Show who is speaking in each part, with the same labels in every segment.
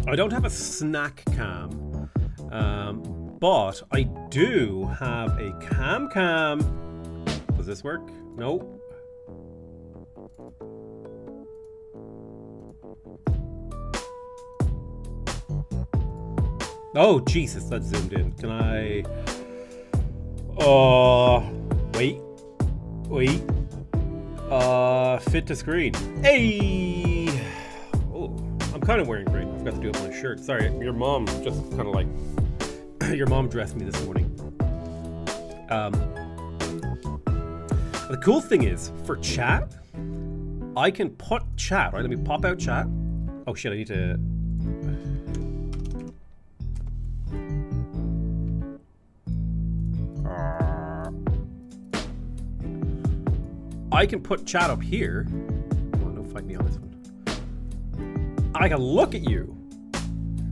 Speaker 1: I don't have a snack cam, but I do have a cam. Does this work? No. Oh, Jesus, that's zoomed in. Can I... Wait. Fit to screen. Hey! Oh, I'm kind of wearing green. I forgot to do it on my shirt. Sorry, your mom just kind of like... your mom dressed me this morning. The cool thing is, for chat, I can put chat, right? Let me pop out chat. Oh shit, I need to... I can put chat up here. Oh, don't fight me on this one. I can look at you.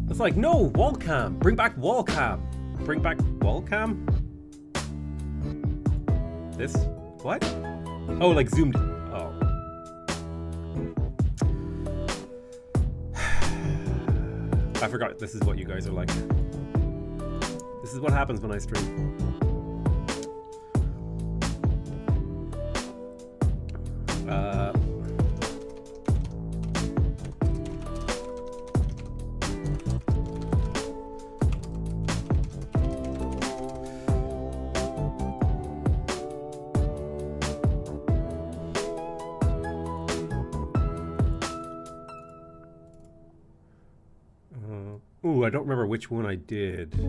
Speaker 1: It's like, no, wall cam. Bring back wall cam. Bring back wall cam? This? What? Oh, like zoomed. Oh. I forgot this is what you guys are like. This is what happens when I stream. Ooh, I don't remember which one I did. Let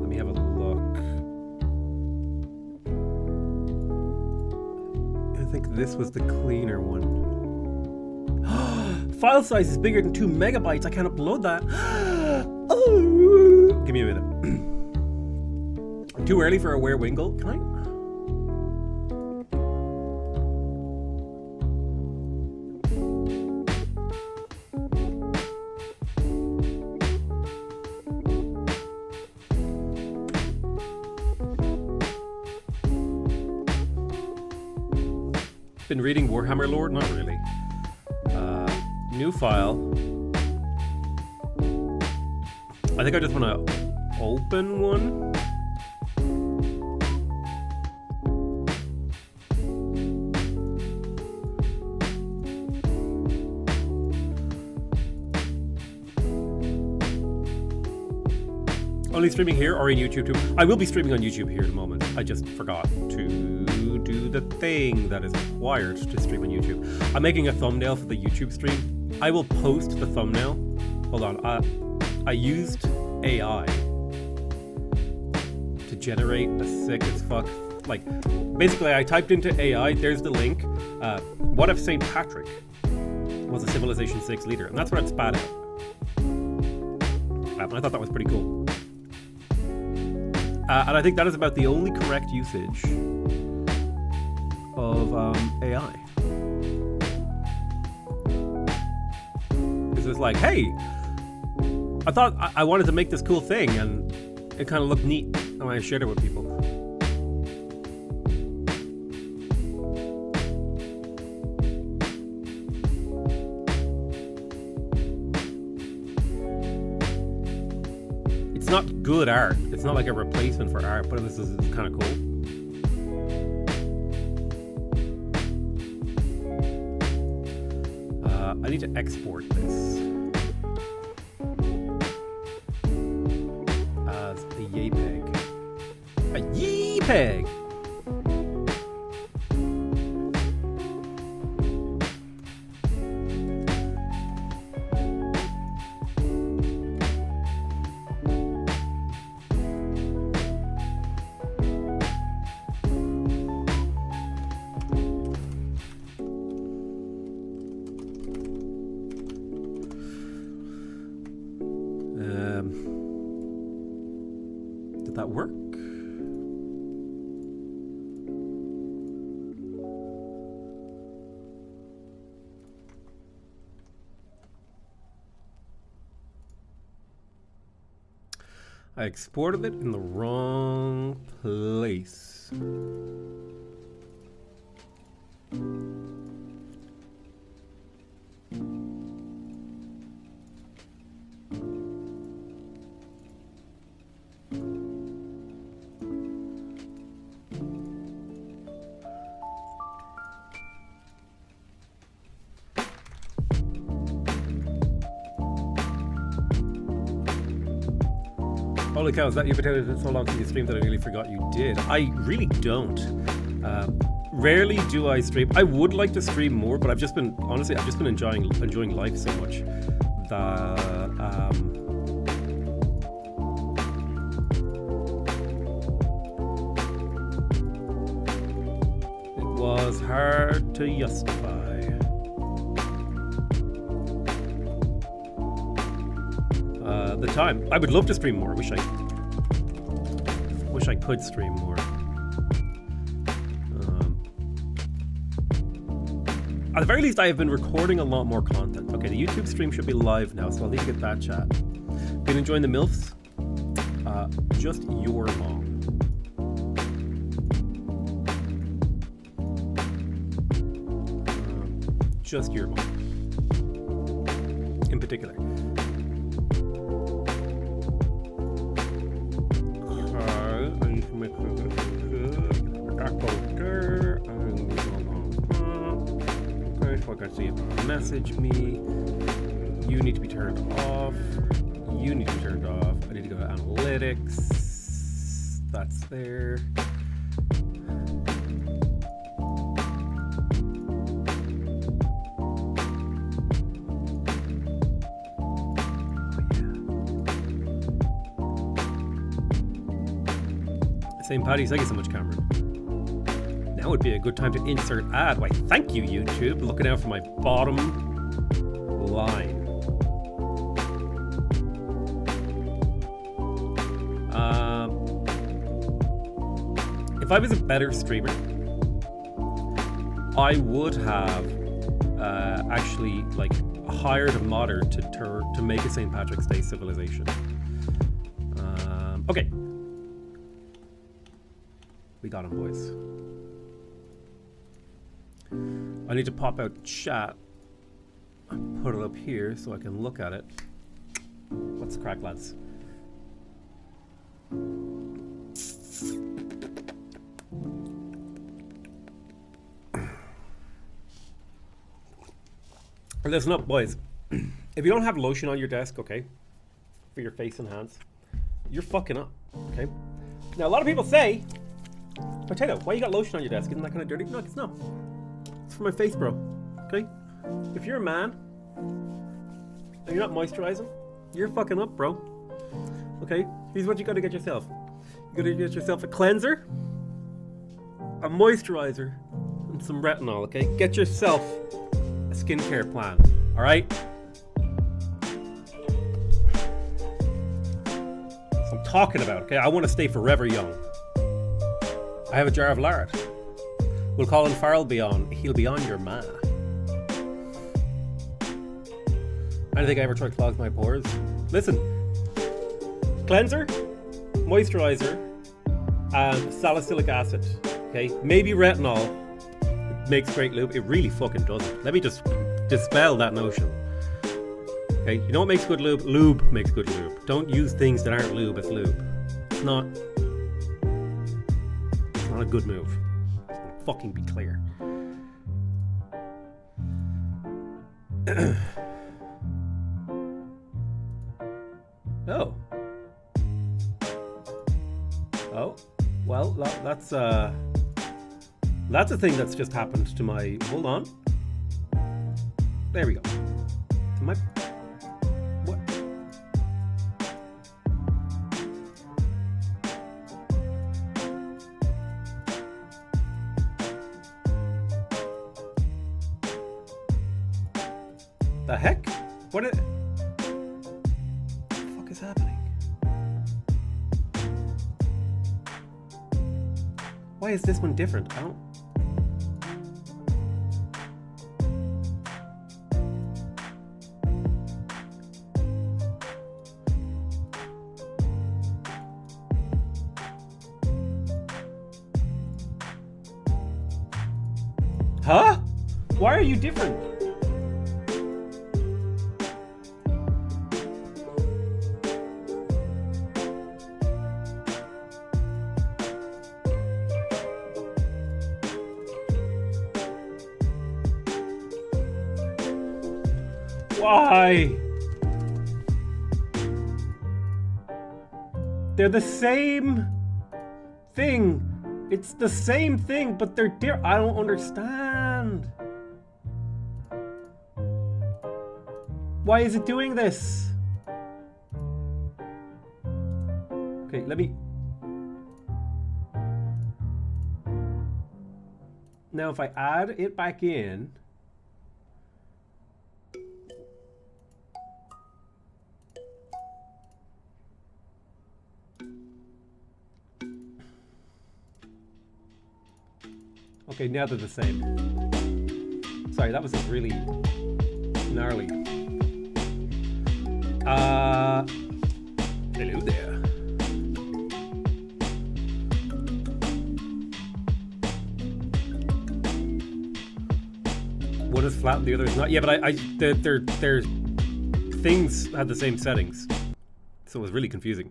Speaker 1: me have a look. I think this was the cleaner one. File size is bigger than 2 megabytes. I can't upload that. Oh, give me a minute. Too early for a Where Wingle? Can I? Been reading Warhammer lore? Not really. New file. I think I just want to open one. Only streaming here or in YouTube too? I will be streaming on YouTube here in a moment. I just forgot to do the thing that is required to stream on YouTube. I'm making a thumbnail for the YouTube stream. I will post the thumbnail. Hold on. I used AI to generate a sick as fuck. Like, basically, I typed into AI. There's the link. What if St. Patrick was a Civilization 6 leader? And that's what it spat out. I thought that was pretty cool. And I think that is about the only correct usage of AI. Because it's like, hey, I thought I wanted to make this cool thing, and it kind of looked neat when I shared it with people. It's not good art. It's not like a replacement for art, but this is kind of cool. I need to export this as a YAPEG. A YAPEG! Did that work? I exported it in the wrong place. Holy cow, is that you, Potato? It's been so long since you streamed that I nearly forgot you did. I really don't. Rarely do I stream. I would like to stream more, but I've just been enjoying life so much that it was hard to justify. The time. I would love to stream more. Wish I could stream more. At the very least, I have been recording a lot more content. Okay, the YouTube stream should be live now, so I'll need to get that chat. Been enjoying the MILFs? Just your mom. Just your mom. In particular. So you message me. You need to be turned off. You need to be turned off. I need to go to analytics. That's there. St. Paddy's, thank you so much, Cameron. Now would be a good time to insert ad. Why, thank you, YouTube. Looking out for my bottom line. If I was a better streamer, I would have actually like hired a modder to make a St. Patrick's Day civilization. Okay. We got him, boys. I need to pop out chat, put it up here so I can look at it. What's the crack, lads? Listen up, boys. If you don't have lotion on your desk, okay, for your face and hands, you're fucking up, okay? Now, a lot of people say, Potato, why you got lotion on your desk? Isn't that kind of dirty? No, it's not. It's for my face, bro. Okay? If you're a man and you're not moisturizing, you're fucking up, bro. Okay? Here's what you gotta get yourself. You gotta get yourself a cleanser, a moisturizer, and some retinol, okay? Get yourself a skincare plan, alright? That's what I'm talking about, okay? I want to stay forever young. I have a jar of lard. Will Colin Farrell be on? He'll be on your ma. I don't think I ever tried to clog my pores. Listen. Cleanser, moisturizer, and salicylic acid. Okay? Maybe retinol. It makes great lube. It really fucking doesn't. Let me just dispel that notion. Okay? You know what makes good lube? Lube makes good lube. Don't use things that aren't lube as lube. It's not a good move. Fucking be clear. Oh. Oh. Well, that's a thing that's just happened to my. Hold on. There we go. To my. What? The heck? What the fuck is happening? Why is this one different? I don't... Huh? Why are you different? Why? They're the same thing. It's the same thing, but they're different. I don't understand. Why is it doing this? Okay, let me... Now if I add it back in... Okay, now they're the same. Sorry, that was really gnarly. Hello there. One is flat and the other is not. Yeah, but their things had the same settings, so it was really confusing.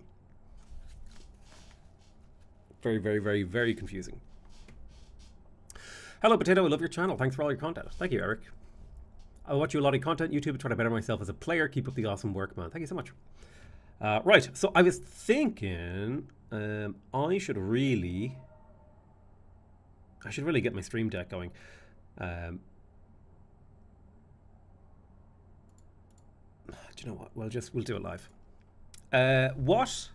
Speaker 1: Very, very, very, very confusing. Hello, Potato. I love your channel. Thanks for all your content. Thank you, Eric. I watch you a lot of content on YouTube, try to better myself as a player. Keep up the awesome work, man. Thank you so much. Right, so I was thinking I should really get my stream deck going. Do you know what? We'll do it live. What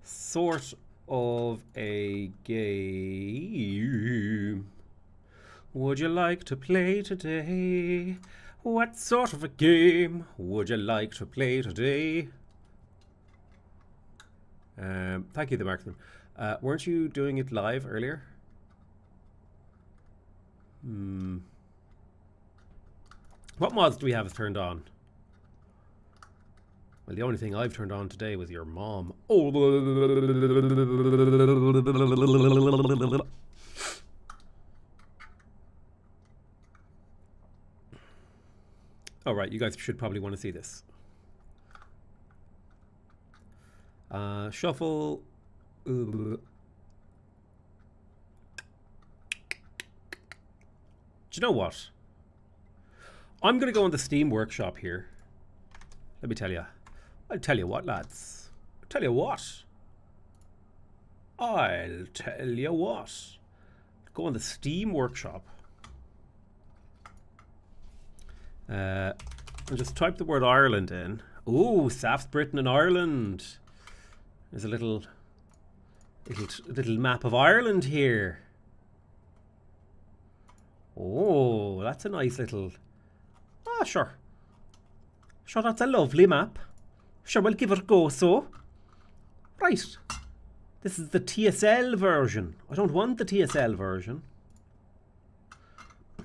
Speaker 1: sort of a game would you like to play today? What sort of a game would you like to play today? Thank you, the marksman. Weren't you doing it live earlier? What mods do we have turned on? Well, the only thing I've turned on today was your mom. Oh. All right, you guys should probably want to see this. Shuffle. Do you know what? I'm going to go on the Steam Workshop here. Let me tell you. I'll tell you what, lads. I'll tell you what. I'll tell you what. Go on the Steam Workshop. And just type the word Ireland in. Ooh, South Britain and Ireland. There's a little map of Ireland here. Oh, that's a nice little... Ah, sure. Sure, that's a lovely map. Sure, we'll give it a go, so. Right. This is the TSL version. I don't want the TSL version.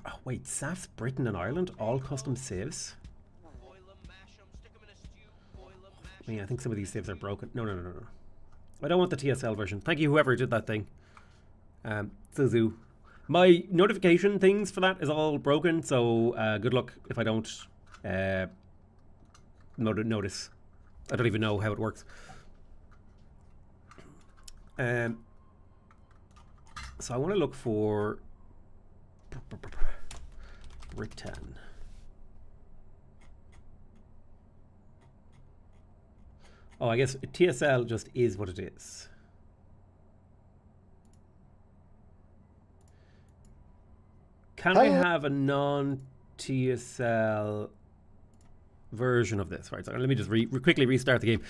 Speaker 1: Oh, wait, South Britain and Ireland, all custom saves. Yeah, I think some of these saves are broken. No. I don't want the TSL version. Thank you, whoever did that thing. Suzu. My notification things for that is all broken, so good luck if I don't notice. I don't even know how it works. So I want to look for Britain. Oh, I guess TSL just is what it is. Can I have a non-TSL version of this? Right, so let me just quickly restart the game.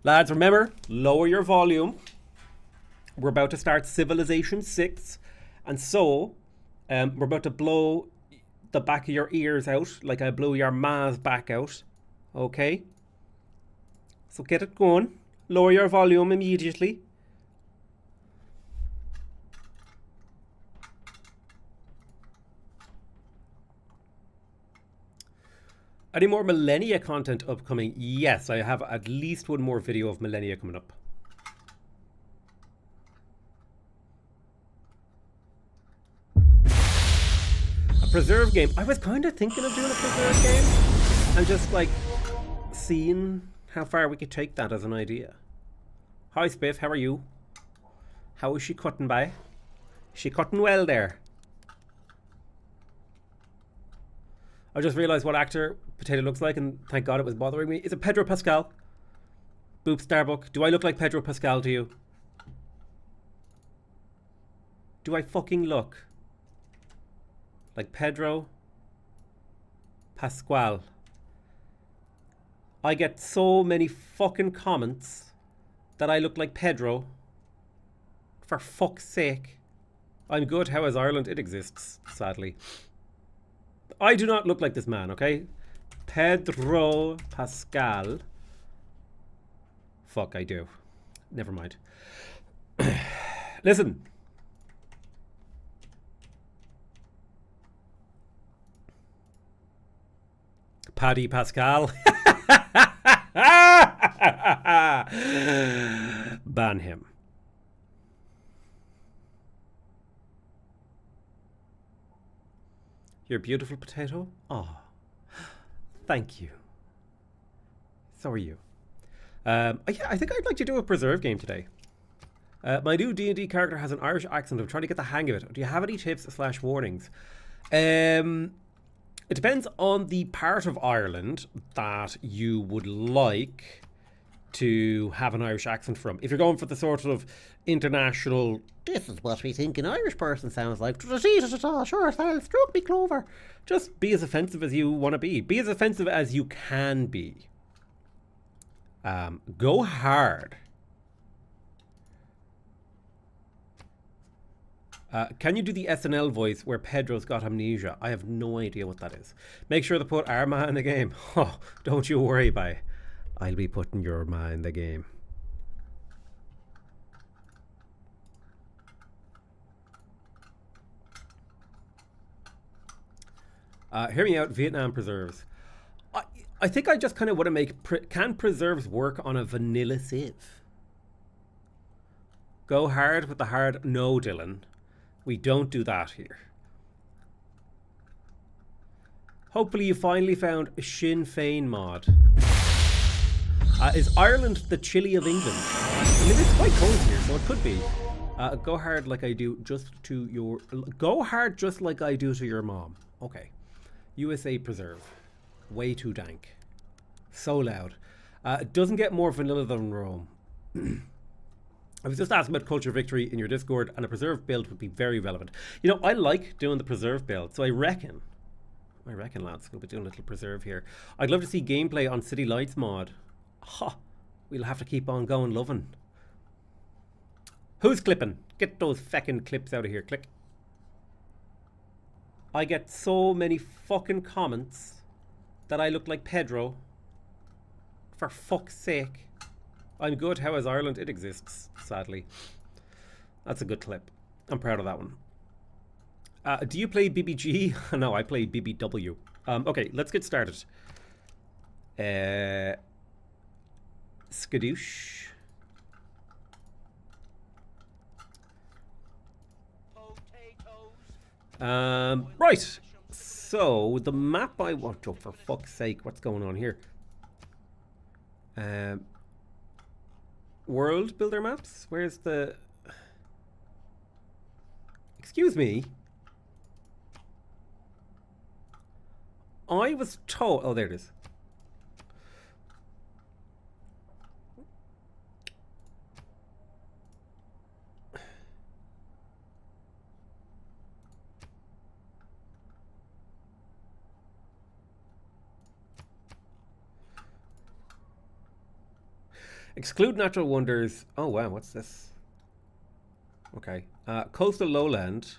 Speaker 1: Lads, remember, lower your volume. We're about to start Civilization 6. And so, we're about to blow the back of your ears out like I blew your ma's back out. Okay? So get it going. Lower your volume immediately. Any more Millennia content upcoming? Yes, I have at least one more video of Millennia coming up. A preserve game. I was kind of thinking of doing a preserve game and just like seeing how far we could take that as an idea. Hi Spiff, how are you? How is she cutting by? She cutting well there. I just realised what actor Potato looks like, and thank God it was bothering me. Is it Pedro Pascal? Boop Starbuck. Do I look like Pedro Pascal to you? Do I fucking look like Pedro Pascal? I get so many fucking comments that I look like Pedro. For fuck's sake. I'm good. How is Ireland? It exists, sadly. I do not look like this man, okay? Pedro Pascal. Fuck, I do. Never mind. Listen. Paddy Pascal. Ban him. You're a beautiful potato. Oh, thank you. So are you. Yeah, I think I'd like to do a preserve game today. My new D&D character has an Irish accent. I'm trying to get the hang of it. Do you have any tips / warnings? It depends on the part of Ireland that you would like to have an Irish accent from. If you're going for the sort of international, this is what we think an Irish person sounds like. Sure, I'll stroke me clover. Just be as offensive as you want to be. Be as offensive as you can be. Go hard. Can you do the SNL voice where Pedro's got amnesia? I have no idea what that is. Make sure to put our ma in the game. Oh, don't you worry, bye. I'll be putting your ma in the game. Hear me out, Vietnam preserves. I think I just kind of want to make... Can preserves work on a vanilla sieve? Go hard with the hard... No, Dylan. We don't do that here. Hopefully you finally found a Sinn Féin mod. Is Ireland the Chile of England? I mean, it's quite cold here, so it could be. Go hard like I do just to your... Go hard just like I do to your mom. Okay. USA preserve. Way too dank. So loud. It doesn't get more vanilla than Rome. I was just asking about Culture Victory in your Discord, and a preserve build would be very relevant. You know, I like doing the preserve build, so I reckon, lads, we'll be doing a little preserve here. I'd love to see gameplay on City Lights mod. Ha! We'll have to keep on going loving. Who's clipping? Get those feckin' clips out of here. Click. I get so many fucking comments that I look like Pedro. For fuck's sake. I'm good. How is Ireland? It exists, sadly. That's a good clip. I'm proud of that one. Do you play BBG? No, I play BBW. Okay, let's get started. Skadoosh. Right. So, the map I want... Oh, for fuck's sake, what's going on here? World builder maps? Where's the... Excuse me. I was told... Oh, there it is. Exclude natural wonders. Oh, wow. What's this? Okay. Coastal lowland.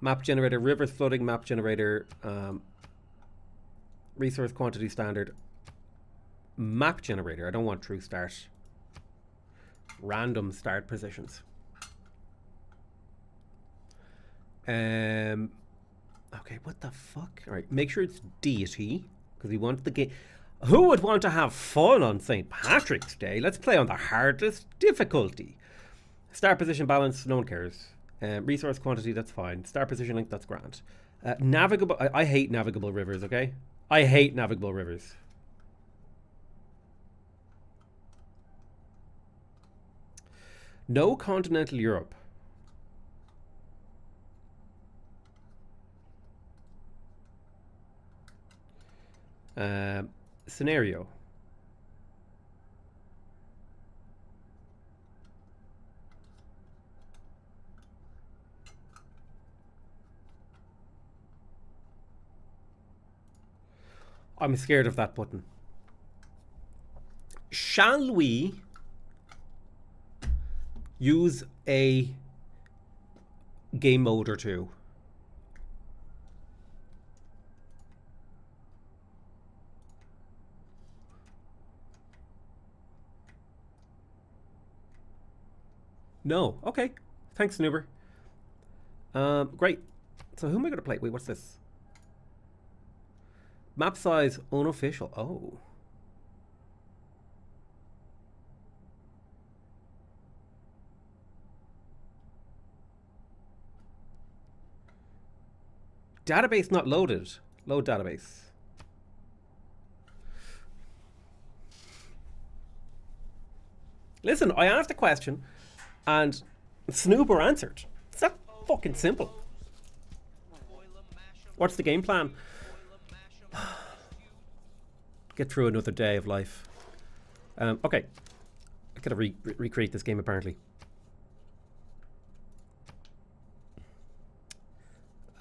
Speaker 1: Map generator. Rivers flooding. Map generator. Resource quantity standard. Map generator. I don't want true start. Random start positions. Okay. What the fuck? All right. Make sure it's deity. Because we want the game. Who would want to have fun on St. Patrick's Day? Let's play on the hardest difficulty. Start position balance, no one cares. Resource quantity, that's fine. Start position length, that's grand. Navigable, I hate navigable rivers, okay? I hate navigable rivers. No continental Europe. Scenario. I'm scared of that button. Shall we use a game mode or two? No. Okay. Thanks, Snoober. Great. So who am I going to play? Wait, what's this? Map size unofficial. Oh. Database not loaded. Load database. Listen, I asked a question and Snoober answered. It's that fucking simple. What's the game plan? Get through another day of life. Okay. I gotta recreate this game apparently.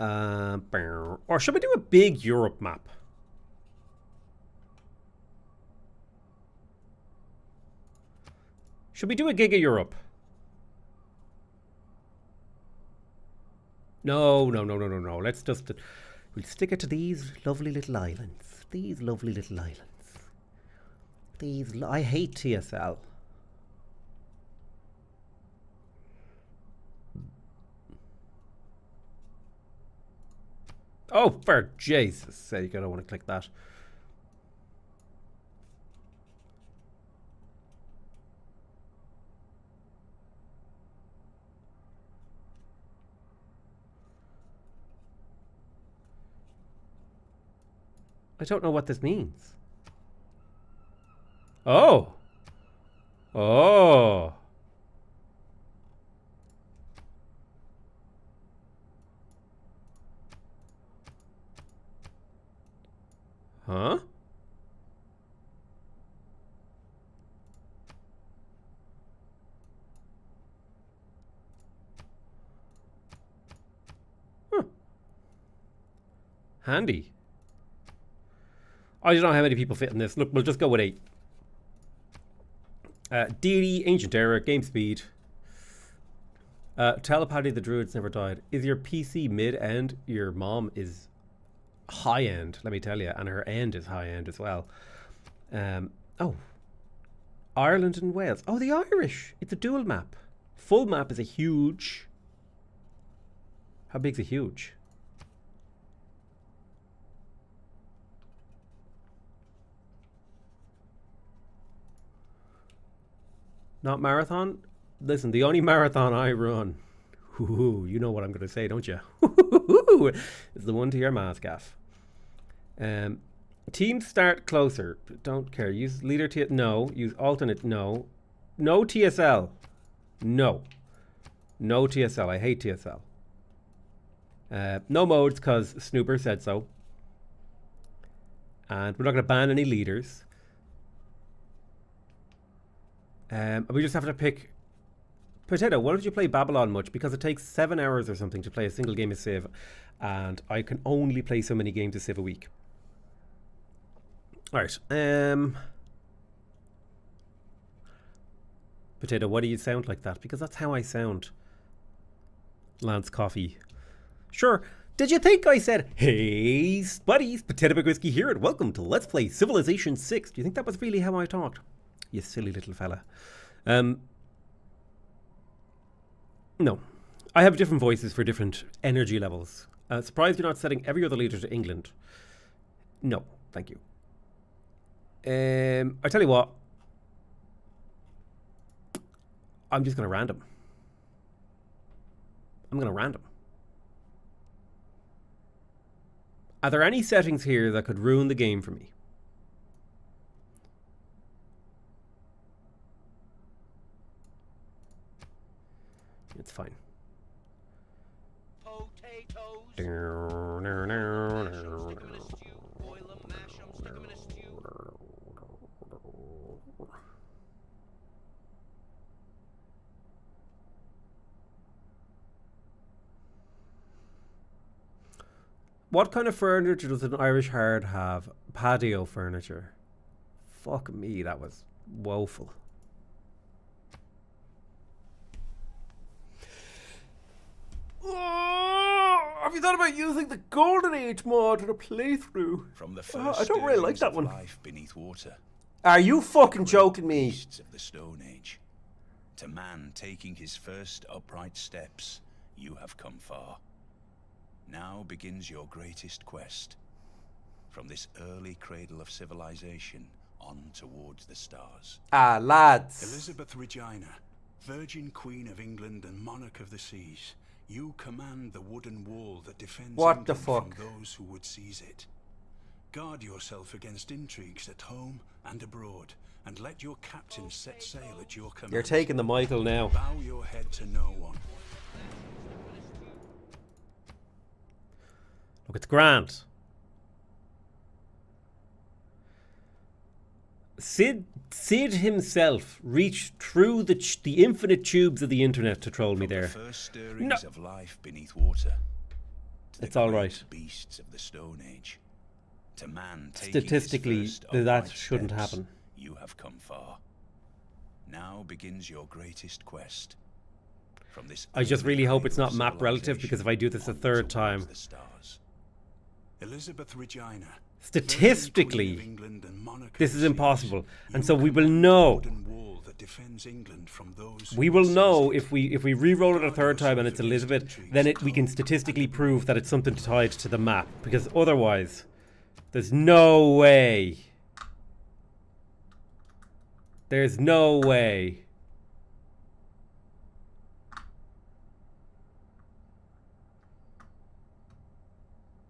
Speaker 1: Or should we do a big Europe map? Should we do a gig of Europe? No. Let's just... We'll stick it to these lovely little islands. These lovely little islands. I hate TSL. Oh, for Jesus' sake, I don't want to click that. I don't know what this means. Oh. Oh. Huh? Huh. Handy. I don't know how many people fit in this. Look, we'll just go with 8. Deity, Ancient Era, Game Speed. Telepathy, the Druids never died. Is your PC mid-end? Your mom is high-end, let me tell you. And her end is high-end as well. Oh. Ireland and Wales. Oh, the Irish. It's a dual map. Full map is a huge... How big's a huge? Not marathon? Listen, the only marathon I run, you know what I'm going to say, don't you? It's the one to your mask gaff. Teams start closer. Don't care. Use leader T. No. Use alternate. No. No TSL. No. No TSL. I hate TSL. No modes because Snooper said so. And we're not going to ban any leaders. We just have to pick... Potato, why don't you play Babylon much? Because it takes 7 hours or something to play a single game of Civ. And I can only play so many games of Civ a week. Alright. Potato, why do you sound like that? Because that's how I sound. Lance Coffee. Sure. Did you think I said, hey, buddies, PotatoMcWhiskey here, and welcome to Let's Play Civilization 6. Do you think that was really how I talked? You silly little fella. No. I have different voices for different energy levels. Surprised you're not setting every other leader to England. No, thank you. I tell you what. I'm just going to random. I'm going to random. Are there any settings here that could ruin the game for me? It's fine.
Speaker 2: Potatoes.
Speaker 1: What kind of furniture does an Irish heart have? Patio furniture. Fuck me, that was woeful. Oh, have you thought about using the Golden Age mod in a playthrough?
Speaker 2: From the first
Speaker 1: I don't really like that one.
Speaker 2: life beneath water.
Speaker 1: Are you fucking joking me?
Speaker 2: Beasts of the Stone Age. To man taking his first upright steps, you have come far. Now begins your greatest quest. From this early cradle of civilization on towards the stars.
Speaker 1: Ah, lads.
Speaker 2: Elizabeth Regina, Virgin Queen of England and Monarch of the Seas, you command the wooden wall that defends
Speaker 1: What the
Speaker 2: England
Speaker 1: fuck?
Speaker 2: from those who would seize it. Guard yourself against intrigues at home and abroad, and let your captains set sail at your command.
Speaker 1: You're taking the Michael now.
Speaker 2: Bow your head to no one.
Speaker 1: Look, it's grand. Sid himself reached through the infinite tubes of the internet to troll me there.
Speaker 2: The first stirrings of life beneath water.
Speaker 1: It's all right.
Speaker 2: Beasts of the Stone Age. To man
Speaker 1: Statistically,
Speaker 2: his first
Speaker 1: that
Speaker 2: upright
Speaker 1: shouldn't
Speaker 2: steps,
Speaker 1: happen.
Speaker 2: You have come far. Now begins your greatest quest. From this
Speaker 1: I just really hope it's not
Speaker 2: early
Speaker 1: map relative, because if I do this a
Speaker 2: on
Speaker 1: third
Speaker 2: towards
Speaker 1: time,
Speaker 2: the stars. Elizabeth Regina,
Speaker 1: statistically,
Speaker 2: Virgin Queen of England and Monarch of
Speaker 1: this
Speaker 2: the
Speaker 1: is
Speaker 2: Seas,
Speaker 1: impossible. And
Speaker 2: you
Speaker 1: so we will
Speaker 2: command the
Speaker 1: know.
Speaker 2: wooden wall that defends England from those who
Speaker 1: We will
Speaker 2: would seize
Speaker 1: know
Speaker 2: it.
Speaker 1: if we re-roll it a third time and it's Elizabeth, then we can statistically prove that it's something tied to the map, because otherwise, there's no way. There's no way.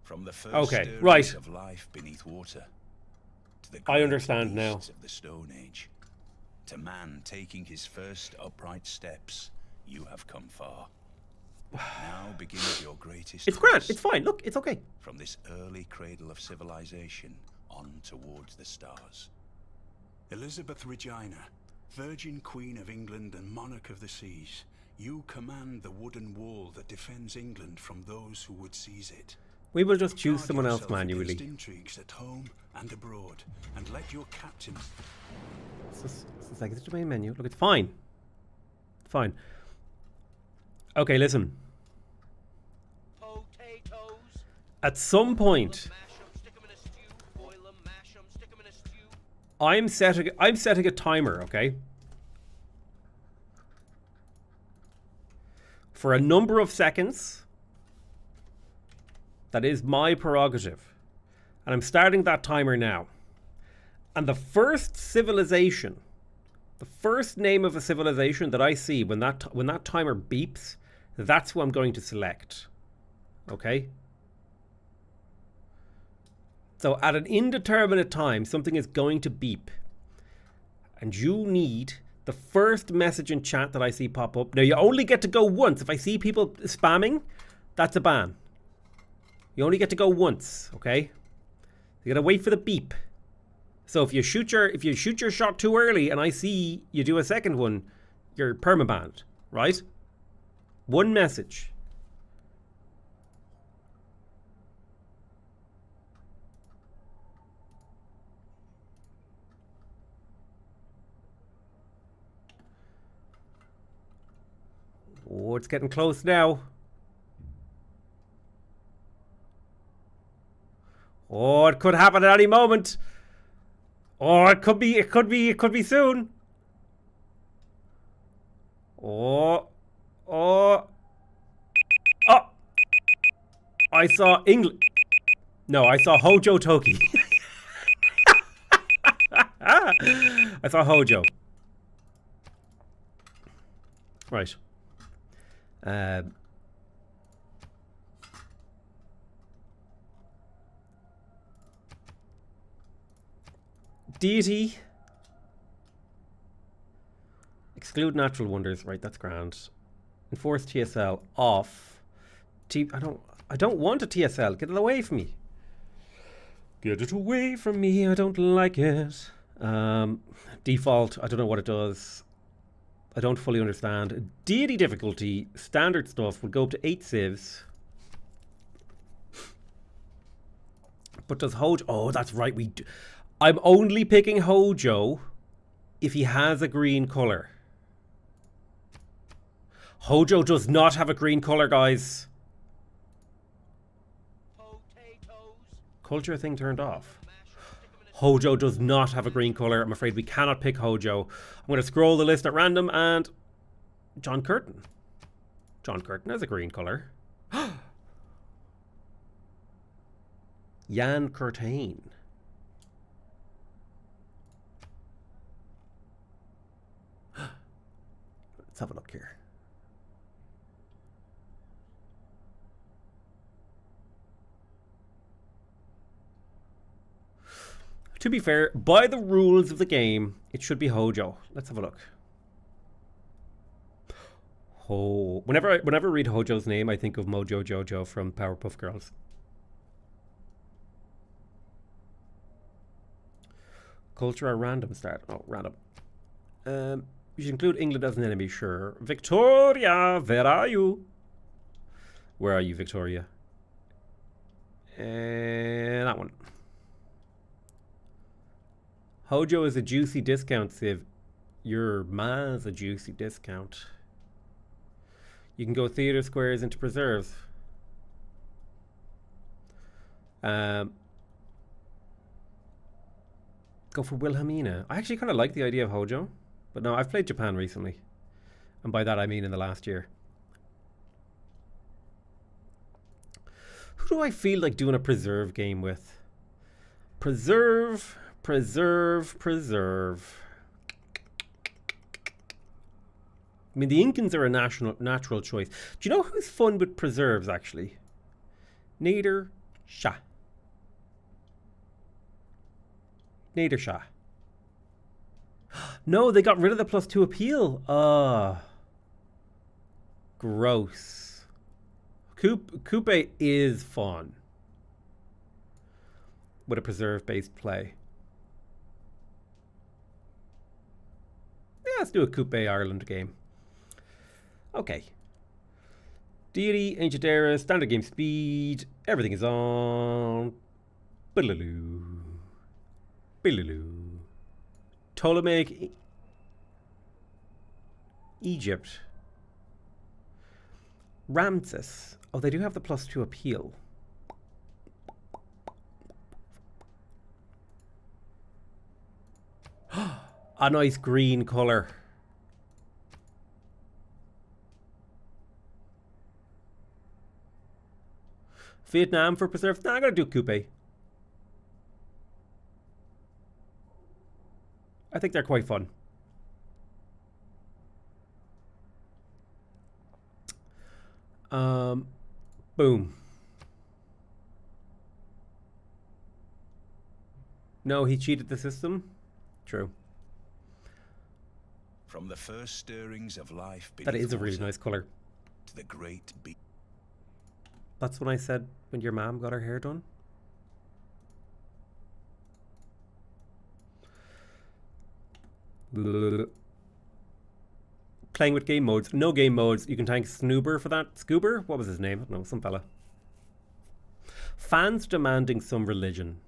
Speaker 2: From the first
Speaker 1: Okay,
Speaker 2: stirrings
Speaker 1: right.
Speaker 2: of life beneath water, to the
Speaker 1: I
Speaker 2: great
Speaker 1: understand now.
Speaker 2: beasts of the Stone Age, to man taking his first upright steps, you have come far. Now begins your greatest
Speaker 1: It's grand.
Speaker 2: quest.
Speaker 1: It's fine. Look, it's okay.
Speaker 2: From this early cradle of civilization on towards the stars. Elizabeth Regina, Virgin Queen of England and Monarch of the Seas, you command the wooden wall that defends England from those who would seize it.
Speaker 1: We will just choose
Speaker 2: Guard
Speaker 1: someone else
Speaker 2: yourself
Speaker 1: manually.
Speaker 2: against intrigues at home and abroad, and let your captain.
Speaker 1: This is like, it's the main menu. Look, it's fine. It's fine. Okay, listen.
Speaker 3: Potatoes.
Speaker 1: At some point,
Speaker 3: Mash 'em, stick 'em in a stew. Boil 'em, mash 'em, stick 'em in a stew.
Speaker 1: I'm setting a timer, okay? For a number of seconds. That is my prerogative. And I'm starting that timer now. And the first civilization, the first name of a civilization that I see when that timer beeps, that's who I'm going to select. Okay? So at an indeterminate time, something is going to beep. And you need the first message in chat that I see pop up. Now, you only get to go once. If I see people spamming, that's a ban. You only get to go once, okay? You gotta wait for the beep. So if you shoot your shot too early and I see you do a second one, you're permabanned, right? One message. Oh, it's getting close now. Oh, it could happen at any moment. Oh, it could be soon. Oh. I saw England. No, I saw Hojo Toki. I saw Hojo. Right. Deity. Exclude natural wonders. Right, that's grand. Enforce TSL off. I don't want a TSL. Get it away from me. Get it away from me. I don't like it. Default. I don't know what it does. I don't fully understand. Deity difficulty. Standard stuff would go up to 8 civs. But does Hojo... Oh, that's right. I'm only picking Hojo if he has a green colour. Hojo does not have a green colour, guys.
Speaker 3: Potatoes.
Speaker 1: Culture thing turned off. Hojo does not have a green colour. I'm afraid we cannot pick Hojo. I'm going to scroll the list at random and... John Curtin. John Curtin has a green colour. Jan Curtain. Let's have a look here. To be fair, by the rules of the game, it should be Hojo. Let's have a look. Whenever I read Hojo's name, I think of Mojo Jojo from Powerpuff Girls. Culture or random start? Oh, random. You should include England as an enemy, sure. Victoria, where are you? Where are you, Victoria? And that one. Hojo is a juicy discount, Civ. Your ma's a juicy discount. You can go theatre squares into preserves. Go for Wilhelmina. I actually kind of like the idea of Hojo. But no, I've played Japan recently. And by that I mean in the last year. Who do I feel like doing a preserve game with? Preserve. I mean, the Incans are a natural choice. Do you know who's fun with preserves, actually? Nader Shah. Nader Shah. No, they got rid of the +2 appeal. Gross. Coupe is fun with a preserve-based play. Yeah, let's do a Coupe Ireland game. Okay. Deity, Ancient Era, standard game speed. Everything is on. Bilaloo. Bilaloo. Ptolemaic Egypt. Ramses. Oh, they do have the +2 appeal. A nice green colour. Vietnam for preserves. Nah, I'm going to do Coupe. I think they're quite fun. Boom. No, he cheated the system. True.
Speaker 2: From the first stirrings of life
Speaker 1: that is a really nice colour.
Speaker 2: To the great beat.
Speaker 1: That's what I said when your mom got her hair done. Playing with game modes. No game modes. You can thank Snoober for that. Scoober? What was his name? I don't know. Some fella. Fans demanding some religion.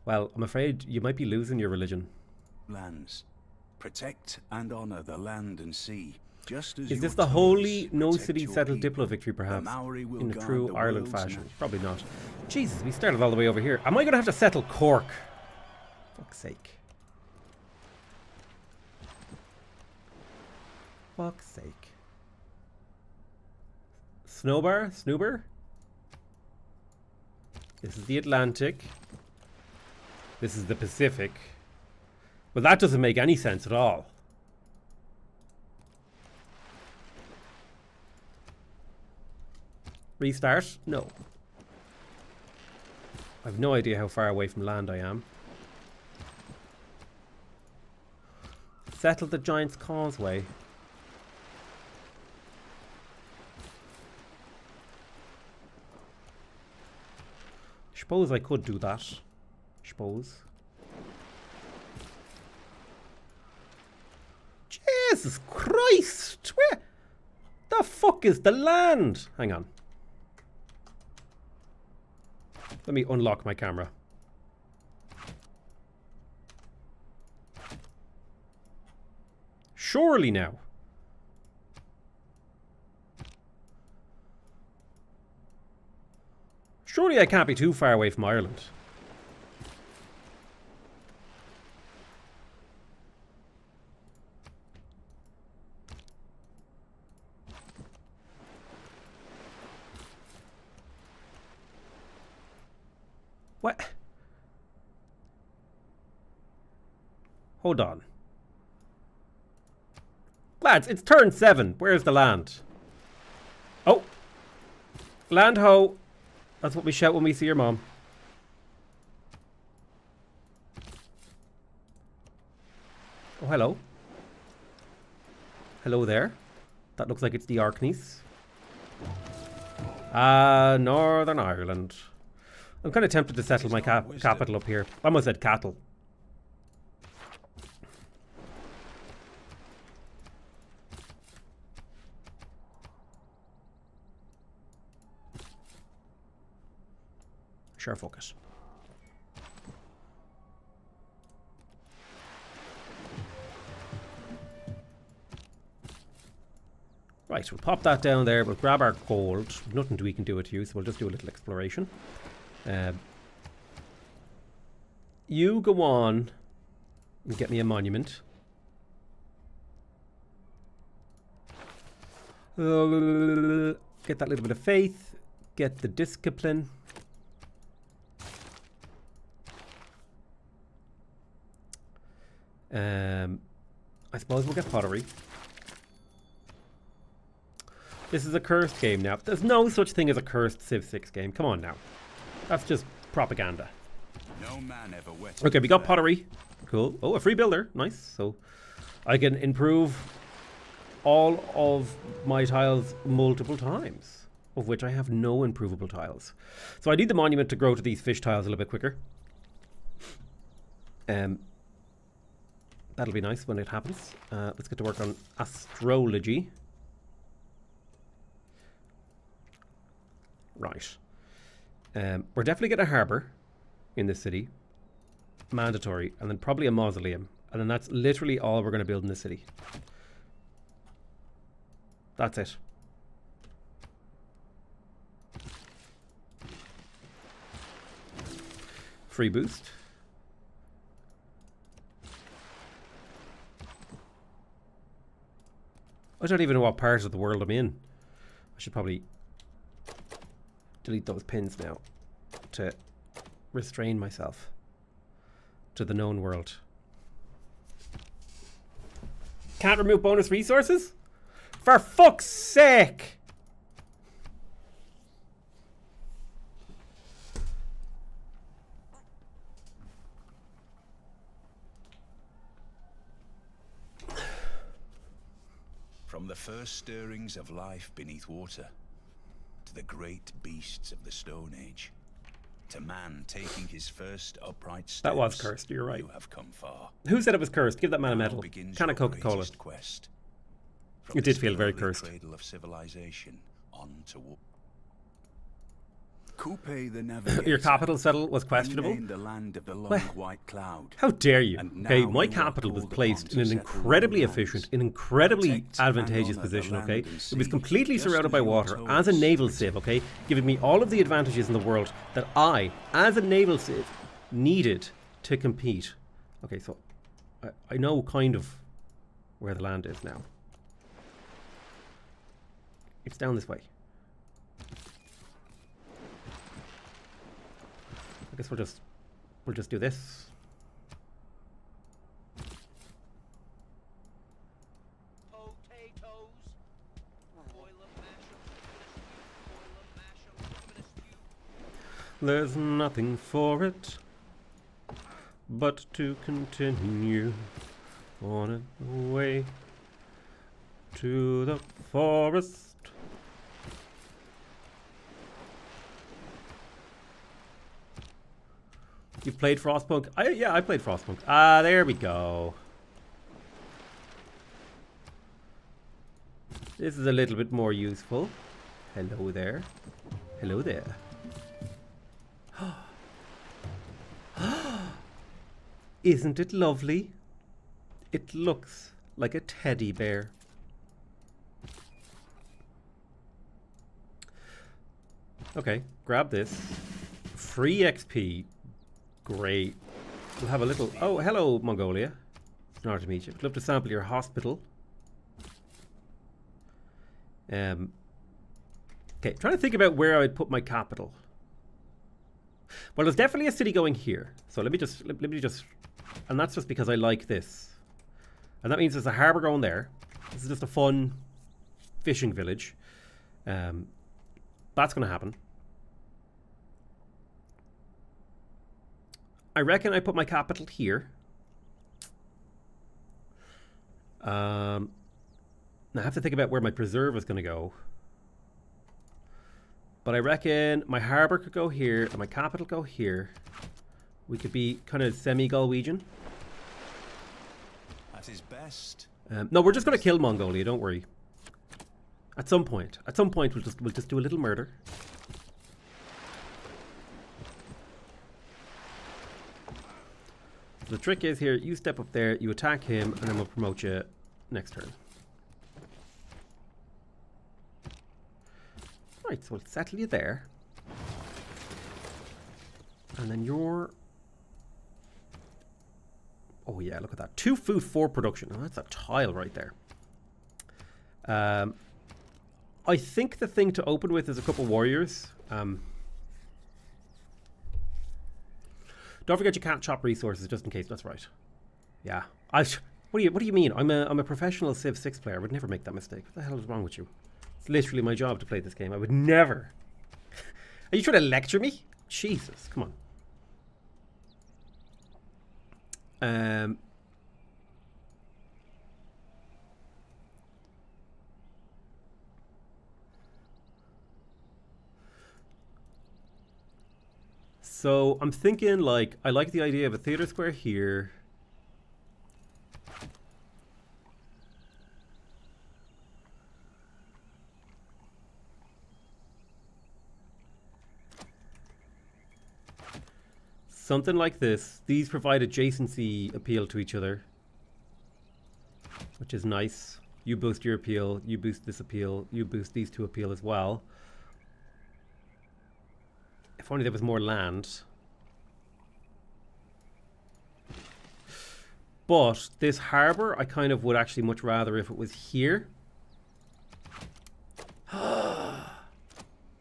Speaker 1: Well, I'm afraid you might be losing your religion.
Speaker 2: Lands. Protect and honor the land and sea. Just as
Speaker 1: is this the holy no city settled Diplo victory, perhaps? In a true Ireland fashion? Probably not. Jesus, we started all the way over here. Am I going to have to settle Cork? Fuck's sake. Fuck's sake. Snoober? This is the Atlantic. This is the Pacific. Well, that doesn't make any sense at all. Restart? No. I have no idea how far away from land I am. Settle the Giant's Causeway. Suppose I could do that. Suppose. Jesus Christ! Where the fuck is the land? Hang on. Let me unlock my camera. Surely now. Surely I can't be too far away from Ireland. What? Hold on. Lads, it's turn 7. Where's the land? Oh. Land ho. That's what we shout when we see your mom. Oh, hello. Hello there. That looks like it's the Orkneys. Northern Ireland. I'm kind of tempted to settle my capital up here. I almost said cattle. Sure, focus. Right, we'll pop that down there. We'll grab our gold. Nothing we can do it to you, so we'll just do a little exploration. You go on and get me a monument. Get that little bit of faith. Get the discipline. I suppose we'll get pottery. This is a cursed game now. There's no such thing as a cursed Civ 6 game. Come on now. That's just propaganda.
Speaker 2: No man ever wet.
Speaker 1: Okay, we got pottery. Cool. Oh, a free builder. Nice. So I can improve all of my tiles multiple times, of which I have no improvable tiles. So I need the monument to grow to these fish tiles a little bit quicker. That'll be nice when it happens. Let's get to work on astrology. Right. We're definitely getting a harbour in this city. Mandatory. And then probably a mausoleum. And then that's literally all we're going to build in the city. That's it. Free boost. I don't even know what part of the world I'm in. I should probably delete those pins now to restrain myself to the known world. Can't remove bonus resources? For fuck's sake!
Speaker 2: From the first stirrings of life beneath water, to the great beasts of the Stone Age, to man taking his first upright steps,
Speaker 1: that was cursed, you're right.
Speaker 2: You have come far.
Speaker 1: Who said it was cursed? Give that man a
Speaker 2: Now
Speaker 1: medal.
Speaker 2: begins
Speaker 1: Can of
Speaker 2: your
Speaker 1: Coca-Cola.
Speaker 2: greatest quest. From
Speaker 1: It did
Speaker 2: this
Speaker 1: feel very
Speaker 2: early
Speaker 1: cursed.
Speaker 2: cradle of civilization on to Coupe the Navigator.
Speaker 1: Your capital settle was questionable?
Speaker 2: renamed the land of the long
Speaker 1: What?
Speaker 2: white cloud.
Speaker 1: How dare you?
Speaker 2: And
Speaker 1: Okay,
Speaker 2: now
Speaker 1: my
Speaker 2: you are
Speaker 1: capital was
Speaker 2: called
Speaker 1: placed
Speaker 2: upon
Speaker 1: in
Speaker 2: to
Speaker 1: an
Speaker 2: settle
Speaker 1: incredibly
Speaker 2: lands,
Speaker 1: efficient, an incredibly
Speaker 2: protect and
Speaker 1: advantageous
Speaker 2: honour the
Speaker 1: position,
Speaker 2: land
Speaker 1: okay?
Speaker 2: and
Speaker 1: It was
Speaker 2: sea,
Speaker 1: completely
Speaker 2: just
Speaker 1: surrounded
Speaker 2: as
Speaker 1: by
Speaker 2: you were
Speaker 1: water
Speaker 2: told.
Speaker 1: as a naval civ, okay? Giving me all of the advantages in the world that I, as a naval civ, needed to compete. Okay, so I know kind of where the land is now. It's down this way. I guess we'll just do this.
Speaker 3: Potatoes. Boil 'em, mash 'em, stick 'em in a stew. Boil 'em, mash 'em, stick 'em in a stew.
Speaker 1: There's nothing for it but to continue on the way to the forest. You played Frostpunk? Yeah, I played Frostpunk. Ah, there we go. This is a little bit more useful. Hello there. Hello there. Isn't it lovely? It looks like a teddy bear. Okay, grab this. Free XP. Great. We'll have a little... Oh, hello, Mongolia. It's an honor to meet you. I'd love to sample your hospital. Okay, trying to think about where I'd put my capital. Well, there's definitely a city going here. So let me just... And that's just because I like this. And that means there's a harbour going there. This is just a fun fishing village. That's going to happen. I reckon I put my capital here. Now I have to think about where my preserve is going to go. But I reckon my harbour could go here and my capital go here. We could be kind of semi-Galwegian.
Speaker 2: At his best.
Speaker 1: No, we're just going to kill Mongolia, don't worry. At some point we'll just do a little murder. The trick is here, you step up there, you attack him, and then we'll promote you next turn. Right, so we'll settle you there. And then you're... Oh yeah, look at that. 2 food, 4 production. Oh, that's a tile right there. I think the thing to open with is a couple warriors. Don't forget you can't chop resources just in case. That's right. Yeah. What do you mean? I'm a professional Civ 6 player. I would never make that mistake. What the hell is wrong with you? It's literally my job to play this game. I would never. Are you trying to lecture me? Jesus, come on. So I'm thinking, like, I like the idea of a theater square here. Something like this. These provide adjacency appeal to each other, which is nice. You boost your appeal, you boost this appeal, you boost these two appeal as well. If only there was more land. But this harbour, I kind of would actually much rather if it was here.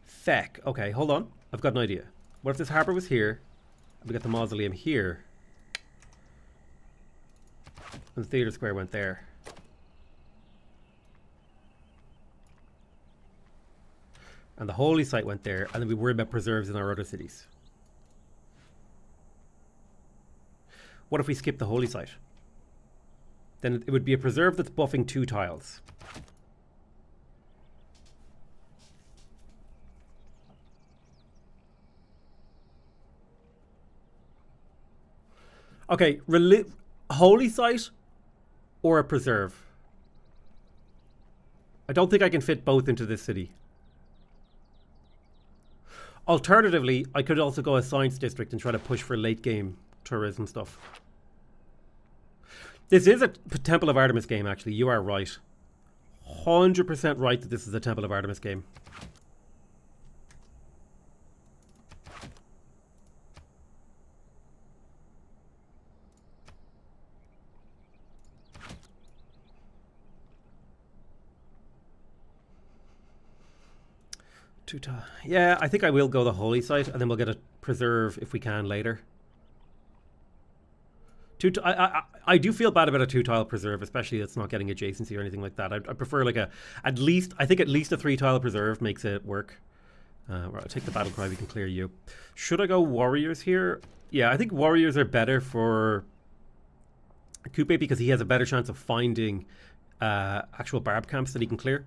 Speaker 1: Feck. Okay, hold on. I've got an idea. What if this harbour was here? And we got the mausoleum here. And the theatre square went there. And the holy site went there, and then we worry about preserves in our other cities. What if we skip the holy site? Then it would be a preserve that's buffing 2 tiles. Okay, holy site or a preserve? I don't think I can fit both into this city. Alternatively, I could also go a science district and try to push for late game tourism stuff. This is a Temple of Artemis game, actually. You are right. 100% right that this is a Temple of Artemis game. Yeah, I think I will go the holy site, and then we'll get a preserve if we can later. I do feel bad about a 2-tile preserve, especially it's not getting adjacency or anything like that. I prefer like at least a 3-tile preserve makes it work. Right, I'll take the battle cry. We can clear you. Should I go warriors here? Yeah, I think warriors are better for Coupe because he has a better chance of finding actual barb camps that he can clear.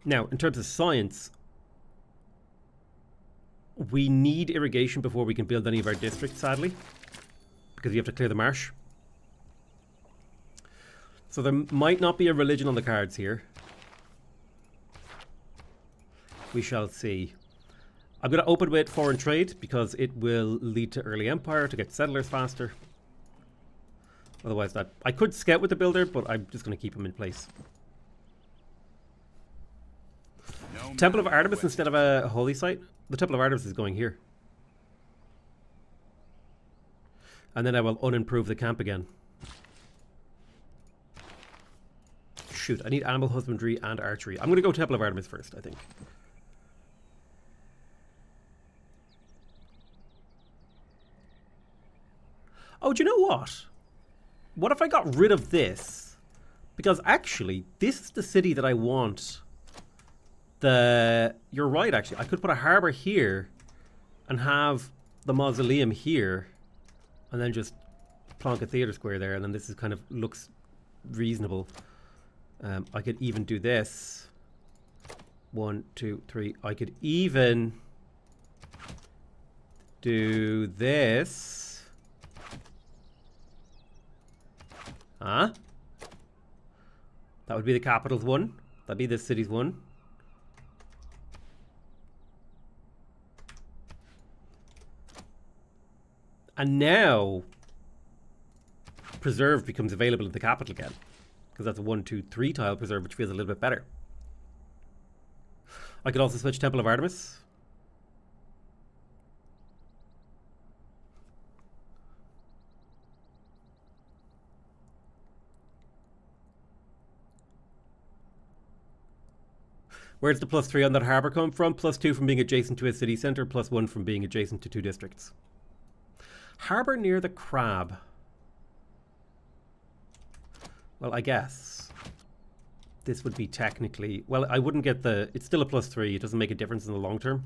Speaker 1: Now, in terms of science, we need irrigation before we can build any of our districts, sadly, because you have to clear the marsh. So there might not be a religion on the cards here. We shall see. I'm going to open with foreign trade because it will lead to early empire to get settlers faster. Otherwise, that I could scout with the builder, but I'm just going to keep him in place.
Speaker 2: No
Speaker 1: Temple of
Speaker 2: man
Speaker 1: Artemis
Speaker 2: wet-
Speaker 1: instead of a holy site. The Temple of Artemis is going here. And then I will unimprove the camp again. Shoot, I need animal husbandry and archery. I'm going to go Temple of Artemis first, I think. Oh, do you know what? What if I got rid of this? Because actually, this is the city that I want. You're right, actually. I could put a harbour here and have the mausoleum here and then just plonk a theatre square there, and then this is kind of looks reasonable. I could even do this. 1, 2, 3. I could even do this. Huh? That would be the capital's one. That'd be the city's one. And now preserve becomes available in the capital again. Because that's a 1, 2, 3 tile preserve, which feels a little bit better. I could also switch Temple of Artemis. Where's the +3 on that harbour come from? +2 from being adjacent to a city centre, +1 from being adjacent to 2 districts. Harbour near the crab. Well, I guess this would be technically... Well, I wouldn't get the... It's still a +3. It doesn't make a difference in the long term.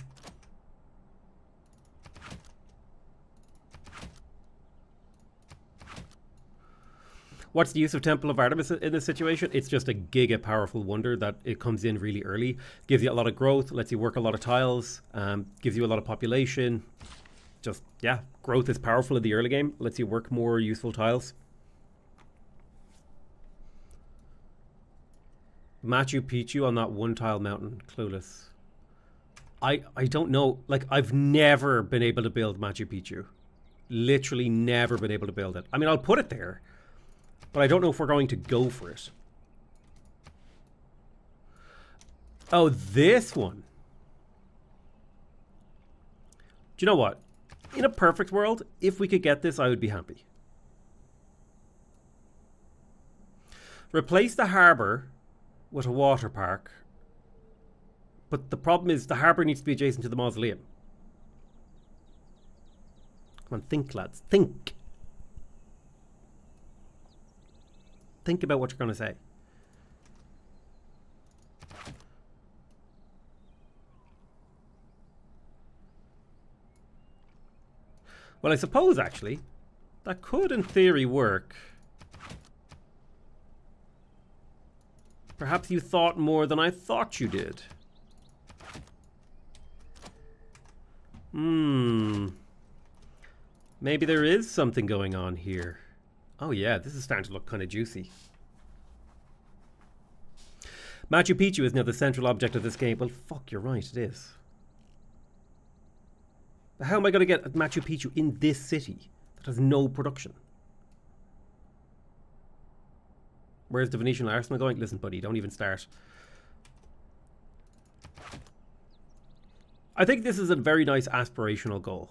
Speaker 1: What's the use of Temple of Artemis in this situation? It's just a giga powerful wonder that it comes in really early. Gives you a lot of growth, lets you work a lot of tiles, gives you a lot of population. Just, yeah, growth is powerful in the early game. Lets you work more useful tiles. Machu Picchu on that one tile mountain. Clueless. I don't know. Like, I've never been able to build Machu Picchu. Literally never been able to build it. I mean, I'll put it there. But I don't know if we're going to go for it. Oh, this one. Do you know what? In a perfect world, if we could get this, I would be happy. Replace the harbour with a water park. But the problem is the harbour needs to be adjacent to the mausoleum. Come on, think, lads. Think. Think about what you're going to say. Well, I suppose, actually, that could, in theory, work. Perhaps you thought more than I thought you did. Maybe there is something going on here. Oh yeah, this is starting to look kind of juicy. Machu Picchu is now the central object of this game. Well, fuck, you're right, it is. But how am I going to get Machu Picchu in this city that has no production? Where's the Venetian arsenal going? Listen, buddy, don't even start. I think this is a very nice aspirational goal.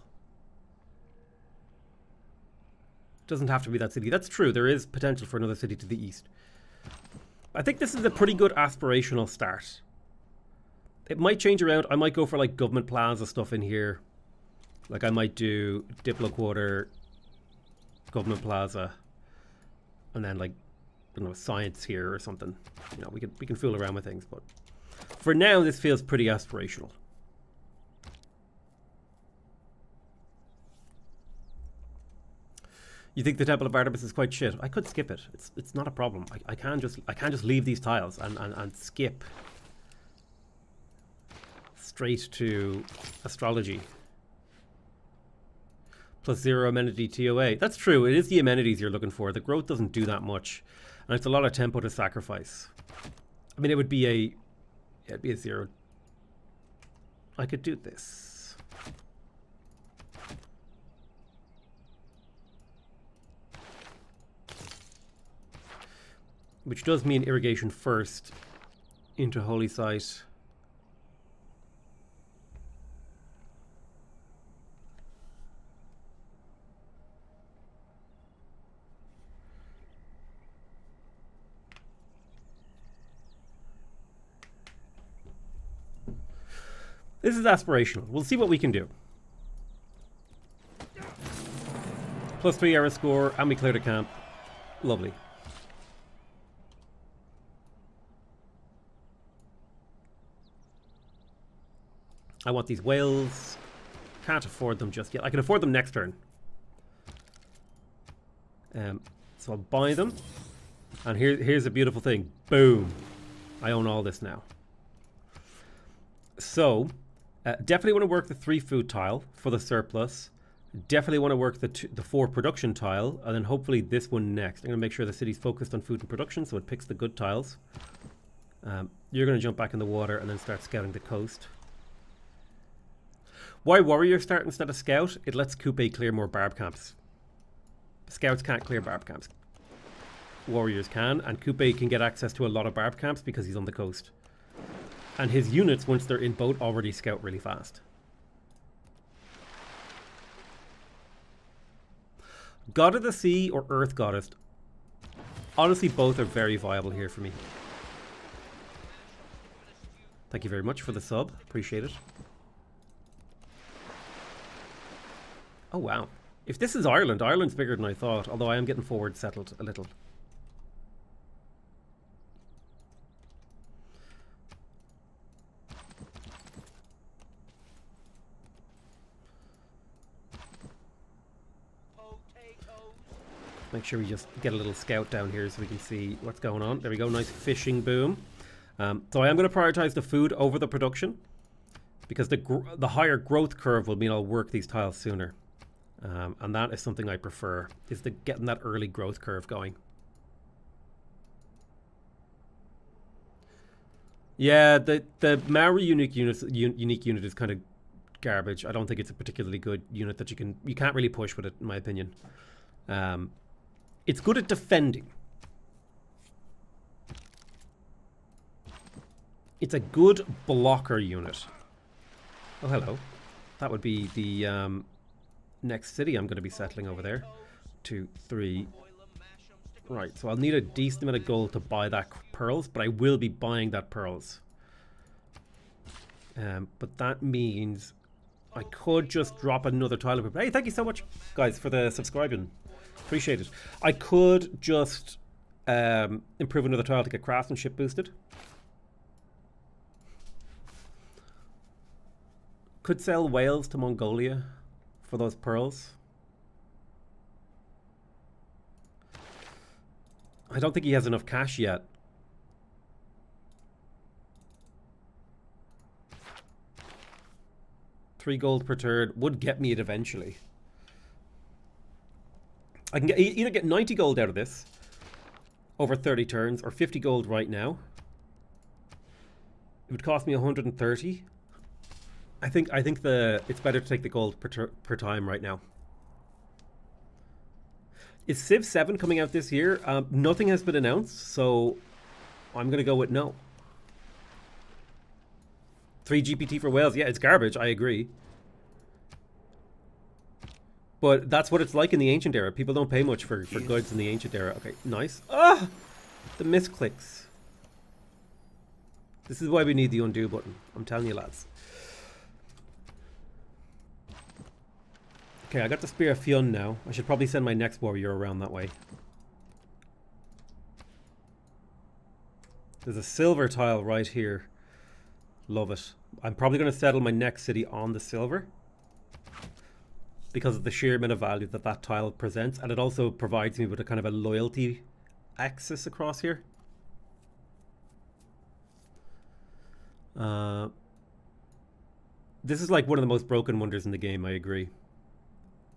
Speaker 1: Doesn't have to be that city. That's true. There is potential for another city to the east. I think this is a pretty good aspirational start. It might change around. I might go for like government plaza stuff in here. Like I might do Diplo Quarter, government plaza, and then like, I don't know, science here or something. You know, we can fool around with things, but for now this feels pretty aspirational. You think the Temple of Artemis is quite shit? I could skip it. It's not a problem. I can just leave these tiles and skip straight to astrology. +0 amenity TOA. That's true. It is the amenities you're looking for. The growth doesn't do that much, and it's a lot of tempo to sacrifice. I mean, it'd be a 0. I could do this. which does mean irrigation first into Holy Site. This is aspirational. We'll see what we can do. +3 error score, and we cleared a camp. Lovely. I want these whales. Can't afford them just yet. I can afford them next turn. So I'll buy them. And here's a beautiful thing. Boom. I own all this now. So, definitely want to work the 3 food tile for the surplus. Definitely want to work the 4 production tile. And then hopefully this one next. I'm going to make sure the city's focused on food and production so it picks the good tiles. You're going to jump back in the water and then start scouting the coast. Why warrior start instead of scout? It lets Coupe clear more barb camps. Scouts can't clear barb camps. Warriors can, and Coupe can get access to a lot of barb camps because he's on the coast. And his units, once they're in boat, already scout really fast. God of the Sea or Earth Goddess? Honestly, both are very viable here for me. Thank you very much for the sub. Appreciate it. Oh, wow. If this is Ireland, Ireland's bigger than I thought, although I am getting forward settled a little. Make sure we just get a little scout down here so we can see what's going on. There we go, nice fishing boom. So I am going to prioritize the food over the production because the higher growth curve will mean I'll work these tiles sooner. And that is something I prefer, is getting that early growth curve going. Yeah, the Maori unique unit is kind of garbage. I don't think it's a particularly good unit that you can't really push with it, in my opinion. It's good at defending. It's a good blocker unit. Oh, hello. That would be the next city I'm going to be settling over there. 2, 3. Right, so I'll need a decent amount of gold to buy that pearls, but I will be buying that pearls. But that means I could just drop another tile. Hey, thank you so much, guys, for the subscribing. Appreciate it. I could just improve another tile to get craftsmanship boosted. Could sell whales to Mongolia for those pearls. I don't think he has enough cash yet. $3 gold per turn would get me it eventually. I can either get 90 gold out of this over 30 turns or 50 gold right now. It would cost me 130. I think it's better to take the gold per time right now. Is Civ 7 coming out this year? Nothing has been announced, so I'm going to go with no. 3 GPT for whales. Yeah, it's garbage. I agree. But that's what it's like in the ancient era. People don't pay much for goods in the ancient era. Okay, nice. Ah! The misclicks. This is why we need the undo button. I'm telling you, lads. Okay, I got the Spear of Fionn now. I should probably send my next warrior around that way. There's a silver tile right here. Love it. I'm probably going to settle my next city on the silver because of the sheer amount of value that that tile presents, and it also provides me with a kind of a loyalty axis across here. This is like one of the most broken wonders in the game, I agree.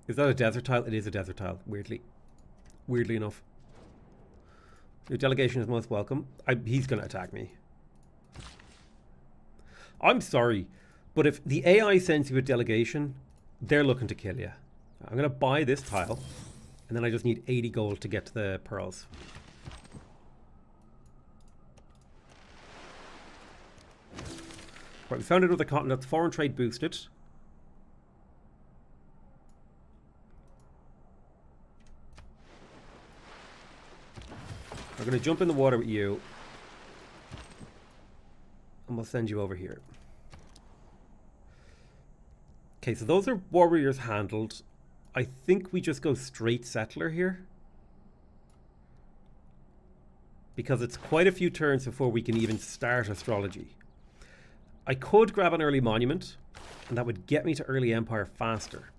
Speaker 1: Is that a desert tile? It is a desert tile, weirdly enough. Your delegation is most welcome. He's going to attack me. I'm sorry, but if the AI sends you a delegation, they're looking to kill you. I'm going to buy this tile, and then I just need 80 gold to get to the pearls. Right, we found another continent. Foreign trade boosted. We're going to jump in the water with you. And we'll send you over here. Okay, so those are warriors handled. I think we just go straight settler here. Because it's quite a few turns before we can even start astrology. I could grab an early monument, and that would get me to early empire faster.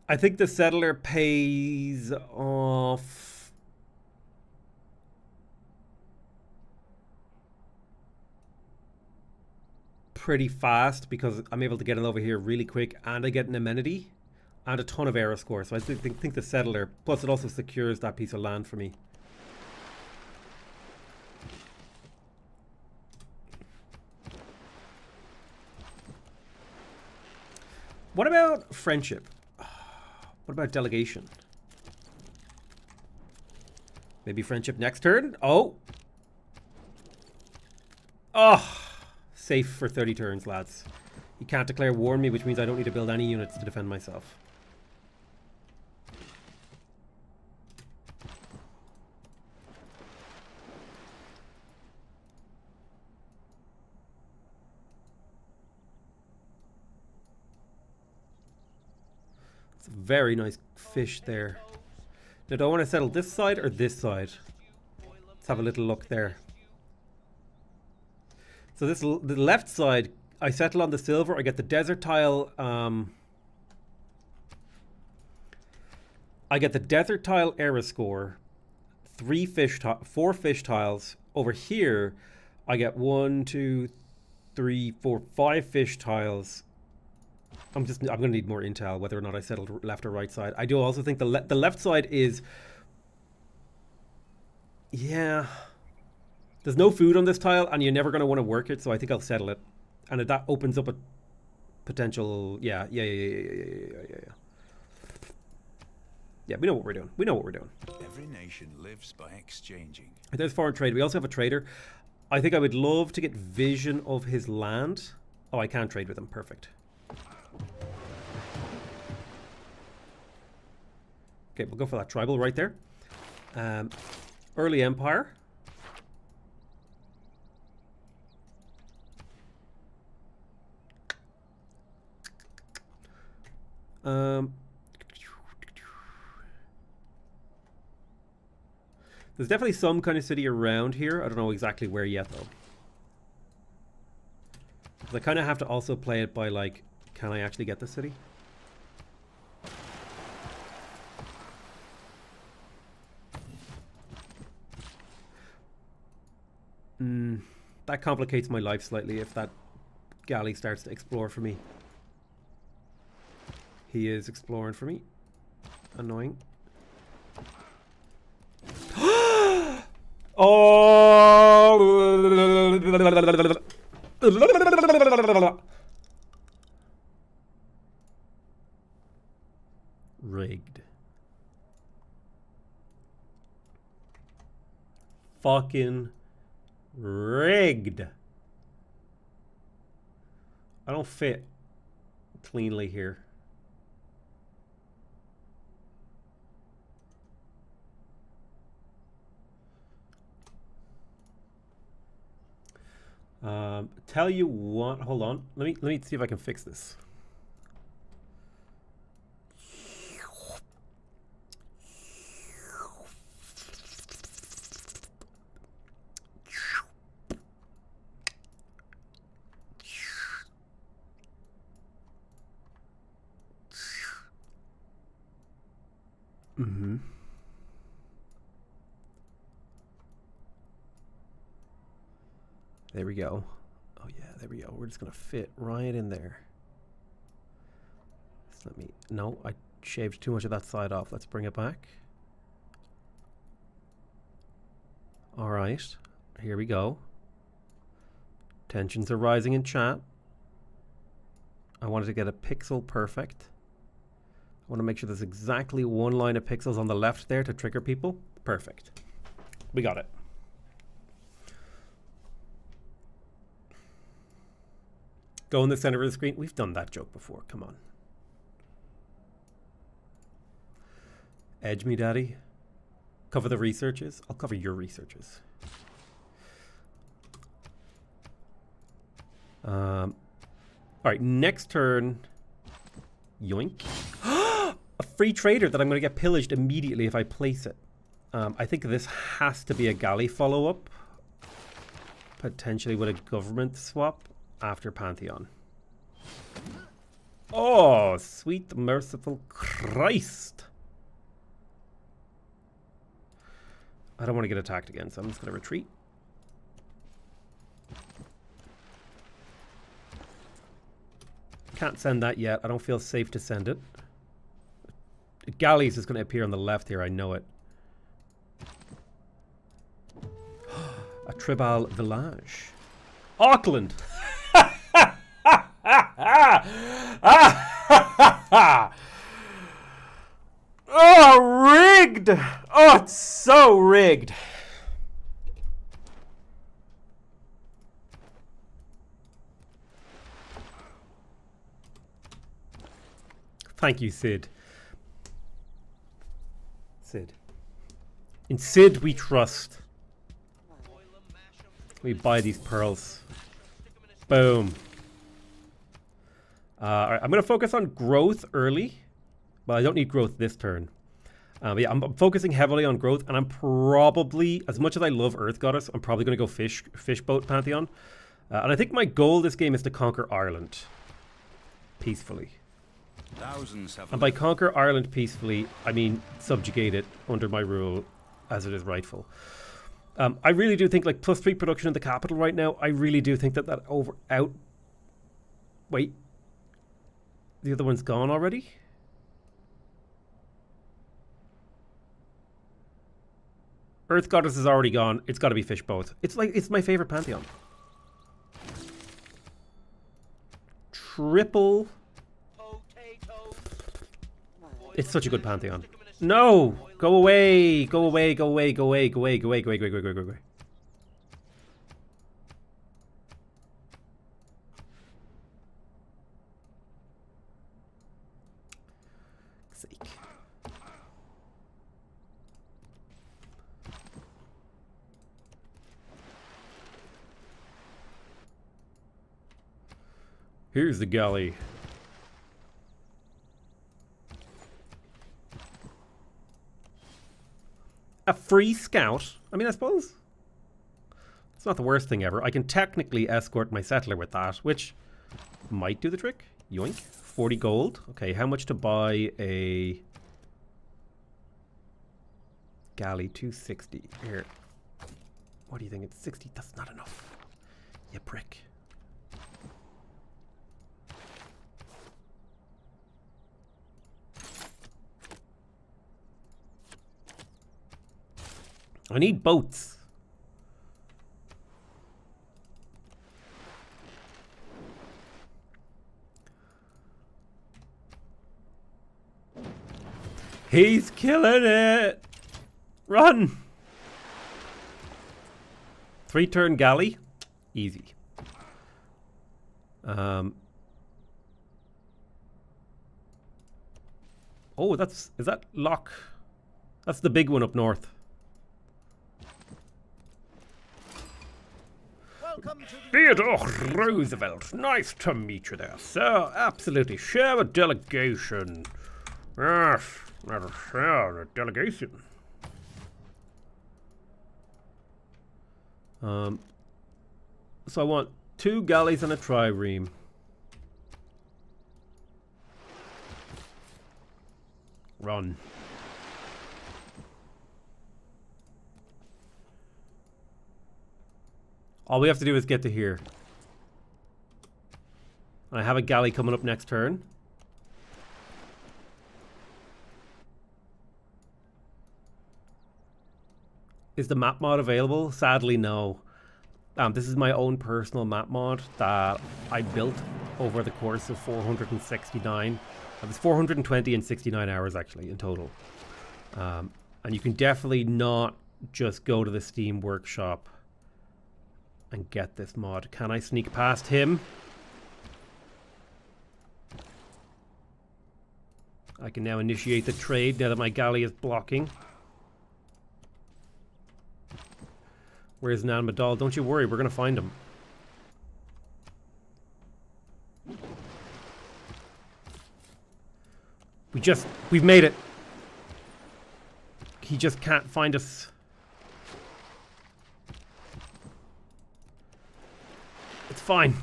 Speaker 1: I think the settler pays off pretty fast because I'm able to get it over here really quick, and I get an amenity and a ton of era score. So I think the settler, plus it also secures that piece of land for me. What about friendship? What about delegation? Maybe friendship next turn? Oh! Oh! Safe for 30 turns, lads. You can't declare war on me, which means I don't need to build any units to defend myself. It's a very nice fish there. Now, do I want to settle this side or this side? Let's have a little look there. So this the left side, I settle on the silver. I get the desert tile. I get the desert tile era score, 4 fish tiles. Over here, I get 1, 2, 3, 4, 5 fish tiles. I'm gonna need more intel whether or not I settled left or right side. I do also think the left side is, yeah. There's no food on this tile, and you're never gonna want to work it, so I think I'll settle it, and that opens up a potential. Yeah. Yeah, we know what we're doing. We know what we're doing.
Speaker 2: Every nation lives by exchanging.
Speaker 1: There's foreign trade. We also have a trader. I think I would love to get vision of his land. Oh, I can trade with him. Perfect. Okay, we'll go for that tribal right there. Early empire. There's definitely some kind of city around here. I don't know exactly where yet, though. I kind of have to also play it by, like, can I actually get the city? That complicates my life slightly if that galley starts to explore for me. He is exploring for me. Annoying. Oh! Rigged. Fucking rigged. I don't fit cleanly here. Tell you what, hold on. Let me see if I can fix this. There we go. Oh yeah, There we go. We're just going to fit right in there. So let me... No, I shaved too much of that side off. Let's bring it back. All right. Here we go. Tensions are rising in chat. I wanted to get a pixel perfect. I want to make sure there's exactly one line of pixels on the left there to trigger people. Perfect. We got it. Go in the center of the screen. We've done that joke before. Come on. Edge me, daddy. Cover the researches. I'll cover your researches. All right, next turn. Yoink. A free trader that I'm going to get pillaged immediately if I place it. I think this has to be a galley follow-up. Potentially with a government swap after Pantheon. Oh, sweet merciful Christ. I don't want to get attacked again, so I'm just going to retreat. Can't send that yet. I don't feel safe to send it. Galleys is going to appear on the left here. I know it. A tribal village. Auckland. Oh, rigged. Oh, it's so rigged. Thank you, Sid. Sid. In Sid we trust. We buy these pearls. Boom. All right, I'm going to focus on growth early. Well, I don't need growth this turn. But yeah, I'm focusing heavily on growth, and I'm probably, as much as I love Earth Goddess, I'm probably going to go Fishboat Pantheon. And I think my goal this game is to conquer Ireland peacefully. And by conquer Ireland peacefully, I mean subjugate it under my rule as it is rightful. I really do think, like, +3 production in the capital right now, I really do think that Wait. The other one's gone already? Earth Goddess is already gone. It's got to be Fishboat. It's my favorite Pantheon. Triple. It's such a good Pantheon. No! Go away! Go away, go away, go away, go away, go away, go away, go away, go away, go away. Sake. Here's the galley. A free scout? I mean, I suppose it's not the worst thing ever. I can technically escort my settler with that, which might do the trick. Yoink. 40 gold. Okay, how much to buy a galley? 260. Here. What do you think? It's 60. That's not enough. You prick. I need boats. He's killing it. Run. 3-turn galley. Easy. Oh, is that Loch? That's the big one up north. Theodore Roosevelt, nice to meet you there, sir. Absolutely. Share a delegation. Yes, let us share a delegation. So I want 2 galleys and a trireme. Run. All we have to do is get to here. And I have a galley coming up next turn. Is the map mod available? Sadly, no. This is my own personal map mod that I built over the course of 469. It was 420 and 69 hours actually in total. And you can definitely not just go to the Steam Workshop and get this mod. Can I sneak past him? I can now initiate the trade now that my galley is blocking. Where's Nan Madal? Don't you worry, we're going to find him. We've made it. He just can't find us. It's fine.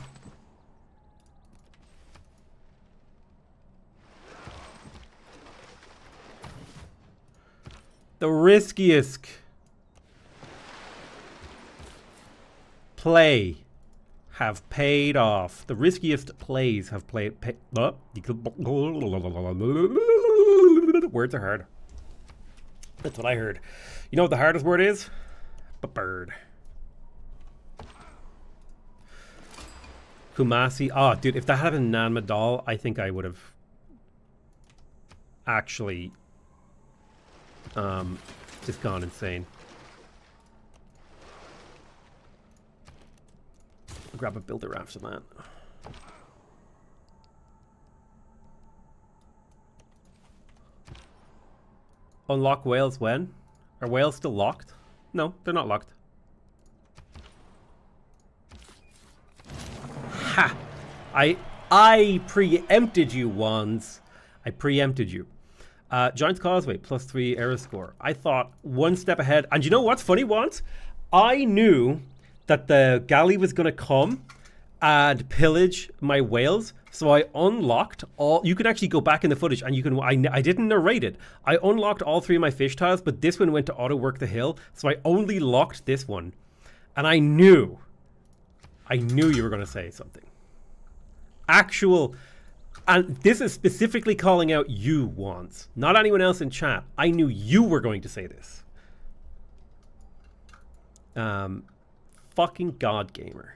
Speaker 1: The riskiest play have paid off. The riskiest plays have words are hard. That's what I heard. You know what the hardest word is? Bird. Kumasi. Oh, dude, if that had been Nan Madal, I think I would have actually just gone insane. I'll grab a builder after that. Unlock whales when? Are whales still locked? No, they're not locked. Ha! I preempted you, Wands. I preempted you. Giant's Causeway, +3 error score. I thought one step ahead. And you know what's funny, Wands? I knew that the galley was going to come and pillage my whales. So I unlocked all... You can actually go back in the footage and you can... I didn't narrate it. I unlocked all 3 of my fish tiles, but this one went to auto work the hill. So I only locked this one. And I knew you were going to say something. Actual... And this is specifically calling out you, Wands. Not anyone else in chat. I knew you were going to say this. Fucking God Gamer.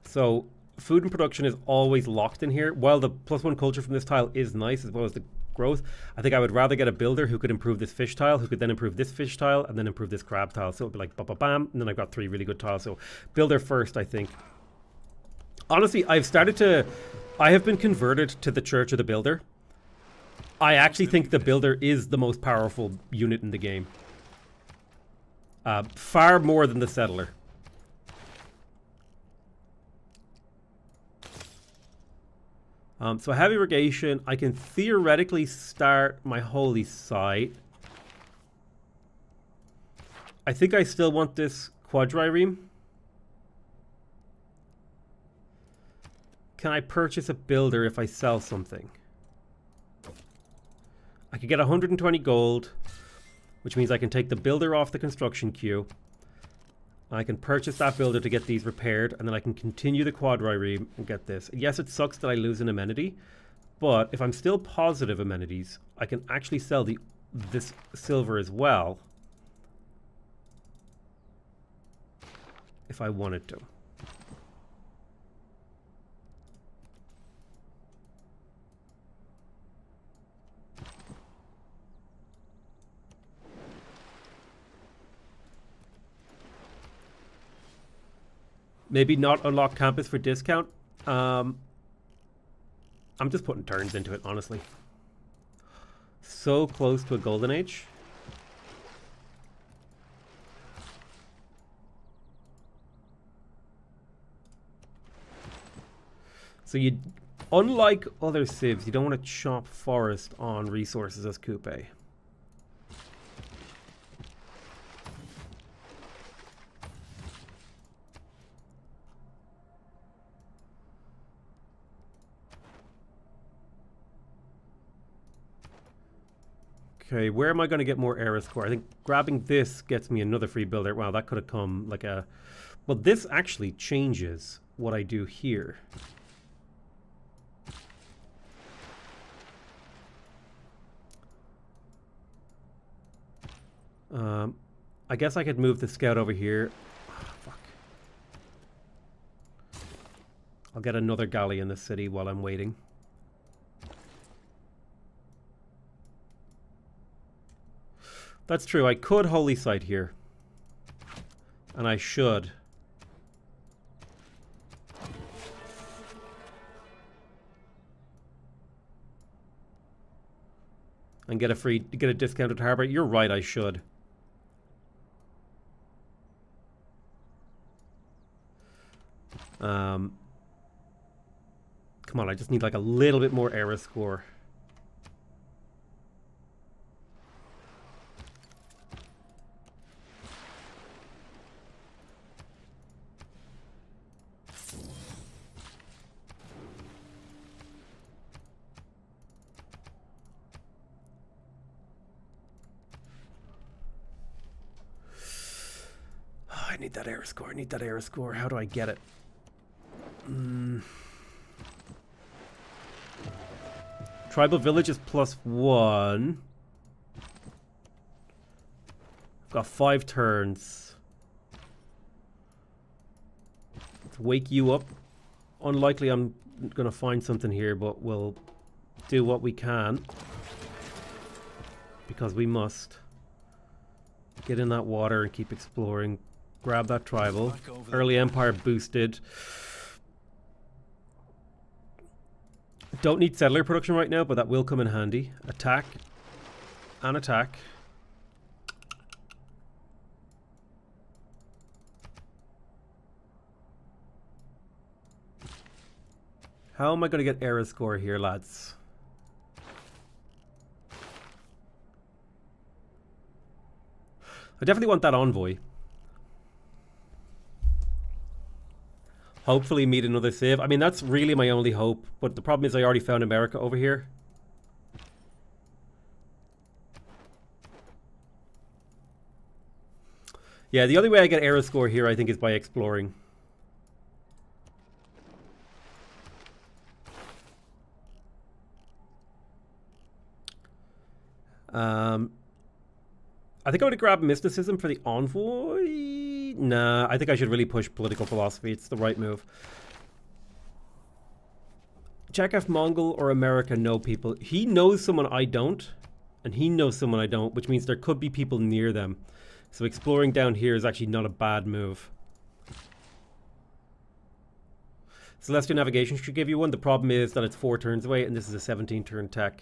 Speaker 1: So, food and production is always locked in here. While the +1 culture from this tile is nice, as well as the growth, I think I would rather get a builder who could improve this fish tile, who could then improve this fish tile, and then improve this crab tile. So it would be like ba-ba-bam, and then I've got 3 really good tiles. So, builder first, I think. Honestly, I have been converted to the Church of the Builder. I actually think the builder is the most powerful unit in the game. Far more than the settler. So heavy irrigation, I can theoretically start my holy site. I think I still want this quadrireme. Can I purchase a builder if I sell something? I could get 120 gold, which means I can take the builder off the construction queue. I can purchase that builder to get these repaired, and then I can continue the quadrireme and get this. Yes, it sucks that I lose an amenity, but if I'm still positive amenities, I can actually sell this silver as well if I wanted to. Maybe not unlock campus for discount. I'm just putting turns into it, honestly. So close to a golden age. So you, unlike other civs, you don't want to chop forest on resources as coupe. Okay, where am I going to get more era score? I think grabbing this gets me another free builder. Wow, that could have come like a Well, this actually changes what I do here. I guess I could move the scout over here. Oh, fuck. I'll get another galley in the city while I'm waiting. That's true. I could holy site here. And I should. And get a discounted harbor. You're right, I should. Come on, I just need like a little bit more era score. I need that era score. I need that era score. How do I get it? Tribal village is +1. I've got 5 turns. Let's wake you up. Unlikely I'm gonna find something here, but we'll do what we can. Because we must. Get in that water and keep exploring. Grab that tribal. Early Empire boosted. Don't need settler production right now, but that will come in handy. Attack. And attack. How am I going to get era score here, lads? I definitely want that envoy. Hopefully meet another civ. I mean, that's really my only hope. But the problem is I already found America over here. Yeah, the only way I get era score here, I think, is by exploring. I think I would grab mysticism for the envoy. Nah, I think I should really push political philosophy. It's the right move. Check if Mongol or America know people. He knows someone I don't, and he knows someone I don't, which means there could be people near them. So exploring down here is actually not a bad move. Celestial Navigation should give you one. The problem is that it's 4 turns away, and this is a 17-turn tech.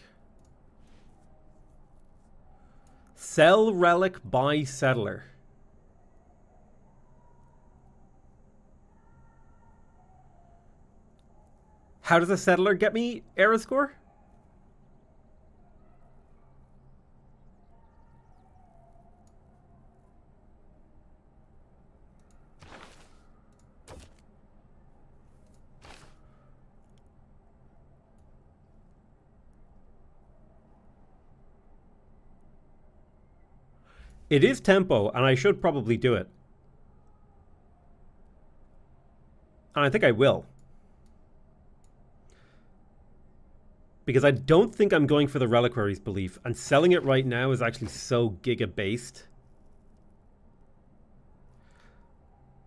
Speaker 1: Sell relic, buy settler. How does a settler get me era score? It is tempo, and I should probably do it. And I think I will. Because I don't think I'm going for the Reliquaries belief, and selling it right now is actually so giga-based.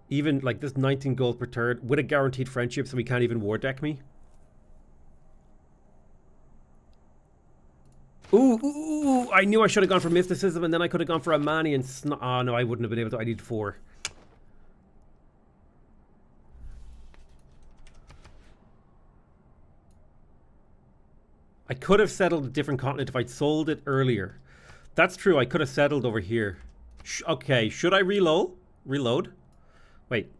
Speaker 1: Even, like, this 19 gold per turn, with a guaranteed friendship, so he can't even war deck me. Ooh, I knew I should have gone for mysticism, and then I could have gone for a Mani and oh no, I wouldn't have been able to. I need 4. I could have settled a different continent if I'd sold it earlier. That's true, I could have settled over here. Okay, should I reload? Reload? Wait.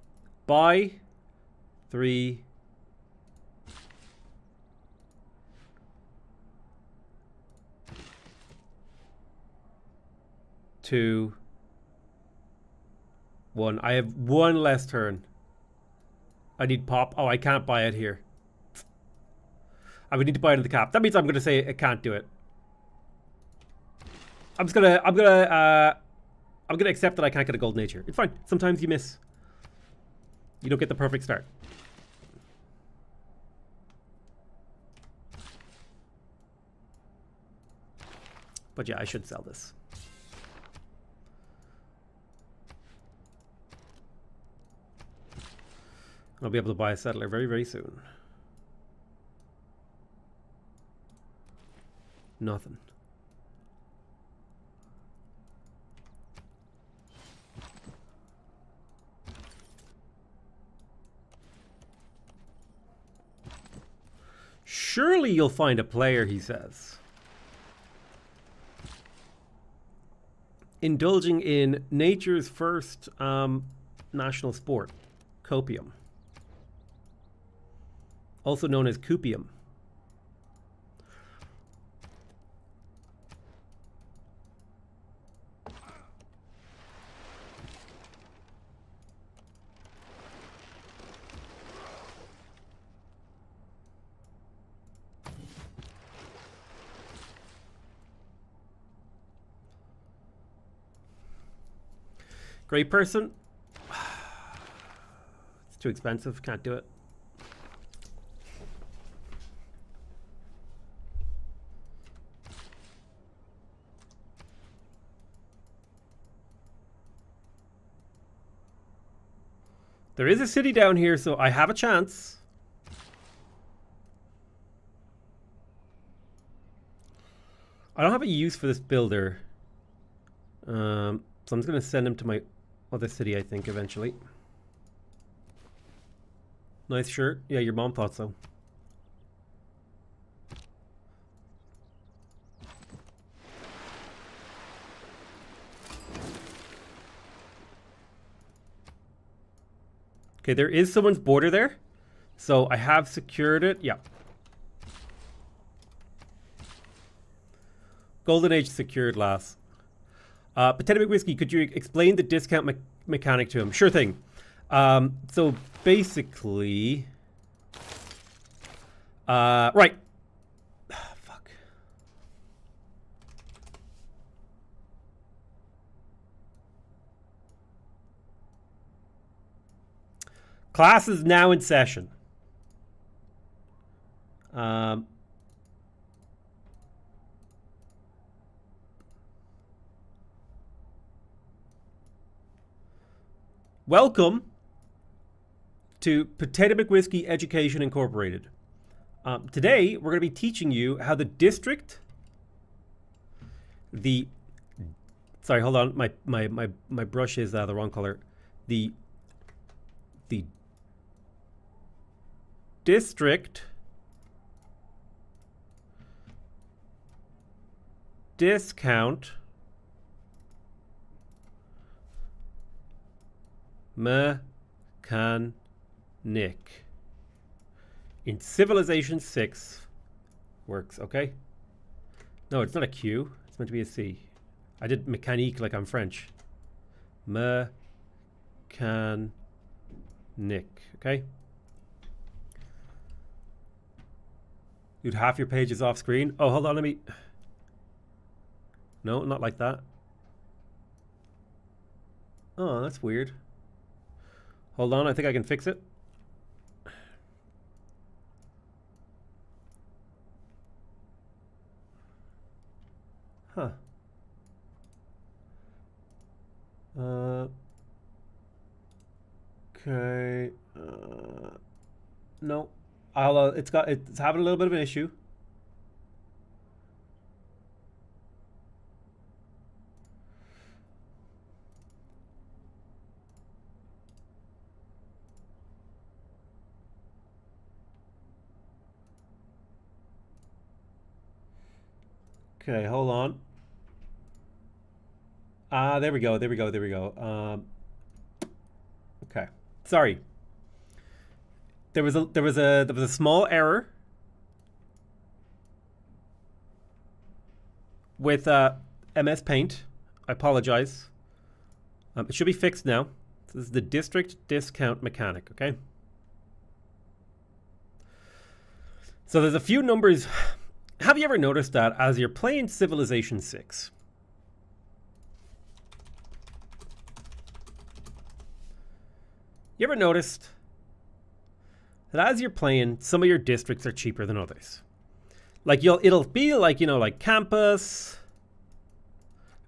Speaker 1: Buy 3... 2, 1. I have 1 less turn. I need pop. Oh, I can't buy it here. I would need to buy it in the cap. That means I'm going to say I can't do it. I'm gonna accept that I can't get a gold nature. It's fine. Sometimes you miss. You don't get the perfect start. But yeah, I should sell this. I'll be able to buy a settler very, very soon. Nothing. Surely you'll find a player, he says. Indulging in nature's first national sport, copium. Also known as cupium. Great person. It's too expensive. Can't do it. There is a city down here, so I have a chance. I don't have a use for this builder. So I'm just going to send him to my other city, I think, eventually. Nice shirt. Yeah, your mom thought so. Okay, there is someone's border there. So I have secured it. Yeah. Golden Age secured, lass. PotatoMcWhiskey, could you explain the discount mechanic to him? Sure thing. So basically... right. Fuck. Class is now in session. Welcome to PotatoMcWhiskey Education Incorporated. Today, we're going to be teaching you how the district, sorry, hold on, my brush is the wrong color. The district discount mechanic in Civilization 6 works, okay? No, it's not a Q. It's meant to be a C. I did mécanique like I'm French. Mechanic, okay? Dude, half your page is off screen. Oh, hold on, let me... No, not like that. Oh, that's weird. Hold on, I think I can fix it. Huh. Okay. No. It's having a little bit of an issue. Okay, hold on. There we go. Okay. Sorry. There was a small error with MS Paint. I apologize. It should be fixed now. This is the district discount mechanic, okay? So there's a few numbers. Have you ever noticed that as you're playing Civilization 6, You ever noticed that as you're playing, some of your districts are cheaper than others? Like it'll be like, you know, like campus,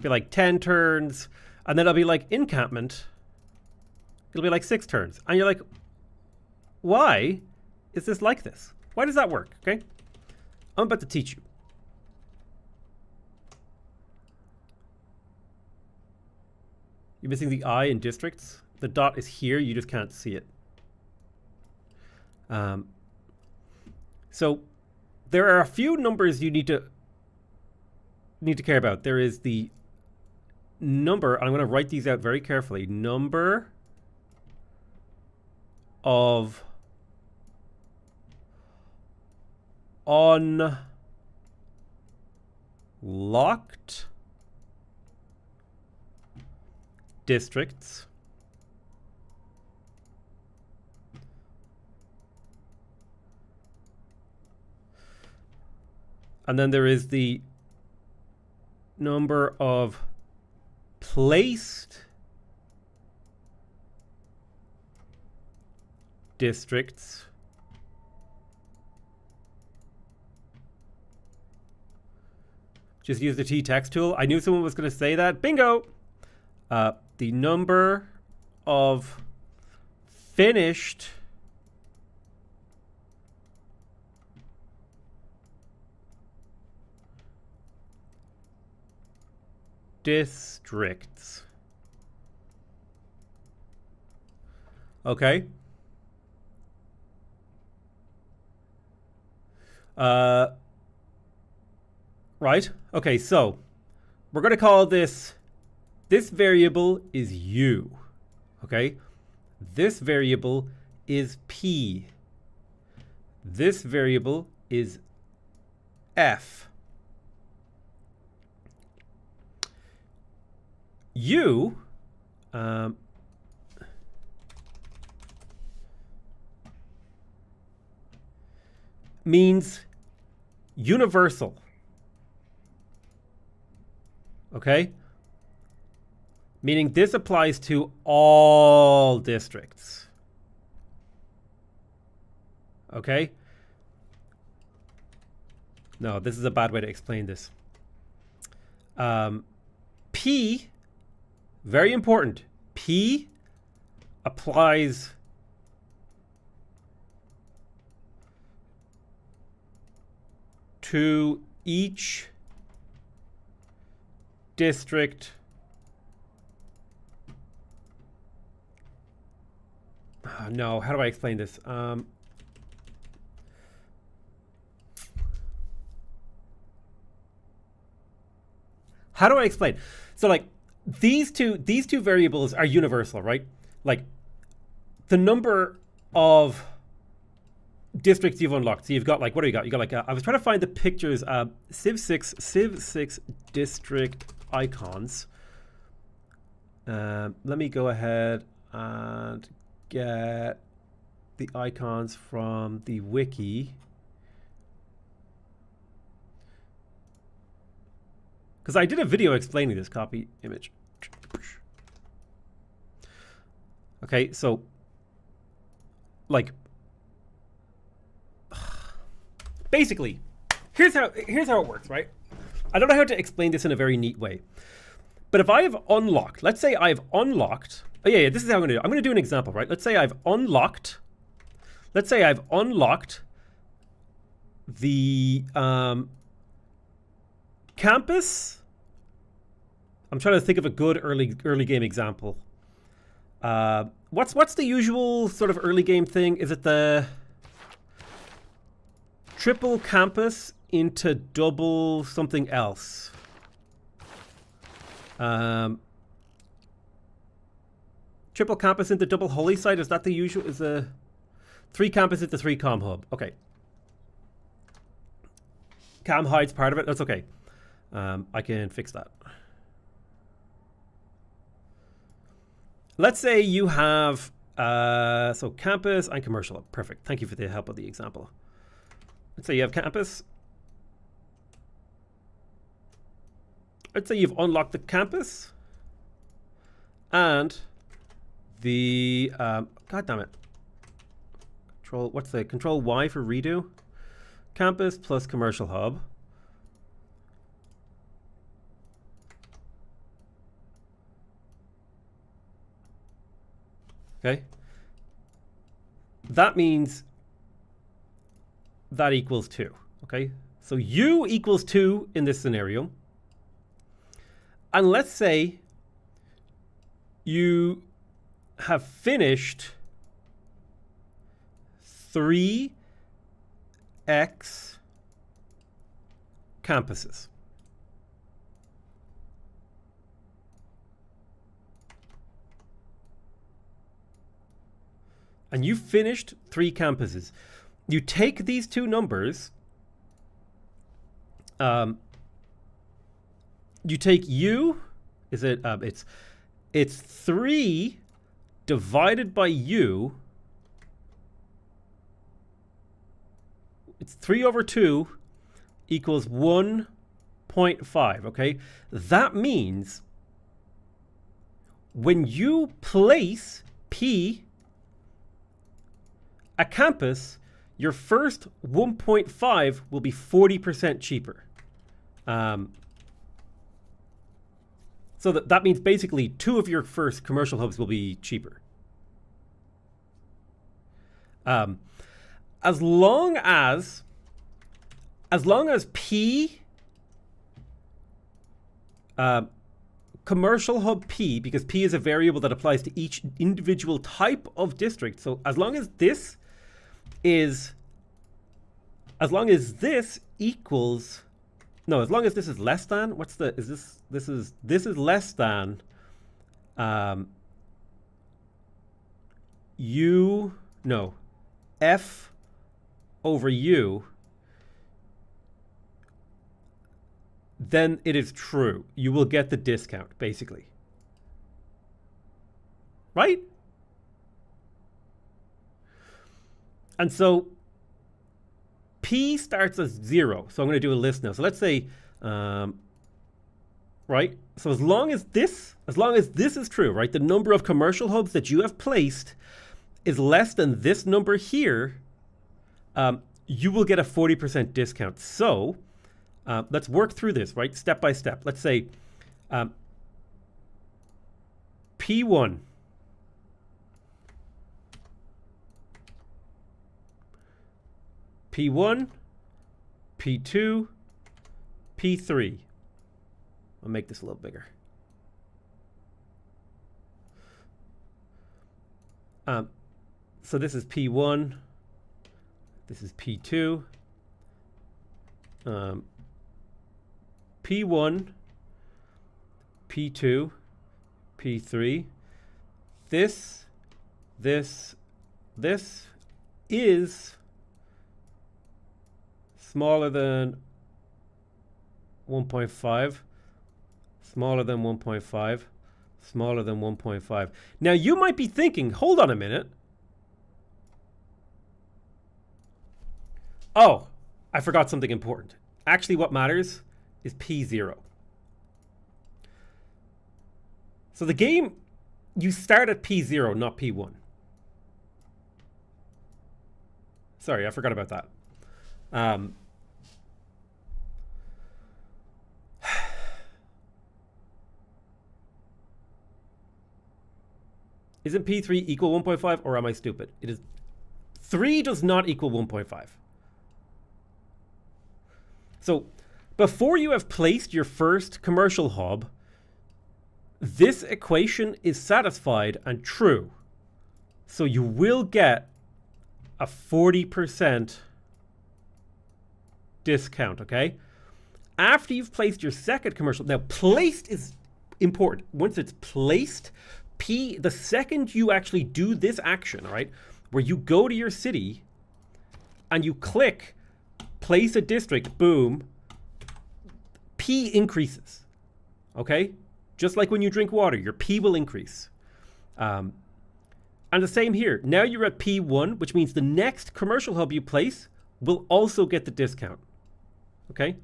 Speaker 1: be like 10 turns, and then it'll be like encampment. It'll be like 6 turns. And you're like, why is this like this? Why does that work? Okay. I'm about to teach you. You're missing the I in districts. The dot is here. You just can't see it. So there are a few numbers you need to care about. There is the number. I'm going to write these out very carefully. Number of unlocked districts and then there is the number of placed districts just use the t-text tool. I knew someone was going to say that. Bingo! The number of finished districts. Okay. Right. Okay, so we're going to call this variable is U. Okay? This variable is P. This variable is F. U means universal. Okay? Meaning this applies to all districts. Okay? No, this is a bad way to explain this. P, very important. P applies to each district no, how do I explain this? How do I explain? So like these two variables are universal, right? Like the number of districts you've unlocked. So you've got like, what do you got? You got like, I was trying to find the pictures, Civ 6 district icons. Let me go ahead and get the icons from the wiki. Because I did a video explaining this. Copy image. Okay, so like basically, here's how it works, right? I don't know how to explain this in a very neat way. But if I have unlocked, let's say I've unlocked, oh yeah, this is how I'm gonna do it. I'm gonna do an example, right? Let's say I've unlocked the campus. I'm trying to think of a good early game example. What's the usual sort of early game thing? Is it the triple campus into double something else? Triple campus into double holy site, is that the usual? Is a 3 campus into 3 com hub? Okay. Cam hides part of it. That's okay. I can fix that. Let's say you have so campus and commercial. Perfect. Thank you for the help of the example. Let's say you have campus. Let's say you've unlocked the campus and the God damn it. What's the control Y for redo? Campus plus commercial hub. Okay. That means that equals 2. Okay. So U equals 2 in this scenario. And let's say you have finished 3x campuses. And you finished 3 campuses. You take these two numbers. You take U. Is it? It's 3 divided by U. It's 3 over 2 equals 1.5. Okay, that means when you place P a campus, your first 1.5 will be 40% cheaper. So that means basically 2 of your first commercial hubs will be cheaper. As long as P, commercial hub P, because P is a variable that applies to each individual type of district. So as long as this equals, no, as long as this is less than, this is less than U, no, F over U, then it is true. You will get the discount, basically. Right? And so P starts as 0. So I'm going to do a list now. So let's say, right? So as long as this is true, right? The number of commercial hubs that you have placed is less than this number here, you will get a 40% discount. So let's work through this, right? Step by step. Let's say P1. P1, P2, P3. I'll make this a little bigger. So this is P1. This is P2. P1, P2, P3. This is smaller than 1.5, smaller than 1.5, smaller than 1.5. Now you might be thinking, hold on a minute. Oh, I forgot something important. Actually, what matters is P0. So the game, you start at P0, not P1. Sorry, I forgot about that. Isn't P3 equal 1.5, or am I stupid? It is. 3 does not equal 1.5. So before you have placed your first commercial hub, this equation is satisfied and true. So you will get a 40% discount, okay? After you've placed your second commercial, now placed is important. Once it's placed, the second you actually do this action, right, where you go to your city and you click place a district, boom, P increases, okay? Just like when you drink water, your P will increase. And the same here. Now you're at P1, which means the next commercial hub you place will also get the discount, okay?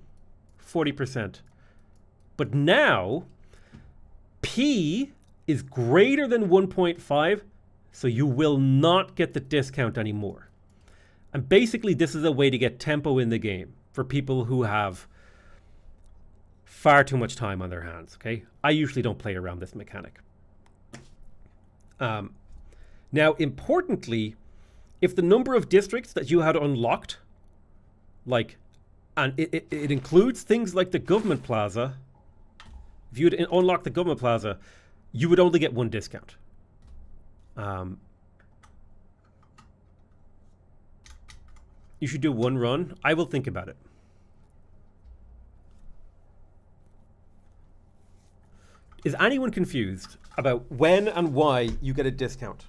Speaker 1: 40%. But now, P is greater than 1.5, So you will not get the discount anymore. And basically this is a way to get tempo in the game for people who have far too much time on their hands, okay? I usually don't play around this mechanic. Now, importantly, if the number of districts that you had unlocked, like, and it includes things like the government plaza, if you would unlock the government plaza, you would only get one discount. You should do one run. I will think about it. Is anyone confused about when and why you get a discount?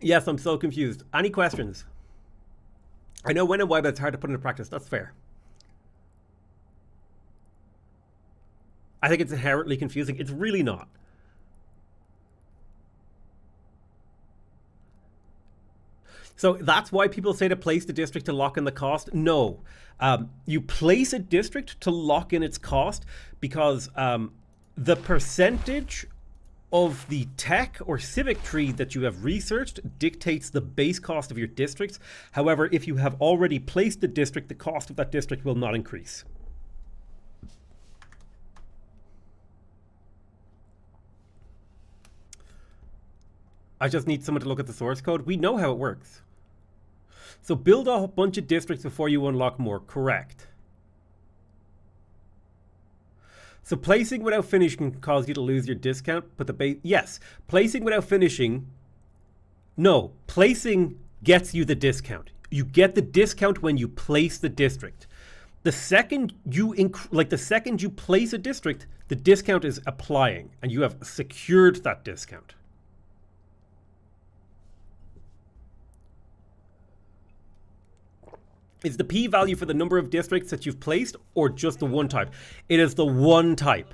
Speaker 1: Yes, I'm so confused. Any questions? I know when and why, but it's hard to put into practice. That's fair. I think it's inherently confusing. It's really not. So that's why people say to place the district to lock in the cost. No, you place a district to lock in its cost because the percentage of the tech or civic tree that you have researched dictates the base cost of your districts. However, if you have already placed the district, the cost of that district will not increase. I just need someone to look at the source code. We know how it works. So build a whole bunch of districts before you unlock more. Correct. So placing without finishing can cause you to lose your discount, but the base, yes. Placing without finishing, no. Placing gets you the discount. You get the discount when you place the district. The second you the second you place a district, the discount is applying, and you have secured that discount. Is the p-value for the number of districts that you've placed or just the one type? It is the one type.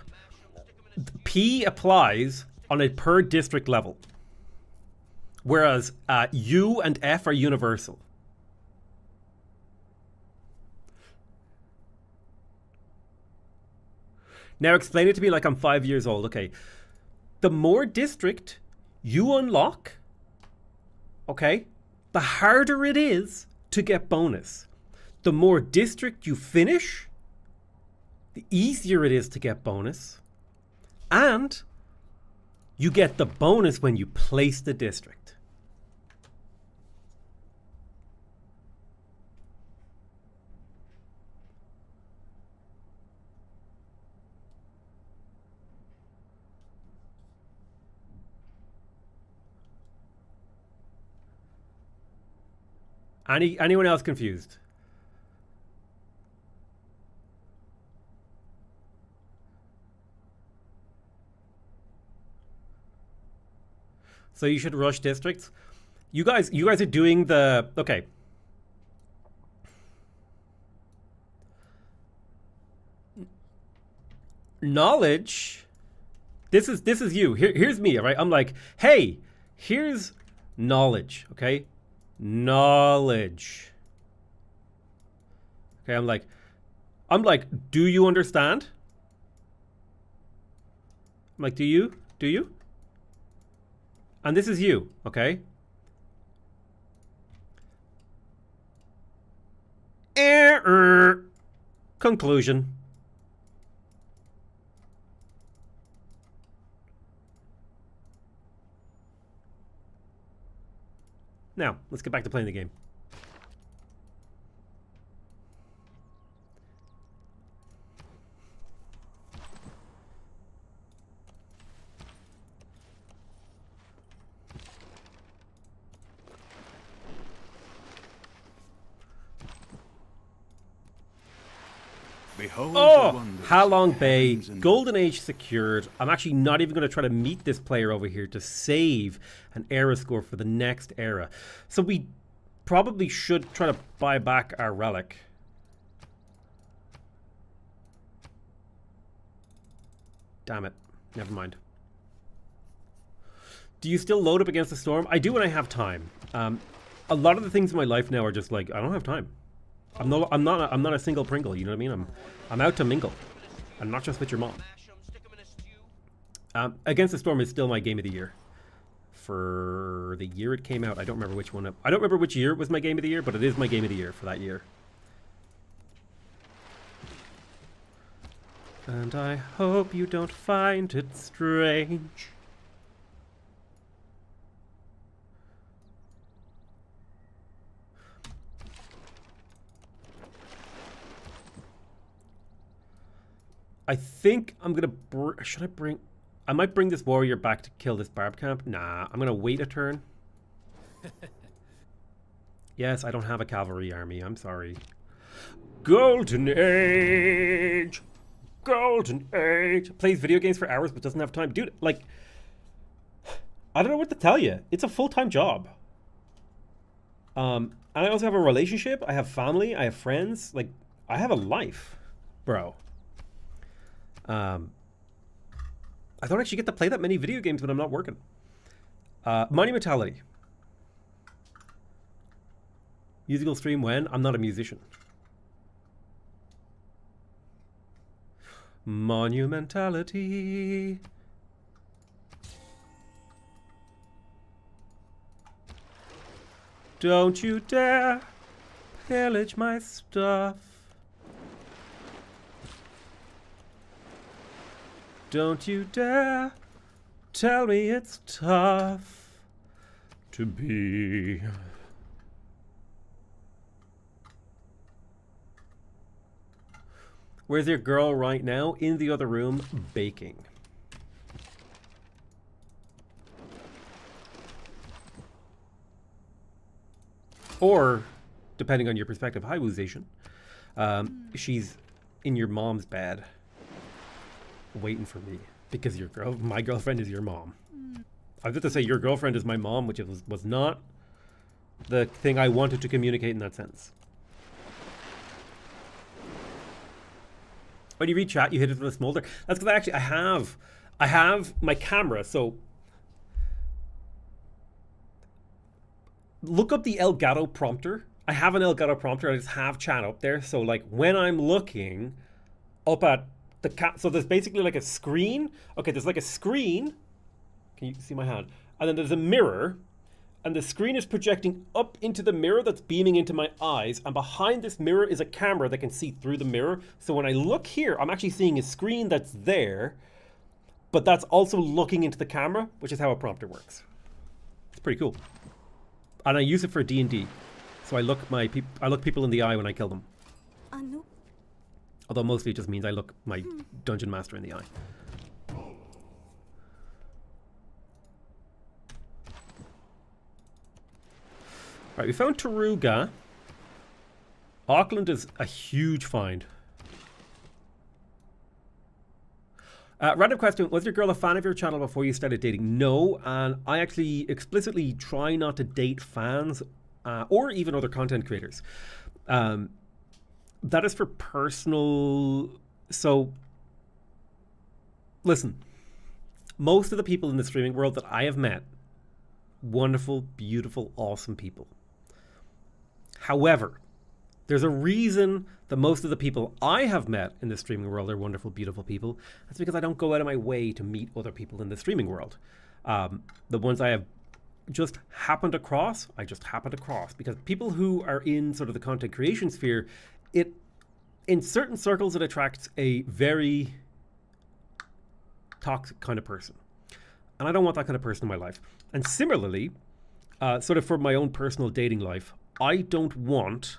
Speaker 1: P applies on a per district level, whereas U and F are universal. Now explain it to me like I'm 5 years old. Okay, the more district you unlock, okay, the harder it is to get bonus. The more district you finish, the easier it is to get bonus. And you get the bonus when you place the district. Anyone else confused? So you should rush districts. You guys are doing the okay. Knowledge. This is you. Here's me, all right? I'm like, hey, here's knowledge, okay? Knowledge. Okay, I'm like, do you understand? I'm like, do you? Do you? And this is you, okay? Error. Conclusion. Now, let's get back to playing the game.
Speaker 2: Behold
Speaker 1: Oh, Halong Bay, Golden Age secured. I'm actually not even going to try to meet this player over here to save an era score for the next era. So we probably should try to buy back our relic. Damn it. Never mind. Do you still load up Against the Storm? I do when I have time. A lot of the things in my life now are just like, I don't have time. I'm not a single Pringle, you know what I mean? I'm out to mingle. I'm not just with your mom.
Speaker 3: Mash 'em, stick 'em in a stew.
Speaker 1: Against the Storm is still my game of the year. For the year it came out, I don't remember which one. I don't remember which year it was my game of the year, but it is my game of the year for that year. And I hope you don't find it strange. I think I'm gonna. Should I bring? I might bring this warrior back to kill this barb camp. Nah, I'm gonna wait a turn. Yes, I don't have a cavalry army. I'm sorry. Golden Age. Golden Age. Plays video games for hours but doesn't have time. Dude, like, I don't know what to tell you. It's a full-time job. And I also have a relationship. I have family. I have friends. Like, I have a life, bro. I don't actually get to play that many video games when I'm not working. Monumentality. Musical stream when? I'm not a musician. Monumentality. Don't you dare pillage my stuff. Don't you dare tell me it's tough to be. Where's your girl right now? In the other room, baking. Or, depending on your perspective, hi Woozation. She's in your mom's bed, waiting for me because my girlfriend is your mom. I was about to say your girlfriend is my mom, which was not the thing I wanted to communicate in that sentence. When you read chat, you hit it with a smolder. That's because actually I have my camera. So look up the Elgato prompter. I have an Elgato prompter. I just have chat up there. So like when I'm looking up at so there's basically like a screen. Okay, there's like a screen. Can you see my hand? And then there's a mirror. And the screen is projecting up into the mirror that's beaming into my eyes. And behind this mirror is a camera that can see through the mirror. So when I look here, I'm actually seeing a screen that's there. But that's also looking into the camera, which is how a prompter works. It's pretty cool. And I use it for D&D. So I look people in the eye when I kill them. Although mostly it just means I look my dungeon master in the eye. Right, we found Taruga. Auckland is a huge find. Random question, was your girl a fan of your channel before you started dating? No, and I actually explicitly try not to date fans or even other content creators. That is for personal... So, listen. Most of the people in the streaming world that I have met, wonderful, beautiful, awesome people. However, there's a reason that most of the people I have met in the streaming world are wonderful, beautiful people. That's because I don't go out of my way to meet other people in the streaming world. The ones I have just happened across, I just happened across. Because people who are in sort of the content creation sphere, in certain circles it attracts a very toxic kind of person. And I don't want that kind of person in my life. And similarly, sort of for my own personal dating life, I don't want...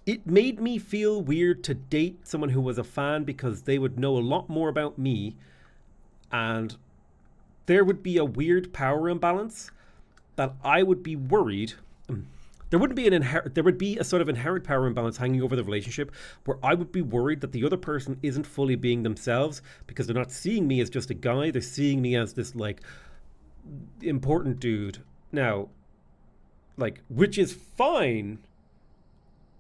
Speaker 1: it made me feel weird to date someone who was a fan because they would know a lot more about me and there would be a weird power imbalance that I would be worried... There would be a sort of inherent power imbalance hanging over the relationship where I would be worried that the other person isn't fully being themselves because they're not seeing me as just a guy. They're seeing me as this like important dude. Now, like, which is fine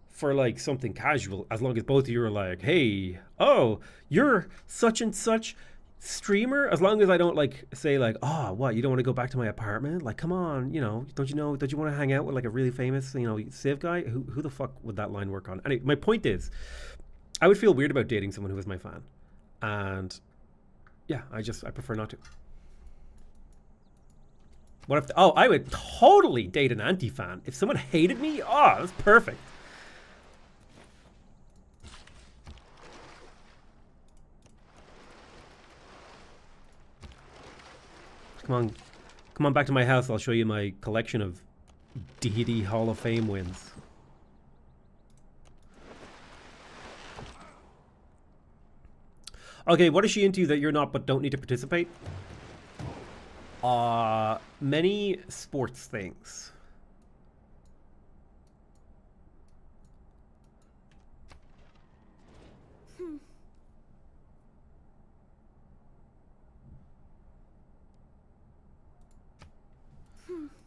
Speaker 1: for like something casual as long as both of you are like, hey, oh, you're such and such. streamer, as long as I don't like say like, oh, what, you don't want to go back to my apartment? Like, come on, don't you want to hang out with like a really famous, Civ guy? Who the fuck would that line work on? Anyway, my point is, I would feel weird about dating someone who was my fan, and yeah, I prefer not to. What if? I would totally date an anti-fan if someone hated me. Oh, that's perfect. Come on back to my house. I'll show you my collection of Deity Hall of Fame wins. Okay, what is she into that you're not but don't need to participate? Many sports things.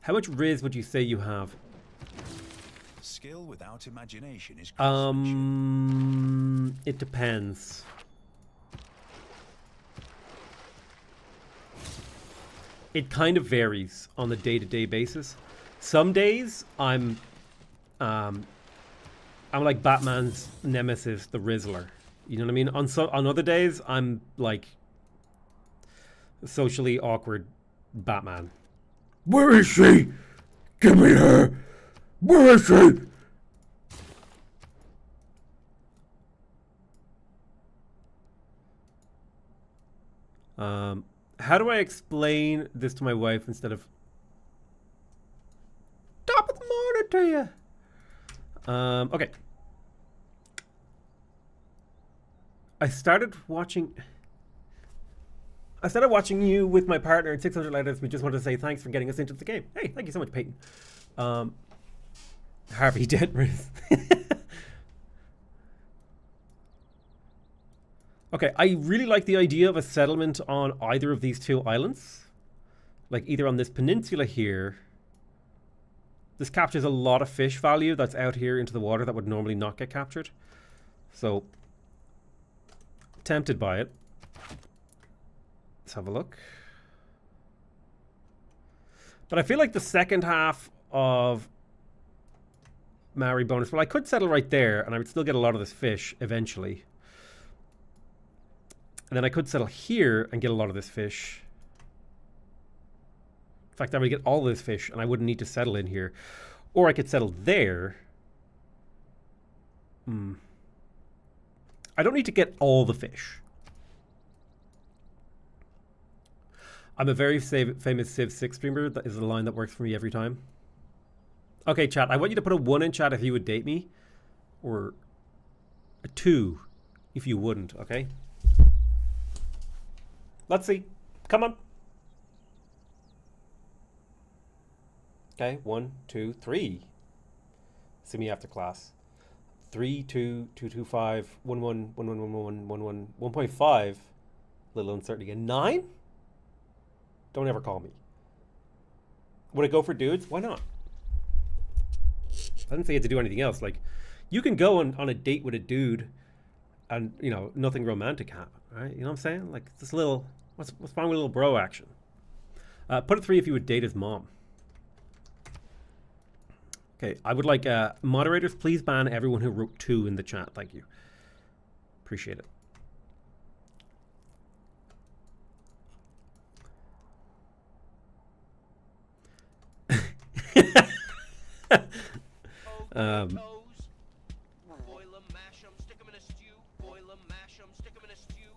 Speaker 1: How much Riz would you say you have?
Speaker 2: Skill without imagination is craftsmanship.
Speaker 1: It depends. It kind of varies on the day-to-day basis. Some days I'm like Batman's nemesis, the Rizzler. You know what I mean? On other days I'm like socially awkward Batman. Where is she? Give me her. Where is she? How do I explain this to my wife instead of top of the morning to you? Okay. I started watching you with my partner in 600 letters. We just wanted to say thanks for getting us into the game. Hey, thank you so much, Peyton. Harvey Dentris. Okay, I really like the idea of a settlement on either of these two islands. Like either on this peninsula here. This captures a lot of fish value that's out here into the water that would normally not get captured. So, tempted by it. Let's have a look. But I feel like the second half of Maori bonus, well, I could settle right there and I would still get a lot of this fish eventually. And then I could settle here and get a lot of this fish. In fact, I would get all this fish and I wouldn't need to settle in here. Or I could settle there. I don't need to get all the fish. I'm a very famous Civ 6 streamer. That is the line that works for me every time. Okay, chat. I want you to put a 1 in chat if you would date me. Or a 2 if you wouldn't, okay? Let's see. Come on. Okay, 1, 2, 3. See me after class. 3, 2, 2, 2, 5, 1, 1, 1, 1, 1, 1, 1, 1, 1.5. Little uncertainty again. 9? Don't ever call me. Would I go for dudes? Why not? I didn't say you had to do anything else. Like, you can go on a date with a dude and, nothing romantic happen, right? You know what I'm saying? Like, this little, what's wrong with a little bro action? Put a 3 if you would date his mom. Okay, I would like, moderators, please ban everyone who wrote 2 in the chat. Thank you. Appreciate it.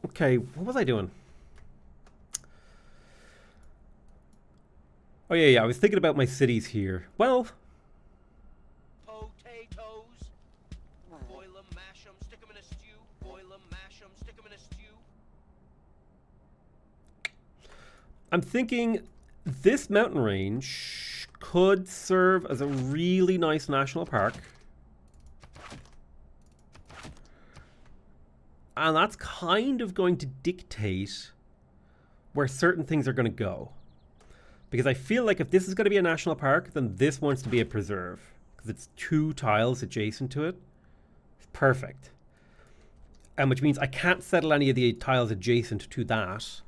Speaker 1: Okay, what was I doing? Oh yeah, I was thinking about my cities here. Well,
Speaker 3: Potatoes. Boil 'em, mash 'em, stick 'em in a stew. Boil 'em, mash 'em, stick 'em in a stew.
Speaker 1: I'm thinking this mountain range could serve as a really nice national park. And that's kind of going to dictate where certain things are going to go. Because I feel like if this is going to be a national park, then this wants to be a preserve. Because it's 2 tiles adjacent to it. It's perfect. and which means I can't settle any of the tiles adjacent to that.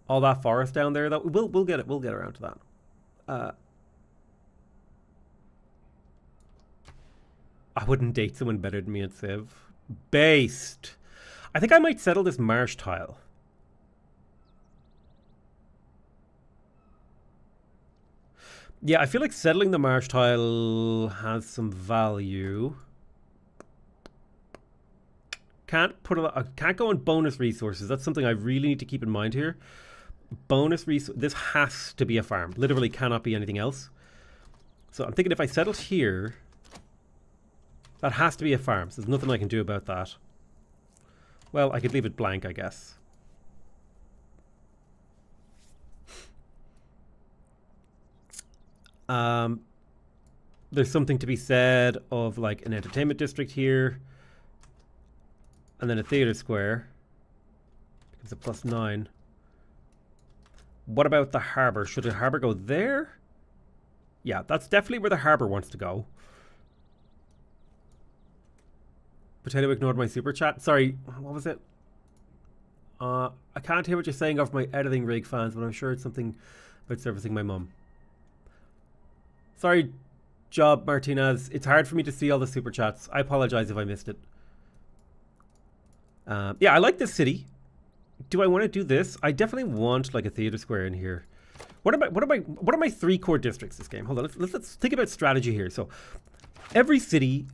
Speaker 1: All that forest down there, that we'll get it. We'll get around to that. I wouldn't date someone better than me at Civ. Based. I think I might settle this marsh tile. Yeah, I feel like settling the marsh tile has some value. Can't go on bonus resources. That's something I really need to keep in mind here. Bonus resource. This has to be a farm. Literally cannot be anything else. So I'm thinking if I settled here, that has to be a farm. So there's nothing I can do about that. Well, I could leave it blank, I guess. There's something to be said of like an entertainment district here, and then a theater square. It's a +9. What about the harbor? Should the harbor go there? Yeah, that's definitely where the harbor wants to go. Potato ignored my super chat. Sorry, what was it? I can't hear what you're saying off my editing rig fans, but I'm sure it's something about servicing my mum. Sorry, Job Martinez. It's hard for me to see all the super chats. I apologize if I missed it. Yeah, I like this city. Do I want to do this? I definitely want like a theater square in here. What are my 3 core districts this game? Hold on, let's think about strategy here. So every city,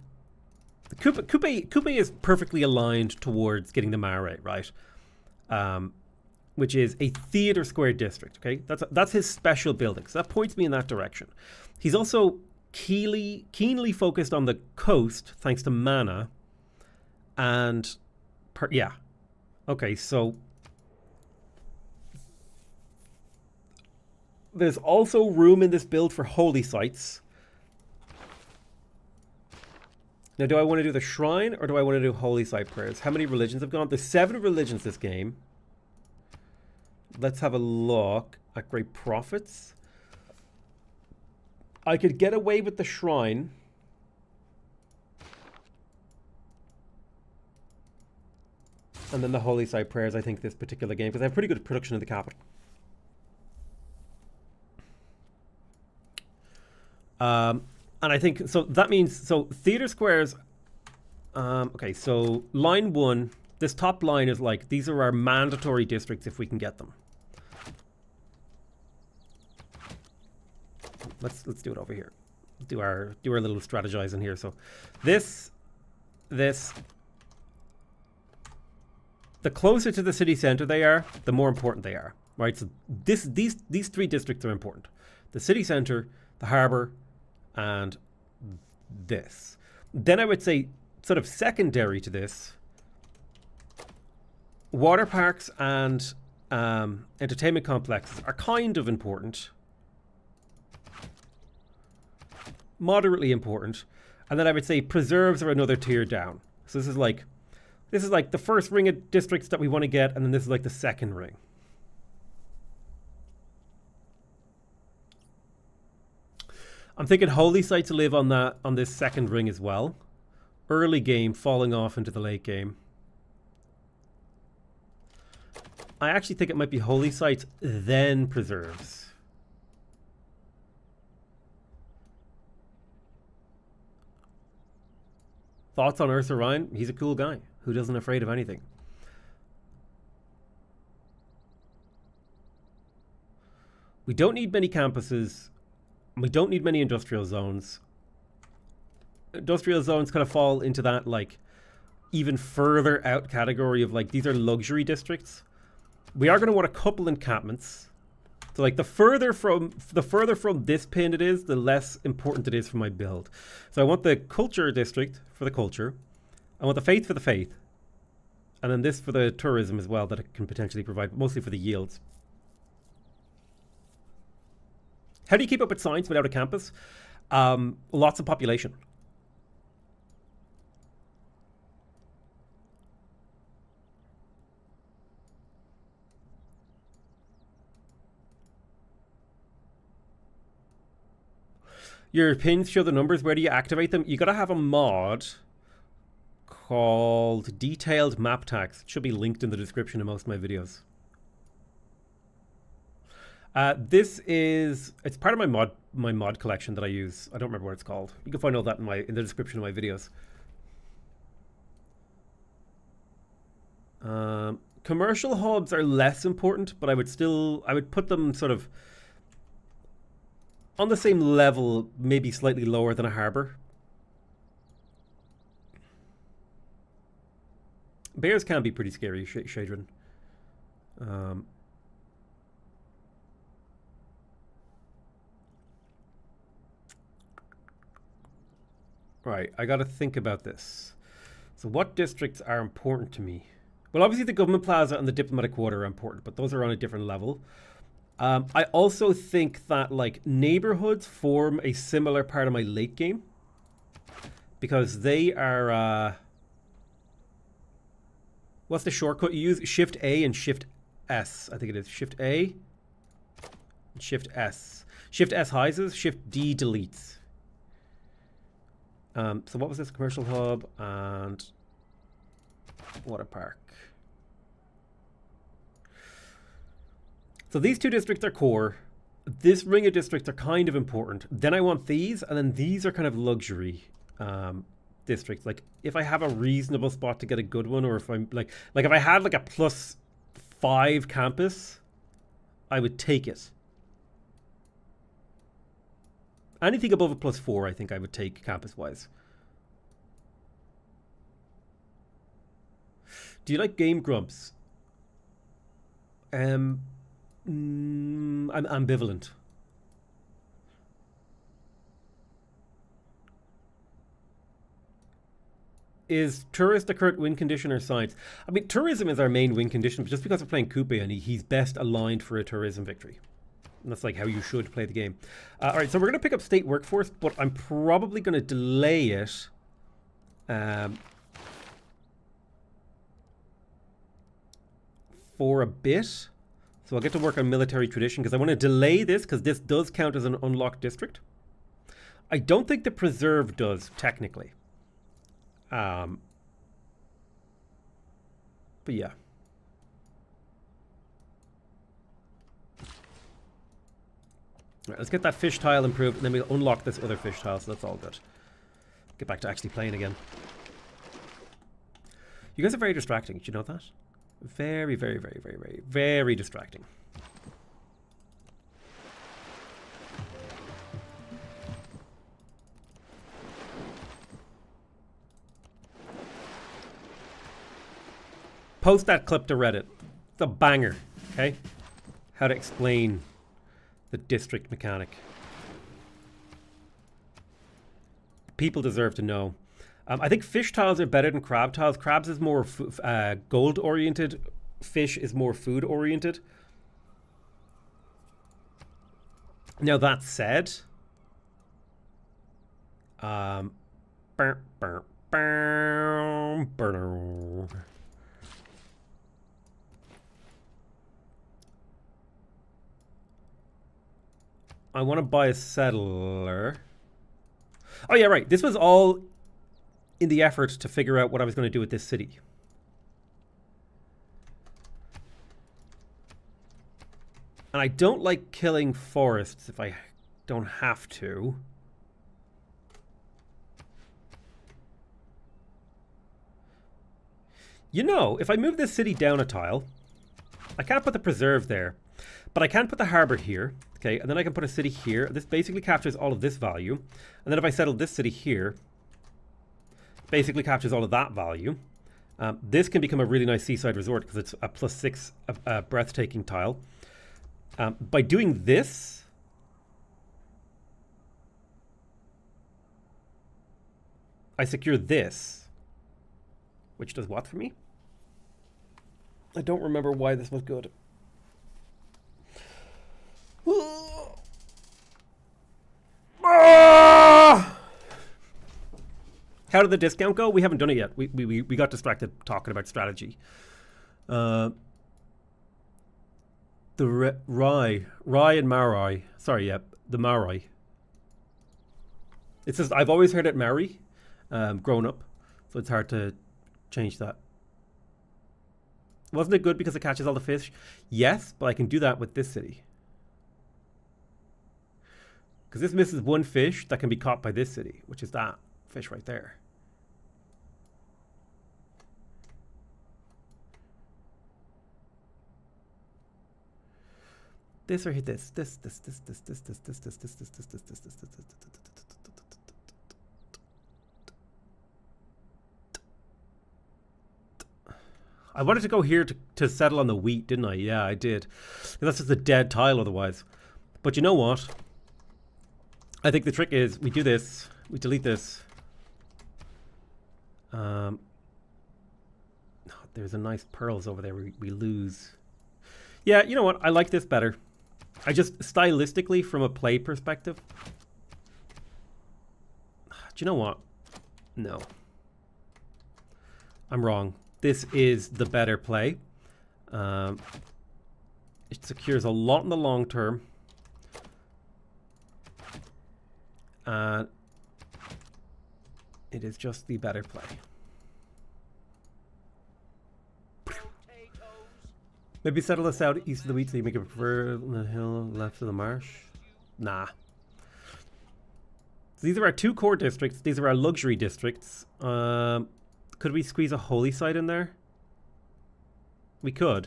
Speaker 1: the Coupe is perfectly aligned towards getting the Marais, right? Which is a theater square district. Okay, that's his special building. So that points me in that direction. He's also keenly focused on the coast, thanks to mana. And yeah, okay. So there's also room in this build for holy sites. Now, do I want to do the shrine or do I want to do holy site prayers? How many religions have gone? There's 7 religions this game. Let's have a look at Great Prophets. I could get away with the shrine. And then the holy site prayers, I think, this particular game, because I have pretty good production in the capital. And I think, so that means, so theater squares, okay, so line 1, this top line is like, these are our mandatory districts if we can get them. Let's do it over here. Do our little strategizing here. So this, the closer to the city center they are, the more important they are, right? So these 3 districts are important: the city center, the harbor, and this. Then I would say, sort of secondary to this, water parks and entertainment complexes are kind of important. Moderately important. And then I would say preserves are another tier down. So this is like the first ring of districts that we want to get, and then this is like the second ring. I'm thinking holy sites live on this second ring as well. Early game falling off into the late game. I actually think it might be holy sites, then preserves. Thoughts on Ursa Ryan? He's a cool guy who doesn't afraid of anything. We don't need many campuses. We don't need many industrial zones. Industrial zones kind of fall into that like even further out category of like these are luxury districts. We are going to want a couple encampments. So like the further from this pin it is, the less important it is for my build. So I want the culture district for the culture. I want the faith for the faith. And then this for the tourism as well that it can potentially provide, mostly for the yields. How do you keep up with science without a campus? Lots of population. Your pins show the numbers. Where do you activate them? You gotta have a mod called Detailed Map Tags. It should be linked in the description of most of my videos. It's part of my mod collection that I use. I don't remember what it's called. You can find all that in the description of my videos. Commercial hubs are less important, but I would put them sort of on the same level, maybe slightly lower than a harbor. Bears can be pretty scary, Shadrin. Right, I got to think about this. So what districts are important to me? Well, obviously the government plaza and the diplomatic quarter are important, but those are on a different level. I also think that like neighborhoods form a similar part of my late game because they are. What's the shortcut you use? Shift A and Shift S. I think it is Shift A and Shift S. Shift S hides, Shift D deletes. So what was this? Commercial hub and water park. So these two districts are core. This ring of districts are kind of important. Then I want these, and then these are kind of luxury districts. Like if I have a reasonable spot to get a good one, or if I'm like if I had like a +5 campus, I would take it. Anything above a +4, I think I would take campus-wise. Do you like Game Grumps? I'm ambivalent. Is tourist the current win condition or science? I mean, tourism is our main win condition, but just because we're playing Coupe and he's best aligned for a tourism victory. And that's like how you should play the game. All right, so we're going to pick up state workforce, but I'm probably going to delay it. For a bit. So I'll get to work on military tradition because I want to delay this because this does count as an unlocked district. I don't think the preserve does, technically. But yeah. Right, let's get that fish tile improved, and then we'll unlock this other fish tile, so that's all good. Get back to actually playing again. You guys are very distracting, did you know that? Very, very, very, very, very, very distracting. Post that clip to Reddit. It's a banger, okay? How to explain the district mechanic. People deserve to know. I think fish tiles are better than crab tiles. Crabs is more gold oriented. Fish is more food oriented. Now that said, I want to buy a settler. Oh yeah, right. This was all in the effort to figure out what I was going to do with this city. And I don't like killing forests if I don't have to. You know, if I move this city down a tile, I can't put the preserve there, but I can put the harbor here. Okay, and then I can put a city here. This basically captures all of this value. And then if I settle this city here, basically captures all of that value. This can become a really nice seaside resort because it's a +6 breathtaking tile. By doing this, I secure this, which does what for me? I don't remember why this was good. How did the discount go? We haven't done it yet. We got distracted talking about strategy. The Rye and Marai. Sorry, yeah, the Marai. It's just I've always heard it Maori, growing up, so it's hard to change that. Wasn't it good because it catches all the fish? Yes, but I can do that with this city. Because this misses one fish that can be caught by this city, which is that fish right there. This or hit this. This. I wanted to go here to settle on the wheat, didn't I? Yeah, I did. That's just a dead tile otherwise. But you know what? I think the trick is we do this. We delete this. There's a nice pearls over there we lose. Yeah, you know what? I like this better. I just, stylistically, from a play perspective. Do you know what? No. I'm wrong. This is the better play. It secures a lot in the long term. And it is just the better play. Maybe settle this out east of the wheat so you make it prefer the hill left of the marsh. Nah. So these are our two core districts. These are our luxury districts. Could we squeeze a holy site in there? We could.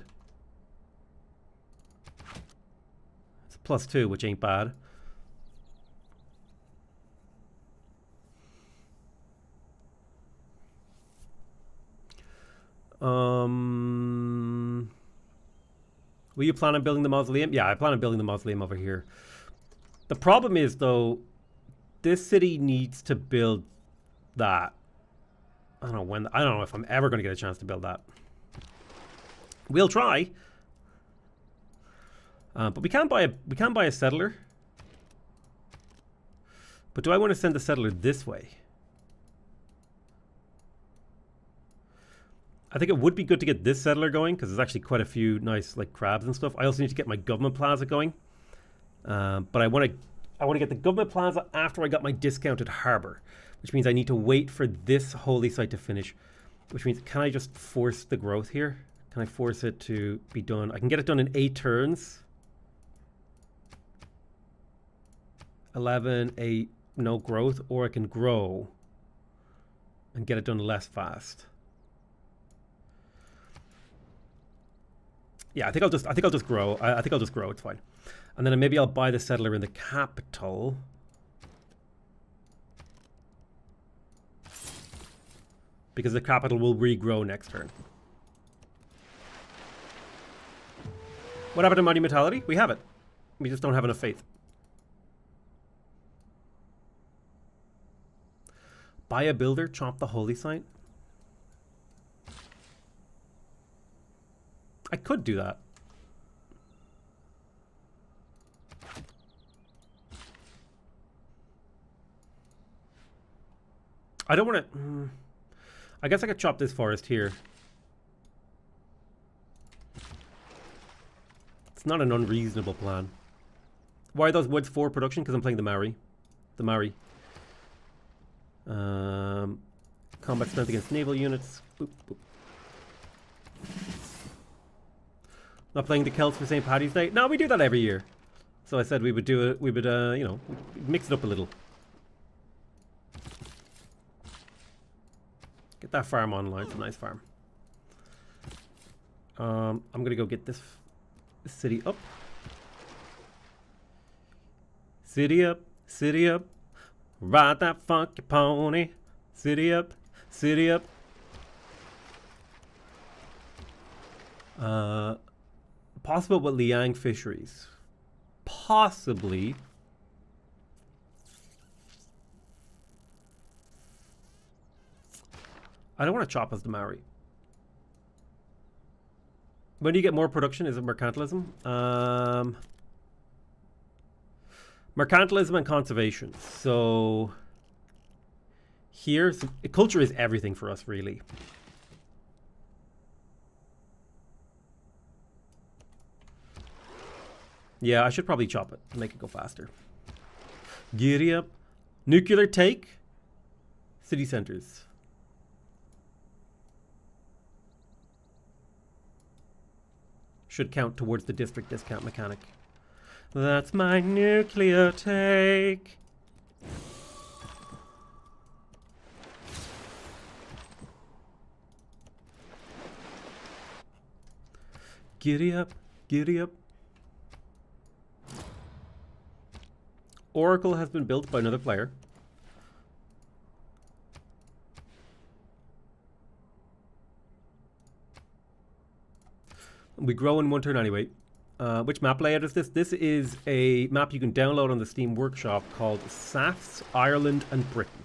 Speaker 1: It's a +2, which ain't bad. Will you plan on building the mausoleum? Yeah, I plan on building the mausoleum over here. The problem is, though, this city needs to build that. I don't know when. I don't know if I'm ever going to get a chance to build that. We'll try, but we can't buy a settler. But do I want to send the settler this way? I think it would be good to get this settler going because there's actually quite a few nice like crabs and stuff. I also need to get my government plaza going, but I want to get the government plaza after I got my discounted harbor, which means I need to wait for this holy site to finish. Which means, can I just force the growth here? Can I force it to be done? I can get it done in 8 turns. 11, 8, no growth, or I can grow and get it done less fast. Yeah, I think I'll just grow. I think I'll just grow. It's fine. And then maybe I'll buy the settler in the capital. Because the capital will regrow next turn. What happened to monumentality? We have it. We just don't have enough faith. Buy a builder, chomp the holy site. I could do that. I don't want to... I guess I could chop this forest here. It's not an unreasonable plan. Why are those woods for production? Because I'm playing the Maori. The Maori. Combat strength against naval units. Boop, boop. Not playing the Celts for St. Paddy's Day? No, we do that every year. So I said we would do it. We would, you know, mix it up a little. Get that farm online. It's a nice farm. I'm gonna go get this city up. City up, city up. Ride that funky pony. City up, city up. Possible with Liang fisheries. Possibly. I don't want to chop as the Maori. When do you get more production? Is it mercantilism? Mercantilism and conservation. So here, culture is everything for us, really. Yeah, I should probably chop it to make it go faster. Giddy up. Nuclear take. City centers. Should count towards the district discount mechanic. That's my nuclear take. Giddy up, giddy up. Oracle has been built by another player. We grow in one turn anyway. Which map layout is this? This is a map you can download on the Steam Workshop called Safs, Ireland and Britain.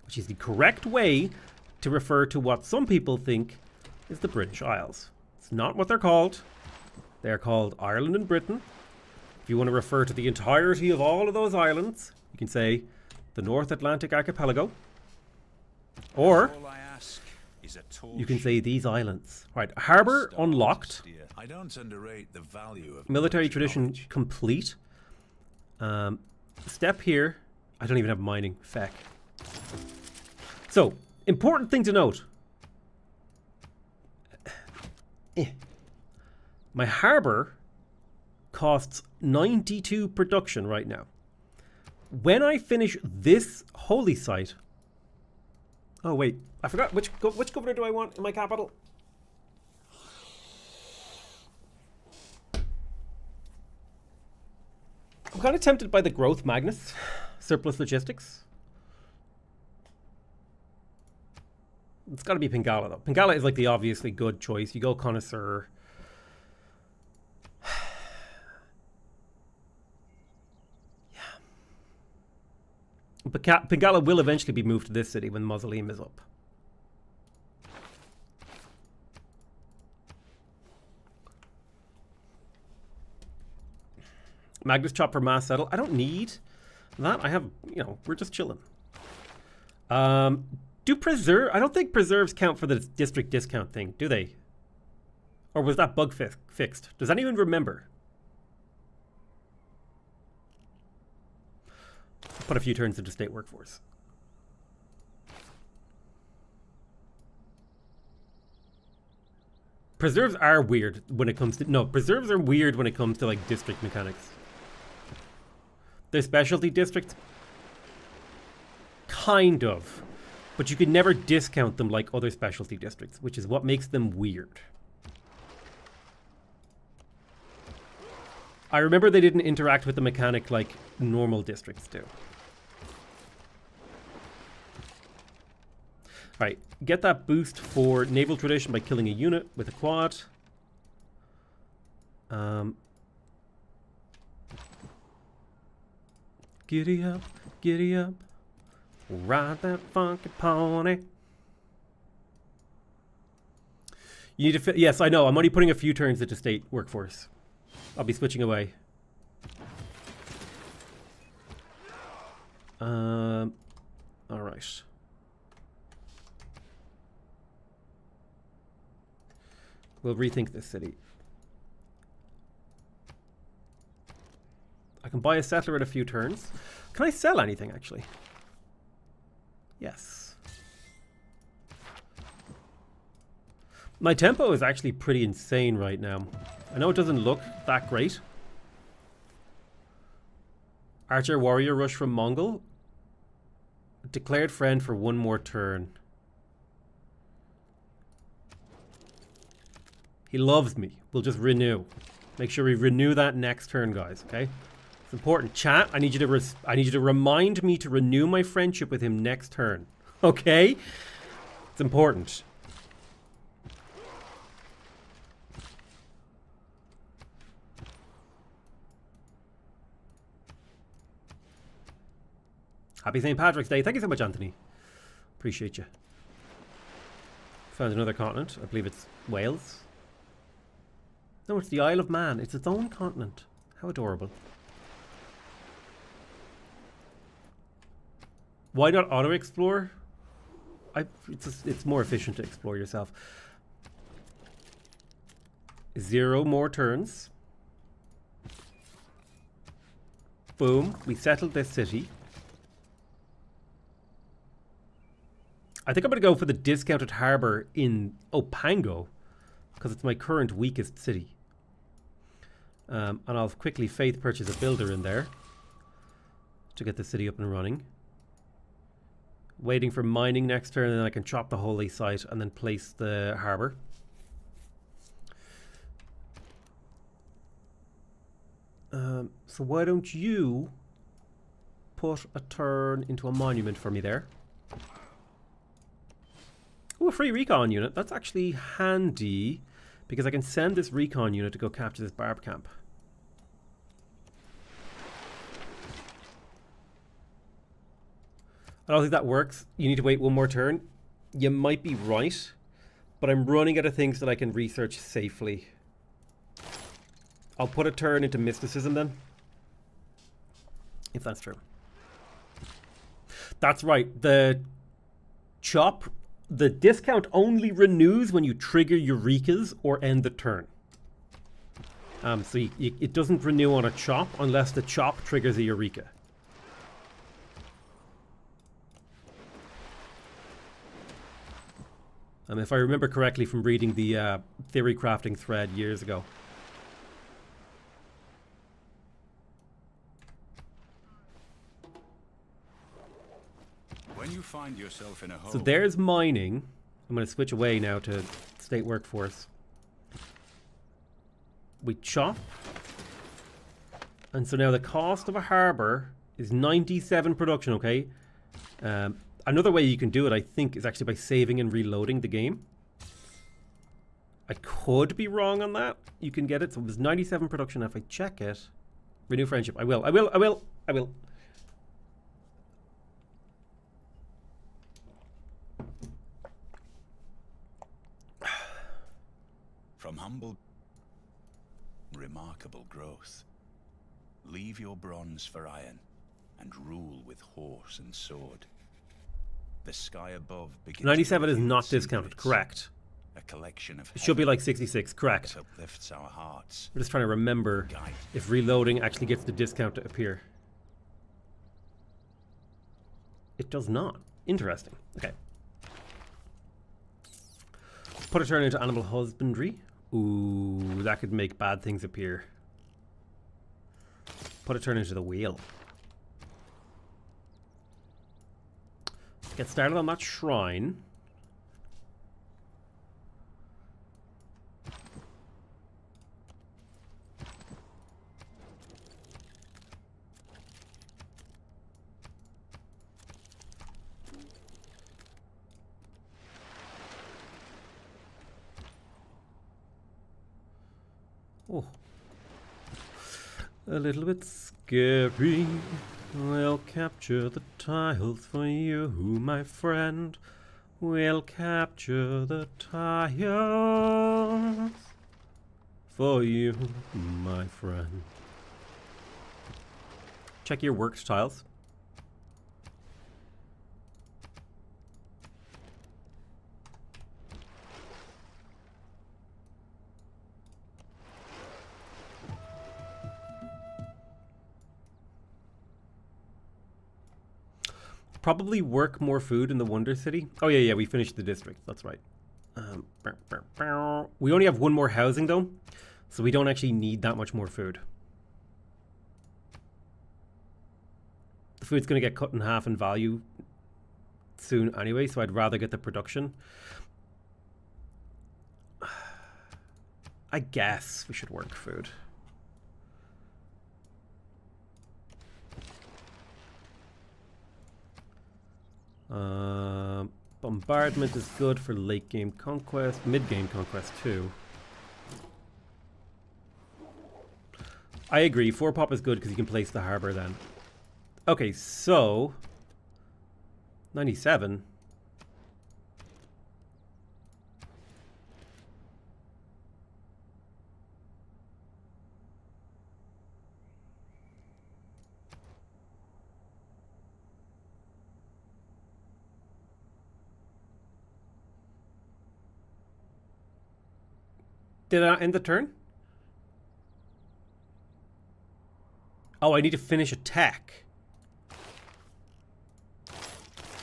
Speaker 1: Which is the correct way to refer to what some people think is the British Isles. It's not what they're called. They're called Ireland and Britain. If you want to refer to the entirety of all of those islands, you can say the North Atlantic Archipelago. Or you can say these islands. Right, harbour unlocked.
Speaker 2: I don't underrate the value of
Speaker 1: Military tradition complete. Step here. I don't even have mining. Feck. So, important thing to note. My harbour costs 92 production right now. When I finish this holy site... Oh, wait. I forgot. Which governor do I want in my capital? I'm kind of tempted by the growth Magnus. Surplus logistics. It's got to be Pingala, though. Pingala is like the obviously good choice. You go connoisseur. But Pingala will eventually be moved to this city when Mausoleum is up. Magnus Chop for mass settle. I don't need that. I have, you know, we're just chilling. Do preserve? I don't think preserves count for the district discount thing, do they? Or was that bug fixed? Does anyone remember? Put a few turns into state workforce. Preserves are weird when it comes to... No, preserves are weird when it comes to, like, district mechanics. They're specialty districts. Kind of. But you can never discount them like other specialty districts, which is what makes them weird. I remember they didn't interact with the mechanic like normal districts do. Alright, get that boost for naval tradition by killing a unit with a quad. Giddy up, giddy up. Ride that funky pony. You need to yes, I know. I'm only putting a few turns into state workforce. I'll be switching away. All right. We'll rethink this city. I can buy a settler at a few turns. Can I sell anything, actually? Yes. My tempo is actually pretty insane right now. I know it doesn't look that great. Archer warrior rush from Mongol. Declared friend for one more turn. He loves me. We'll just renew. Make sure we renew that next turn, guys, okay? It's important. Chat, I need you to remind me to renew my friendship with him next turn. Okay? It's important. Happy St. Patrick's Day. Thank you so much, Anthony. Appreciate you. Found another continent. I believe it's Wales. No, it's the Isle of Man. It's its own continent. How adorable. Why not auto-explore? It's more efficient to explore yourself. 0 more turns. Boom. We settled this city. I think I'm going to go for the discounted harbour in Opango, because it's my current weakest city. And I'll quickly faith purchase a builder in there to get the city up and running. Waiting for mining next turn, and then I can chop the holy site and then place the harbour. So why don't you put a turn into a monument for me there? Oh, a free recon unit. That's actually handy, because I can send this recon unit to go capture this barb camp. I don't think that works. You need to wait one more turn. You might be right, but I'm running out of things that I can research safely. I'll put a turn into mysticism then, if that's true. That's right. The discount only renews when you trigger Eurekas or end the turn. So it doesn't renew on a chop unless the chop triggers a Eureka. If I remember correctly from reading the theory crafting thread years ago.
Speaker 2: When you find yourself in a hole.
Speaker 1: So there's mining. I'm going to switch away now to state workforce. We chop. And so now the cost of a harbour is 97 production, okay? Another way you can do it, I think, is actually by saving and reloading the game. I could be wrong on that. You can get it. So there's 97 production. If I check it, renew friendship. I will.
Speaker 2: From humble, remarkable growth. Leave your bronze for iron, and rule with horse and sword. The sky above begins.
Speaker 1: 97 is not discounted, correct?
Speaker 2: A collection of.
Speaker 1: It should be like 66, correct?
Speaker 2: Uplifts our hearts.
Speaker 1: We're just trying to remember if reloading actually gets the discount to appear. It does not. Interesting. Okay. Put a turn into animal husbandry. Ooh, that could make bad things appear. Put a turn into the wheel. Get started on that shrine. Oh. A little bit scary. We'll capture the tiles for you, my friend. We'll capture the tiles for you, my friend. Check your worked tiles. Probably work more food in the Wonder City. Oh yeah, we finished the district. That's right. We only have one more housing though, so we don't actually need that much more food. The food's going to get cut in half in value soon anyway, so I'd rather get the production. I guess we should work food. Bombardment is good for late game conquest, mid game conquest too. I agree, 4 pop is good because you can place the harbor then. Okay, so 97. Did I end the turn? Oh, I need to finish a tech.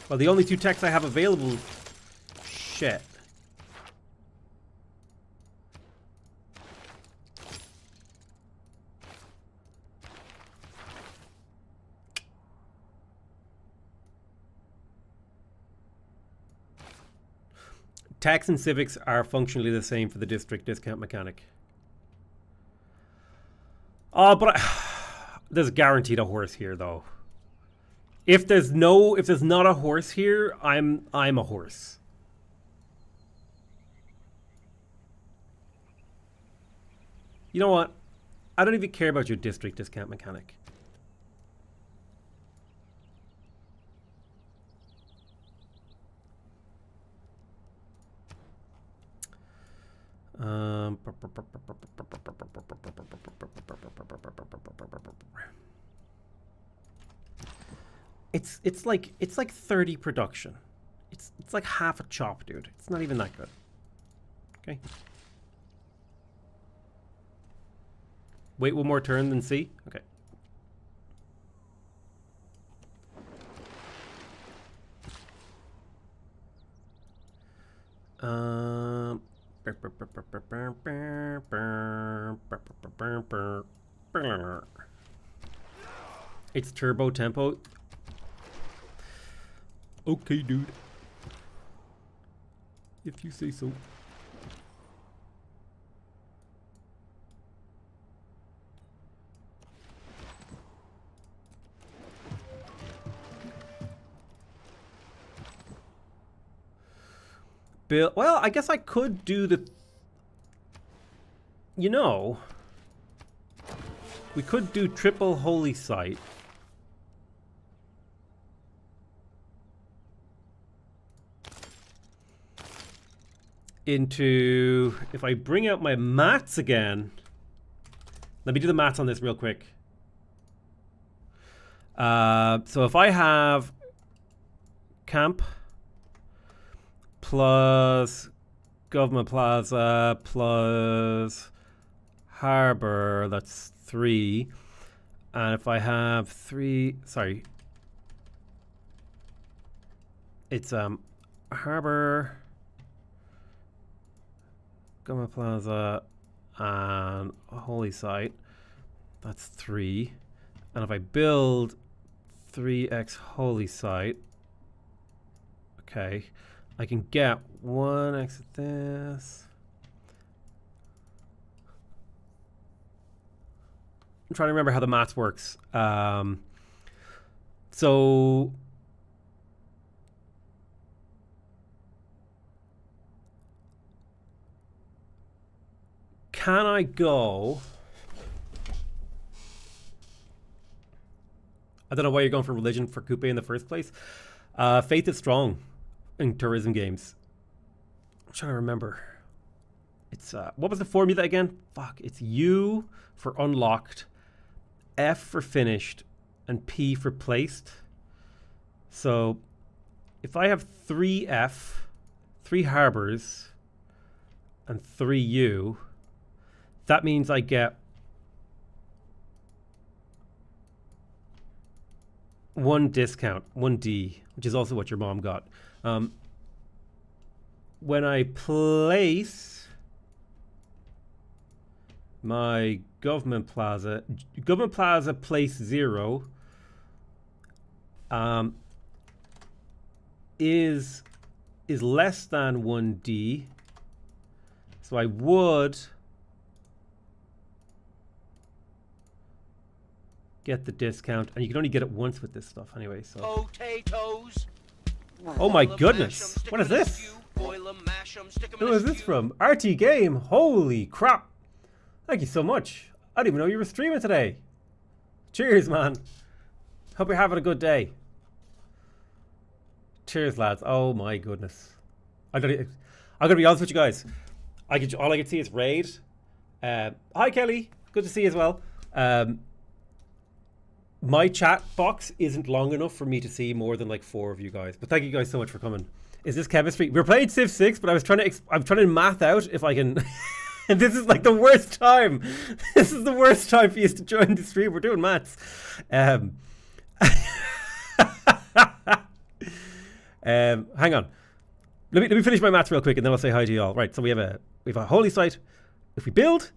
Speaker 1: Well, the only 2 techs I have available... Shit. Tax and civics are functionally the same for the district discount mechanic. Oh, but there's guaranteed a horse here, though. If there's not a horse here, I'm a horse. You know what? I don't even care about your district discount mechanic. It's like 30 production. It's like half a chop, dude. It's not even that good. Okay. Wait one more turn, then see. Okay. It's turbo tempo. Okay, dude. If you say so. Bill, well, I guess I could do the... You know, we could do triple holy site. Into, if I bring out my mats again, let me do the maths on this real quick. So if I have camp plus government plaza plus harbor, that's 3. And if I have 3, sorry, it's harbor, government plaza, and holy site, that's 3. And if I build 3x holy site, okay, I can get 1x of this. I'm trying to remember how the maths works. So can I go? I don't know why you're going for religion for Coupe in the first place. Faith is strong in tourism games. I'm trying to remember. It's what was the formula again? Fuck, it's U for unlocked, F for finished, and P for placed. So if I have 3F, 3 harbors, and 3 U, that means I get 1 discount, 1 D, which is also what your mom got. When I place my government plaza place 0 is less than 1D. So I would get the discount, and you can only get it once with this stuff anyway. So
Speaker 3: Potatoes.
Speaker 1: oh my goodness, what is this? Who is this from? RT Game. Holy crap. Thank you so much. I didn't even know you were streaming today. Cheers, man. Hope you're having a good day. Cheers, lads. Oh my goodness. I'm gonna be honest with you guys. All I can see is raid. Hi Kelly, good to see you as well. My chat box isn't long enough for me to see more than like 4 of you guys. But thank you guys so much for coming. Is this chemistry? We're playing Civ 6, but I'm trying to math out if I can And this is like the worst time. This is the worst time for you to join the stream. We're doing maths. Hang on. Let me finish my maths real quick, and then I'll say hi to you all. Right. So we have a holy site. If we build,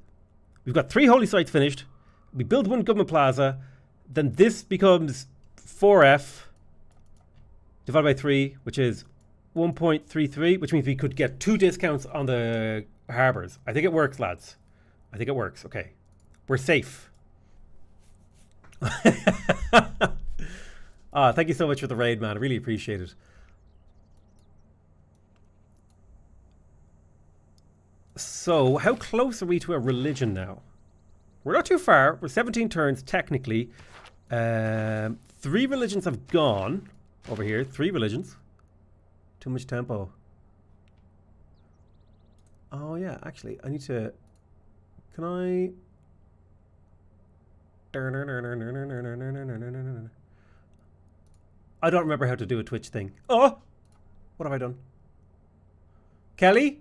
Speaker 1: we've got 3 holy sites finished. We build 1 government plaza. Then this becomes 4F divided by 3, which is 1.33, which means we could get 2 discounts on the harbors. I think it works, lads. I think it works. Okay. We're safe. Thank you so much for the raid, man. I really appreciate it. So, how close are we to a religion now? We're not too far. We're 17 turns, technically. 3 religions have gone over here. 3 religions. Too much tempo. Oh, yeah, actually, I need to... Can I... I don't remember how to do a Twitch thing. Oh! What have I done? Kelly?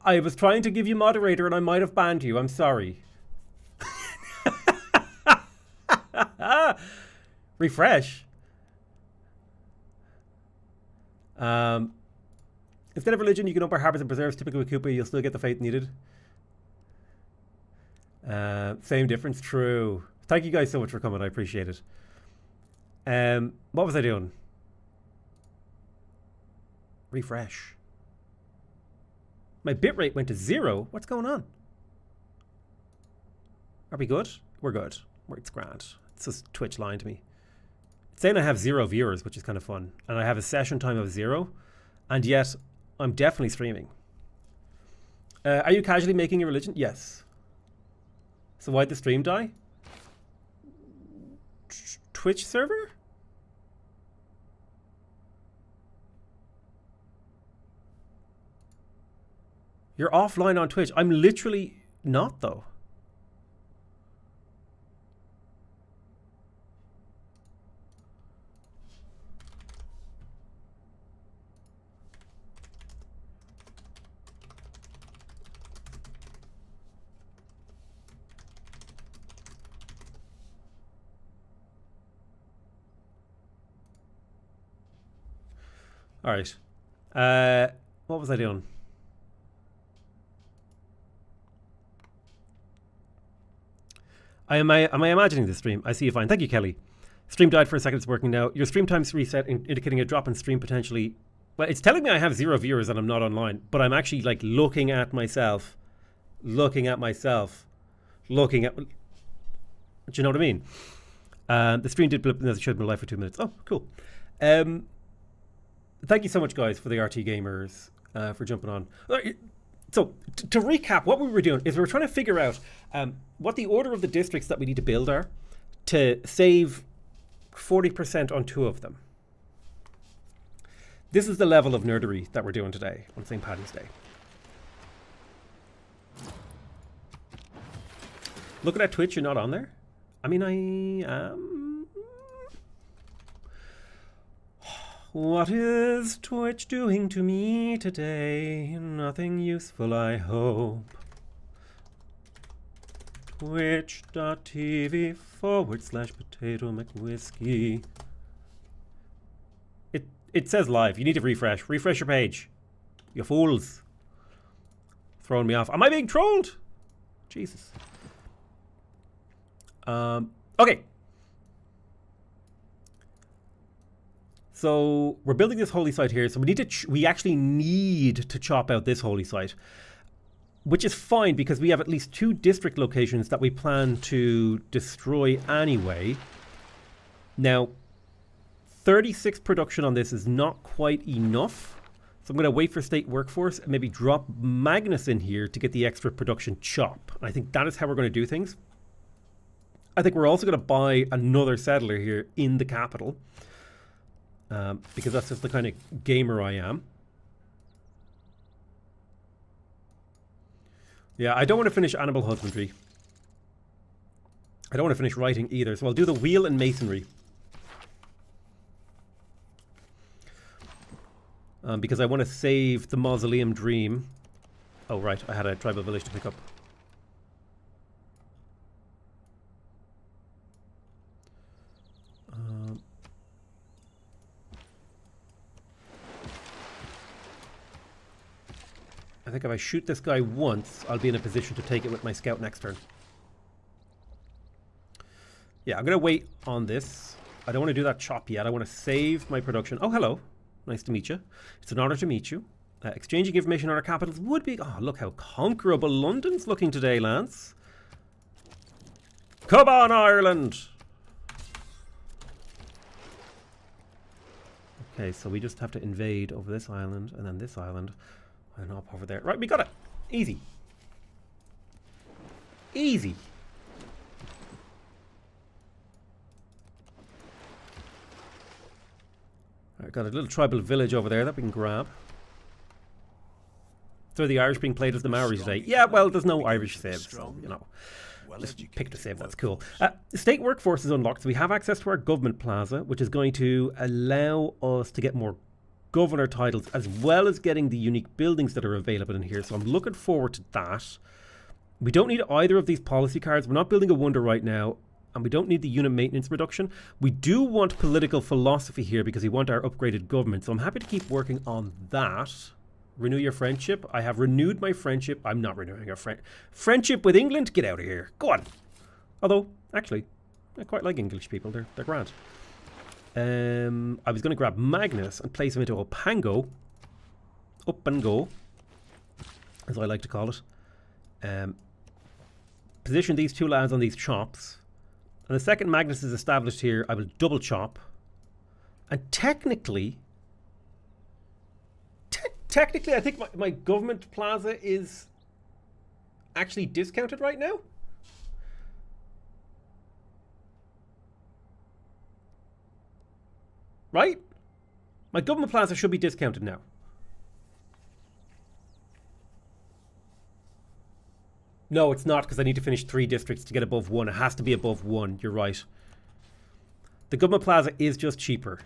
Speaker 1: I was trying to give you moderator and I might have banned you. I'm sorry. Refresh. Instead of religion, you can up our harbors and preserves. Typical with Koopa, you'll still get the faith needed. Same difference. True. Thank you guys so much for coming. I appreciate it. What was I doing? Refresh. My bitrate went to 0. What's going on? Are we good? We're good. It's grand. It's just Twitch lying to me. It's saying I have 0 viewers, which is kind of fun. And I have a session time of 0. And yet, I'm definitely streaming. Are you casually making a religion? Yes. So why'd the stream die? Twitch server? You're offline on Twitch. I'm literally not, though. All right. What was I doing? Am I imagining the stream? I see you fine. Thank you, Kelly. Stream died for a second. It's working now. Your stream time's reset, indicating a drop in stream potentially. Well, it's telling me I have 0 viewers and I'm not online, but I'm actually like looking at myself. Do you know what I mean? The stream did blip and it showed me live for 2 minutes. Oh, cool. Thank you so much, guys, for the RT Gamers for jumping on. So, to recap, what we were doing is we were trying to figure out what the order of the districts that we need to build are to save 40% on 2 of them. This is the level of nerdery that we're doing today on St. Paddy's Day. Looking at Twitch, you're not on there? I mean, I am... What is Twitch doing to me today? Nothing useful, I hope. Twitch.tv/PotatoMcWhiskey. It says live. You need to refresh. Refresh your page. You fools. Throwing me off. Am I being trolled? Jesus. Okay. So we're building this holy site here. So we actually need to chop out this holy site, which is fine because we have at least 2 district locations that we plan to destroy anyway. Now, 36 production on this is not quite enough. So I'm going to wait for state workforce and maybe drop Magnus in here to get the extra production chop. I think that is how we're going to do things. I think we're also going to buy another settler here in the capital. Because that's just the kind of gamer I am. Yeah, I don't want to finish animal husbandry. I don't want to finish writing either, so I'll do the wheel and masonry. Because I want to save the mausoleum dream. Oh, right, I had a tribal village to pick up. I think if I shoot this guy once, I'll be in a position to take it with my scout next turn. Yeah, I'm going to wait on this. I don't want to do that chop yet. I want to save my production. Oh, hello. Nice to meet you. It's an honor to meet you. Exchanging information on our capitals would be... Oh, look how conquerable London's looking today, Lance. Come on, Ireland! Okay, so we just have to invade over this island and then this island and up over there. Right, we got it. Easy. Easy. Right, got a little tribal village over there that we can grab. So are the Irish being played as the Maoris today? Yeah, well, there's no Irish saves, so, you know. Just pick the save, that's cool. State workforce is unlocked, so we have access to our government plaza, which is going to allow us to get more governor titles, as well as getting the unique buildings that are available in here. So I'm looking forward to that. We don't need either of these policy cards. We're not building a wonder right now, and we don't need the unit maintenance reduction. We do want political philosophy here because we want our upgraded government, so I'm happy to keep working on that. Renew your friendship. I have renewed my friendship. I'm not renewing our friendship with England. Get out of here. Go on. Although, actually, I quite like English people. They're grand. I was going to grab Magnus and place him into Opango. Up and go, as I like to call it. Position these two lads on these chops. And the second Magnus is established here, I will double chop. And technically, I think my government plaza is actually discounted right now. Right? My government plaza should be discounted now. No, it's not, because I need to finish 3 districts to get above 1. It has to be above 1. You're right. The government plaza is just cheaper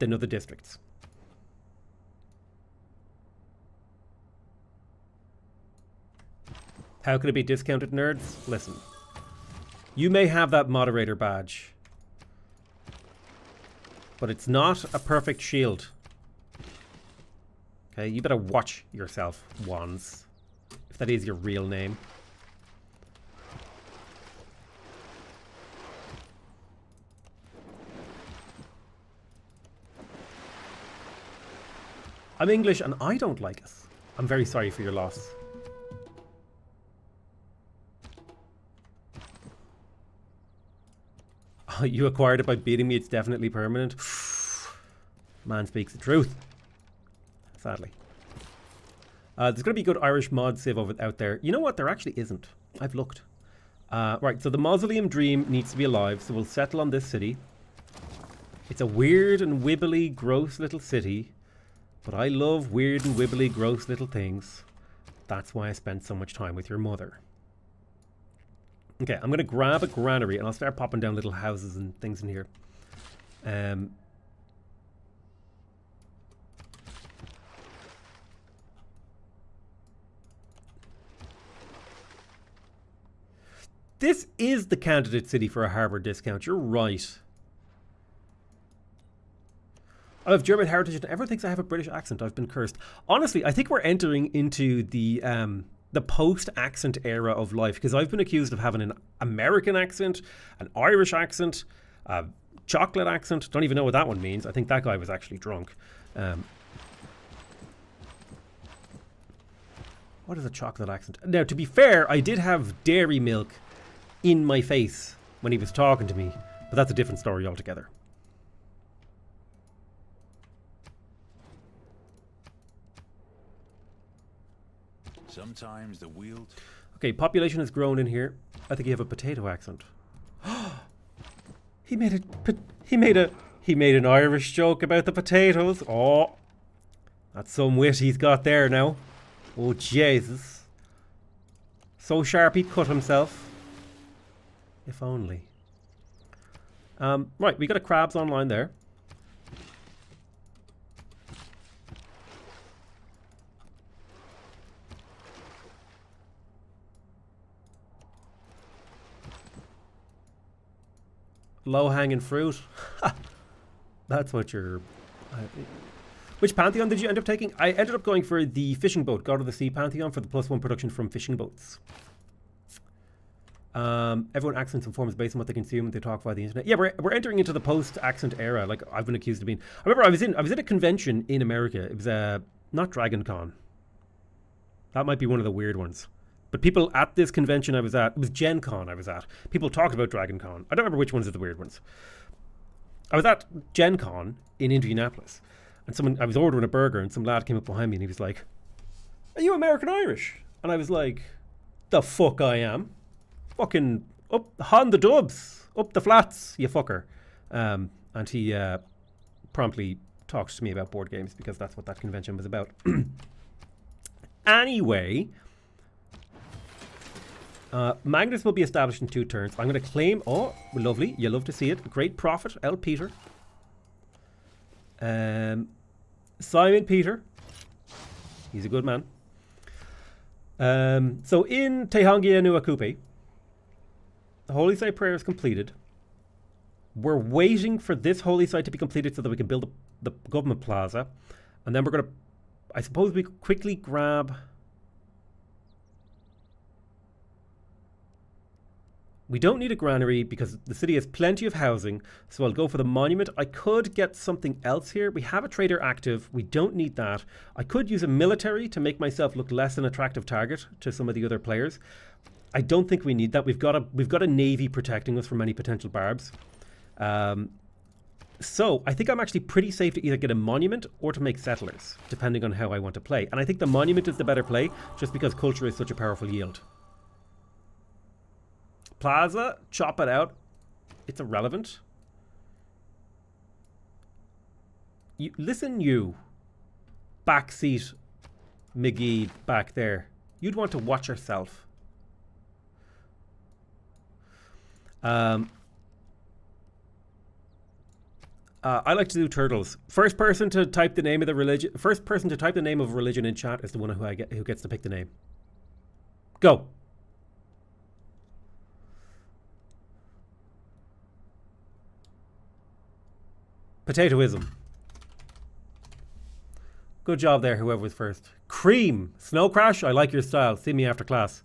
Speaker 1: than other districts. How can it be discounted, nerds? Listen. You may have that moderator badge, but it's not a perfect shield. Okay, you better watch yourself, Wands. If that is your real name. I'm English and I don't like it. I'm very sorry for your loss. Oh, you acquired it by beating me, it's definitely permanent. Man speaks the truth. Sadly. There's going to be good Irish mod save out there. You know what? There actually isn't. I've looked. Right, so the Mausoleum Dream needs to be alive, so we'll settle on this city. It's a weird and wibbly, gross little city, but I love weird and wibbly, gross little things. That's why I spent so much time with your mother. Okay, I'm going to grab a granary and I'll start popping down little houses and things in here. This is the candidate city for a harbour discount. You're right. I have German heritage and everyone thinks I have a British accent. I've been cursed. Honestly, I think we're entering into the post-accent era of life, because I've been accused of having an American accent, an Irish accent, a chocolate accent. Don't even know what that one means. I think that guy was actually drunk. What is a chocolate accent? Now, to be fair, I did have dairy milk in my face when he was talking to me, but that's a different story altogether.
Speaker 2: Sometimes the wheel...
Speaker 1: Okay, population has grown in here. I think you have a potato accent. He made an Irish joke about the potatoes. Oh, that's some wit he's got there now. Oh Jesus! So sharp he'd cut himself. If only. Right, we got a crabs online there. Low-hanging fruit. That's what you're... Which Pantheon did you end up taking? I ended up going for the fishing boat, God of the Sea Pantheon, for the +1 production from fishing boats. Everyone accents and forms based on what they consume and they talk via the internet. Yeah, we're entering into the post-accent era, like I've been accused of being. I remember I was at a convention in America. It was not Dragon Con. That might be one of the weird ones. But people at this convention I was at, it was Gen Con I was at. People talked about Dragon Con. I don't remember which ones are the weird ones. I was at Gen Con in Indianapolis. And I was ordering a burger and some lad came up behind me and he was like, "Are you American Irish?" And I was like, "The fuck I am. Fucking up on the dubs, up the flats, you fucker." And he promptly talked to me about board games because that's what that convention was about. Anyway, Magnus will be established in 2 turns. I'm going to claim... Oh, lovely. You love to see it. Great prophet, L. Peter. Simon Peter. He's a good man. So in Tehangia Nuakupe, the Holy Site prayer is completed. We're waiting for this Holy Site to be completed so that we can build the government plaza. And then we're going to... I suppose we quickly grab... We don't need a granary because the city has plenty of housing, so I'll go for the monument. I could get something else here. We have a trader active. We don't need that. I could use a military to make myself look less an attractive target to some of the other players. I don't think we need that. We've got a navy protecting us from any potential barbs. So I think I'm actually pretty safe to either get a monument or to make settlers, depending on how I want to play. And I think the monument is the better play, just because culture is such a powerful yield. Plaza, chop it out. It's irrelevant. Listen, you backseat McGee back there. You'd want to watch yourself. I like to do turtles. First person to type the name of the religion. First person to type the name of a religion in chat is the one who gets to pick the name. Go. Potatoism. Good job there, whoever was first. Cream. Snow Crash. I like your style. See me after class.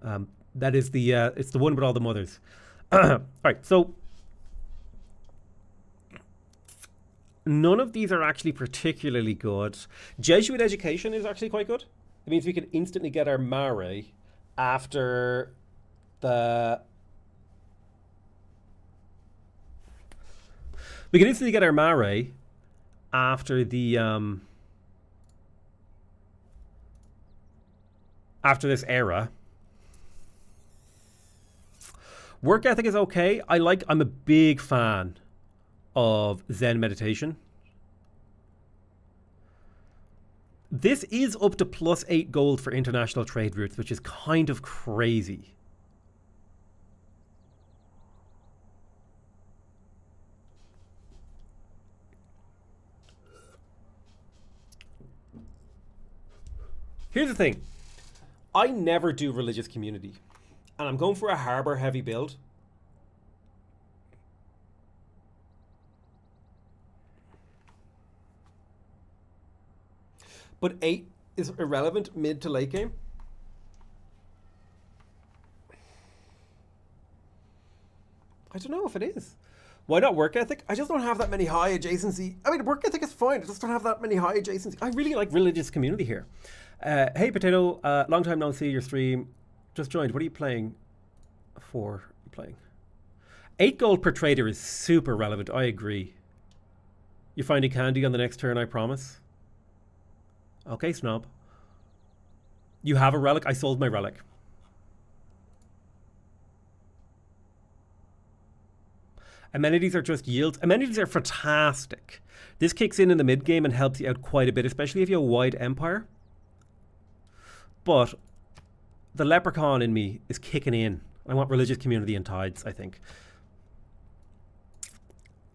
Speaker 1: That is the it's the one with all the mothers. All right, so none of these are actually particularly good. Jesuit education is actually quite good. It means we can instantly get our mare after the... We can instantly get our mare after the... after this era. Work ethic is okay. I'm a big fan of Zen meditation. This is up to +8 gold for international trade routes, which is kind of crazy. Here's the thing. I never do religious community. And I'm going for a harbor heavy build. But 8 is irrelevant mid to late game. I don't know if it is. Why not work ethic? I just don't have that many high adjacency. I mean, work ethic is fine. I just don't have that many high adjacency. I really like religious community here. Hey, Potato. Long time no see your stream. Just joined. What are you playing for? 8 gold per trader is super relevant. I agree. You're finding candy on the next turn, I promise. Okay, snob. You have a relic? I sold my relic. Amenities are just yields. Amenities are fantastic. This kicks in the mid game and helps you out quite a bit, especially if you have a wide empire. But the leprechaun in me is kicking in. I want religious community and tides, I think.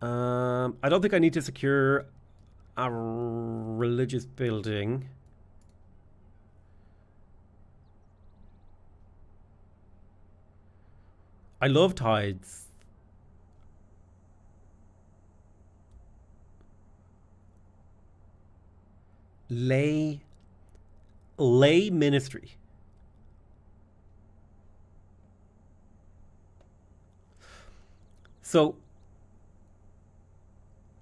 Speaker 1: I don't think I need to secure a religious building. I love tides. Lay ministry. So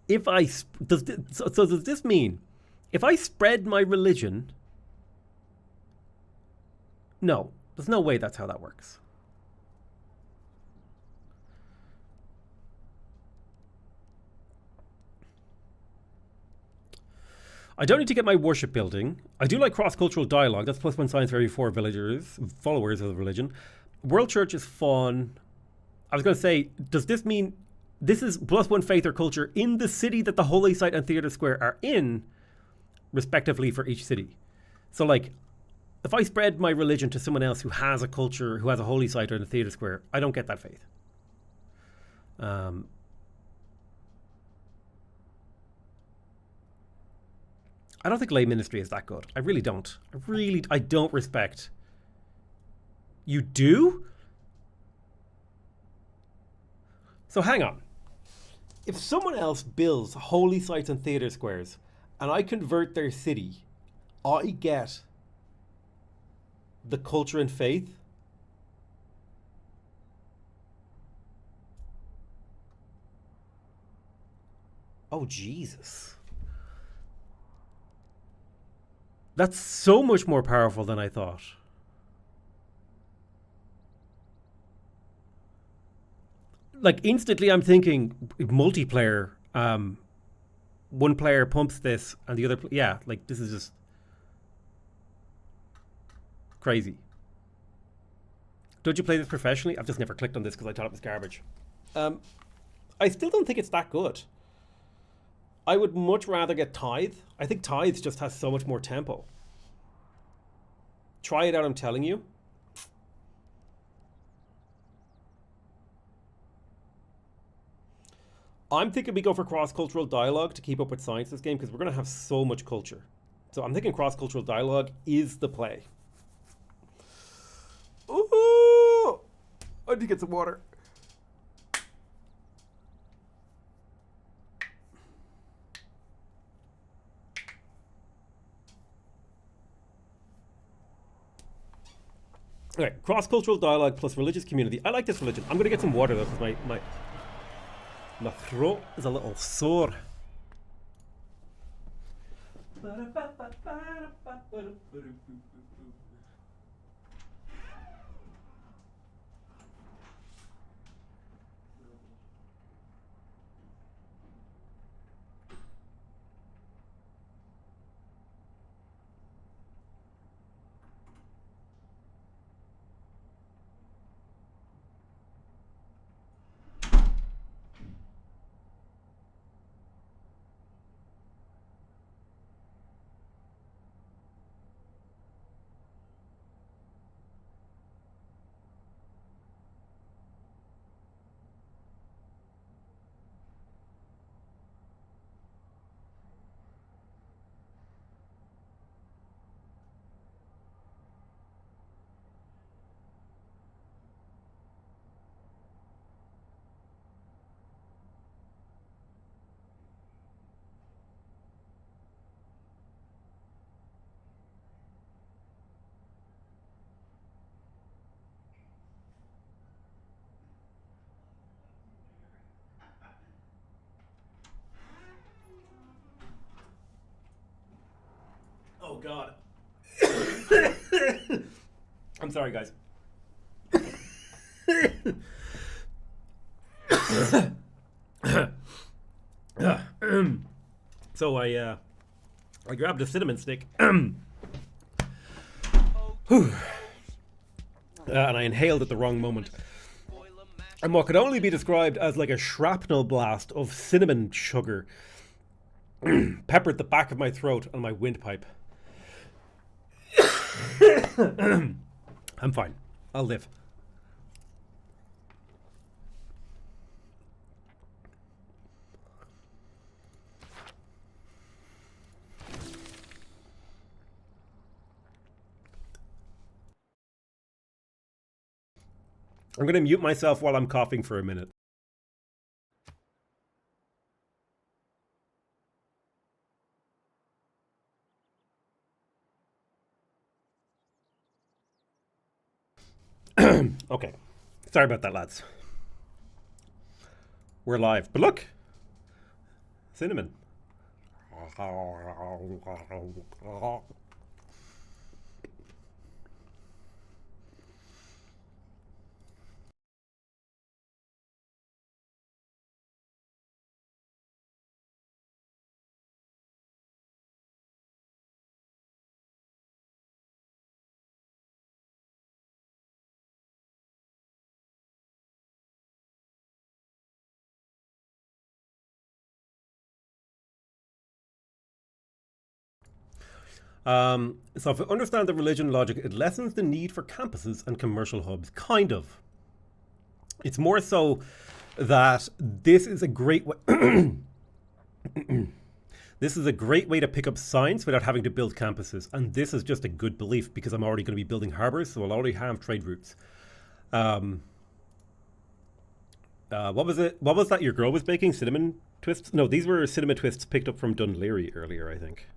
Speaker 1: if I does this mean if I spread my religion? No, there's no way that's how that works. I don't need to get my worship building. I do like cross-cultural dialogue. That's +1 science for every 4 villagers, followers of the religion. World Church is fun. I was going to say, does this mean this is +1 faith or culture in the city that the Holy Site and Theatre Square are in, respectively, for each city? So, like, if I spread my religion to someone else who has a culture, who has a Holy Site or a Theatre Square, I don't get that faith. I don't think lay ministry is that good. I really don't. I don't respect. You do? So hang on. If someone else builds holy sites and theatre squares and I convert their city, I get the culture and faith? Oh, Jesus. That's so much more powerful than I thought. Like, instantly I'm thinking multiplayer. One player pumps this and the other... yeah, like, this is just crazy. Don't you play this professionally? I've just never clicked on this because I thought it was garbage. I still don't think it's that good. I would much rather get Tithe. I think Tithe just has so much more tempo. Try it out, I'm telling you. I'm thinking we go for cross-cultural dialogue to keep up with science this game because we're going to have so much culture. So I'm thinking cross-cultural dialogue is the play. Ooh! I need to get some water. Okay, cross-cultural dialogue plus religious community. I like this religion. I'm going to get some water, though, because my throat is a little sore. Oh, God. I'm sorry, guys. So I grabbed a cinnamon stick and I inhaled at the wrong moment. And what could only be described as like a shrapnel blast of cinnamon sugar peppered the back of my throat and my windpipe. I'm fine. I'll live. I'm going to mute myself while I'm coughing for a minute. Okay. Sorry about that, lads. We're live. But look! Cinnamon. So if I understand the religion logic, it lessens the need for campuses and commercial hubs. Kind of. It's more so that this is a great way. This is a great way to pick up science without having to build campuses. And this is just a good belief because I'm already going to be building harbors, so I'll already have trade routes. What was it? What was that your girl was baking? Cinnamon twists? No, these were cinnamon twists picked up from Dunleary earlier, I think.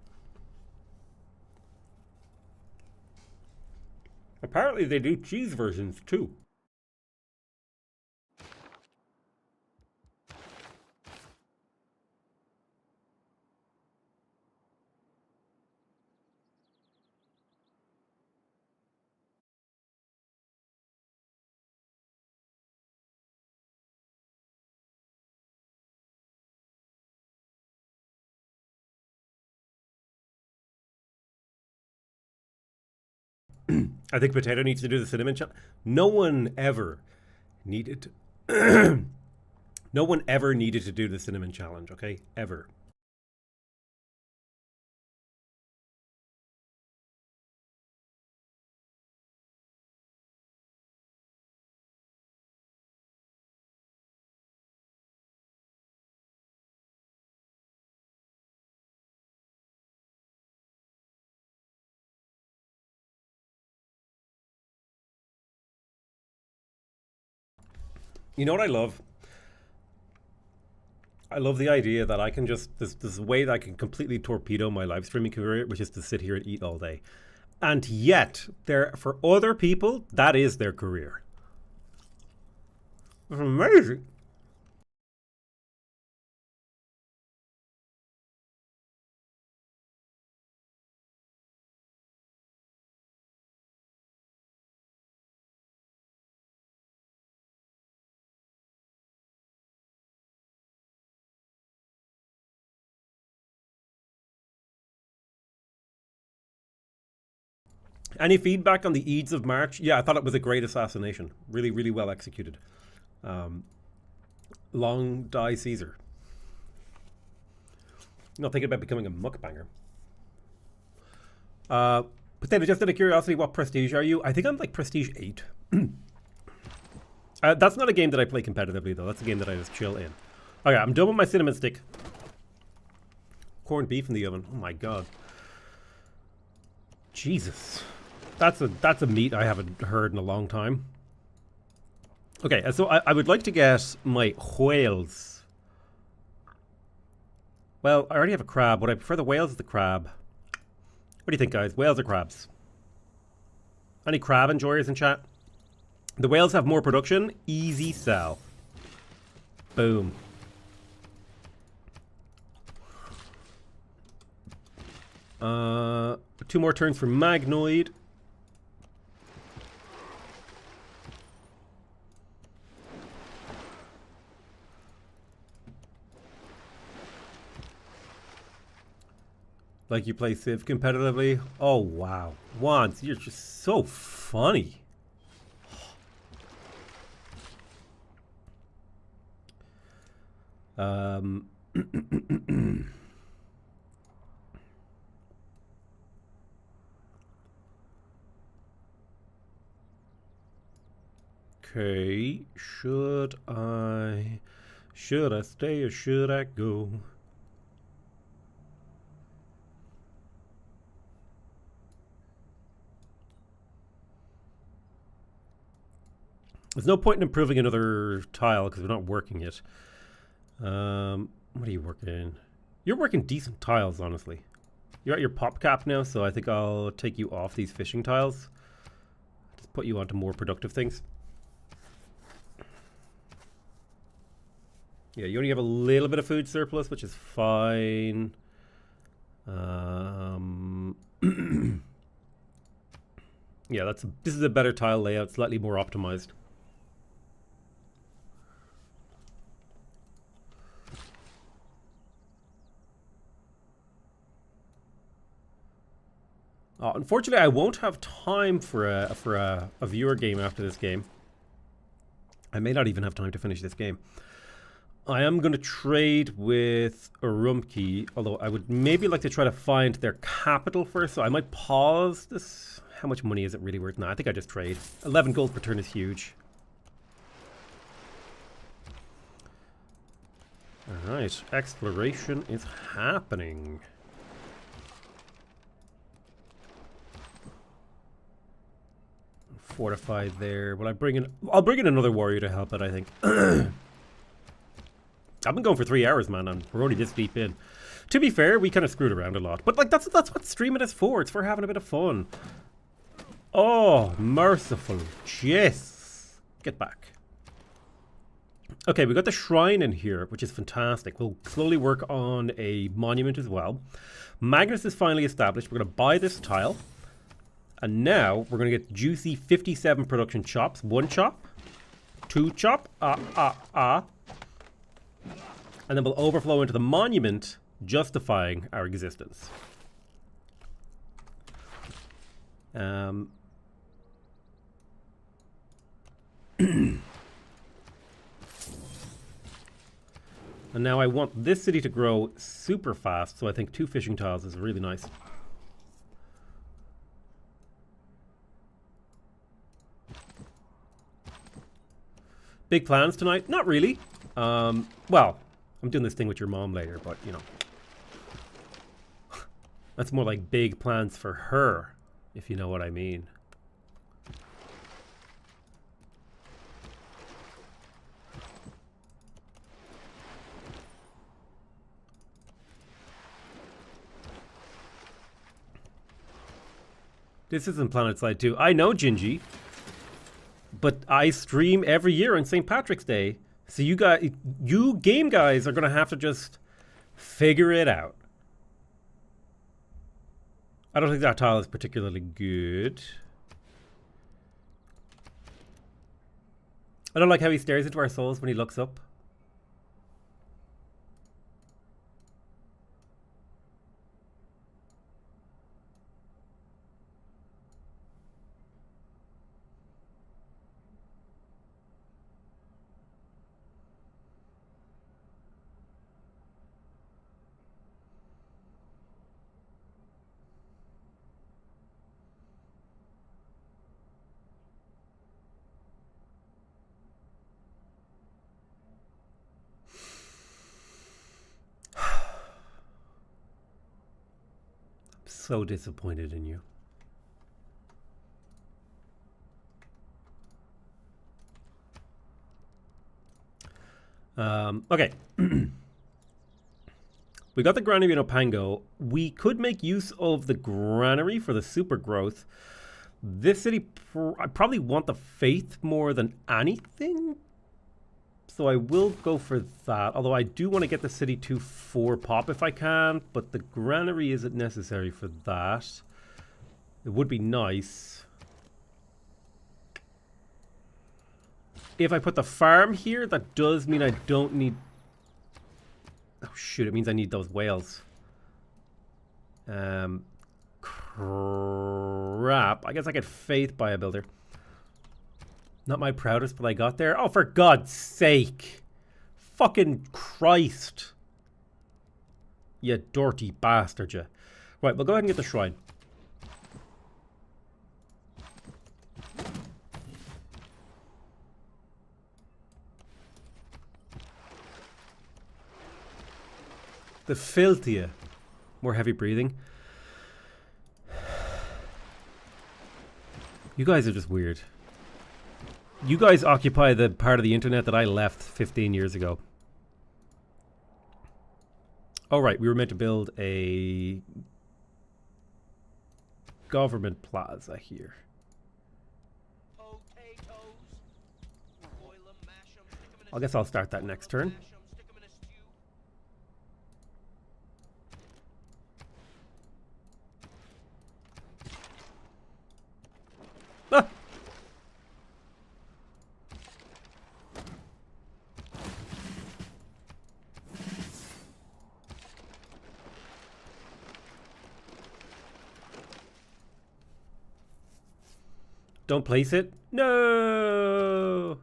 Speaker 1: Apparently they do cheese versions too. I think Potato needs to do the cinnamon challenge. No one ever needed to no one ever needed to do the cinnamon challenge, okay? Ever. You know what I love? I love the idea that I can just this way that I can completely torpedo my live streaming career, which is to sit here and eat all day. And yet, there for other people, that is their career. It's amazing. Any feedback on the Ides of March? Yeah, I thought it was a great assassination. Really, really well executed. Long die Caesar. Not thinking about becoming a mukbanger. Potato, just out of curiosity, what prestige are you? I think I'm like prestige 8. That's not a game that I play competitively, though. That's a game that I just chill in. Okay, I'm done with my cinnamon stick. Corned beef in the oven. Oh my god. Jesus. That's a meat I haven't heard in a long time. Okay, so I would like to get my whales. Well, I already have a crab. Would I prefer the whales or the crab? What do you think, guys? Whales or crabs? Any crab enjoyers in chat? The whales have more production. Easy sell. Boom. Two more turns for Magnoid. Like you play Civ competitively? Oh, wow. Wands, you're just so funny. Okay, should I stay or should I go? There's no point in improving another tile because we're not working it. What are you working? You're working decent tiles, honestly. You're at your pop cap now, so I think I'll take you off these fishing tiles. Just put you onto more productive things. Yeah, you only have a little bit of food surplus, which is fine. Yeah, this is a better tile layout, slightly more optimized. Unfortunately, I won't have time for a viewer game after this game. I may not even have time to finish this game. I am going to trade with Urumqi, although I would maybe like to try to find their capital first, so I might pause this. How much money is it really worth? No, I think I just trade. 11 gold per turn is huge. Alright, exploration is happening. Fortified there. Will I bring in... I'll bring in another warrior to help it, I think. I've been going for 3 hours, man, and we're only this deep in. To be fair, we kind of screwed around a lot. But, like, that's what streaming is for. It's for having a bit of fun. Oh, merciful. Jeez. Get back. Okay, we got the shrine in here, which is fantastic. We'll slowly work on a monument as well. Magnus is finally established. We're going to buy this tile. And now we're going to get juicy 57 production chops. 1 chop. 2 chop. And then we'll overflow into the monument, justifying our existence. And now I want this city to grow super fast, so I think 2 fishing tiles is really nice. Big plans tonight? Not really. Well, I'm doing this thing with your mom later, but, you know. That's more like big plans for her, if you know what I mean. This isn't PlanetSide 2. I know, Gingy. But I stream every year on St. Patrick's Day. So you game guys are going to have to just figure it out. I don't think that tile is particularly good. I don't like how he stares into our souls when he looks up. So disappointed in you. Okay. We got the granary in Opango. We could make use of the granary for the super growth. This city, I probably want the faith more than anything. So I will go for that. Although I do want to get the city to 4 pop if I can. But the granary isn't necessary for that. It would be nice. If I put the farm here, that does mean I don't need... Oh shoot, it means I need those whales. Crap. I guess I could faith buy a builder. Not my proudest, but I got there. Oh, for God's sake. Fucking Christ. You dirty bastard, you. Right, we'll go ahead and get the shrine. The filthier. More heavy breathing. You guys are just weird. You guys occupy the part of the internet that I left 15 years ago. Oh, right. We were meant to build a government plaza here. I guess I'll start that next turn.
Speaker 3: Mash 'em, stick 'em in a stew.
Speaker 1: Ah! Don't place it. No!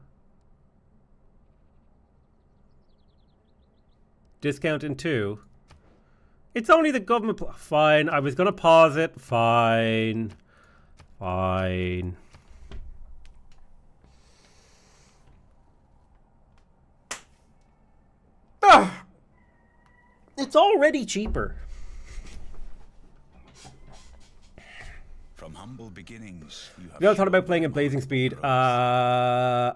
Speaker 1: Discount in 2. It's only the government. Fine. I was going to pause it. Fine. Fine. Ah! It's already cheaper.
Speaker 2: From humble beginnings, you have
Speaker 1: You ever thought about
Speaker 2: shown
Speaker 1: playing at blazing speed?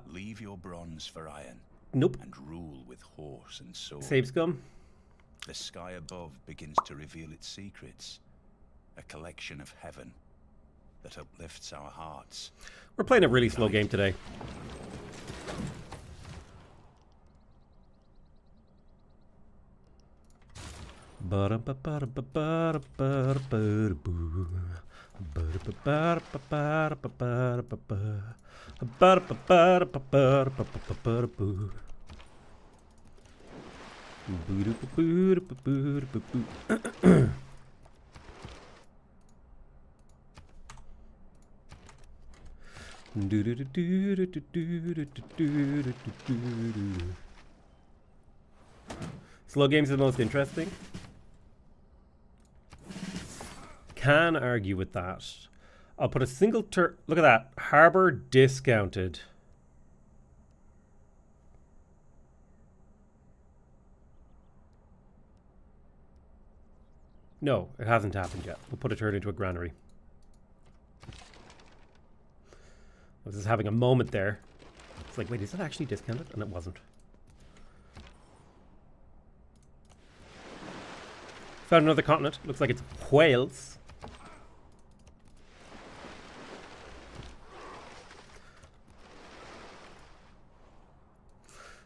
Speaker 2: Leave your bronze for iron
Speaker 1: Nope.
Speaker 2: and rule with horse and sword.
Speaker 1: Save scum.
Speaker 2: The sky above begins to reveal its secrets, a collection of heaven that uplifts our hearts.
Speaker 1: We're playing a really slow game today. Slow games are the most interesting. Can argue with that. I'll put a single turn. Look at that. Harbor discounted. No, it hasn't happened yet. We'll put a turn into a granary. I was just having a moment there. It's like, wait, is that actually discounted? And it wasn't. Found another continent. Looks like it's Wales.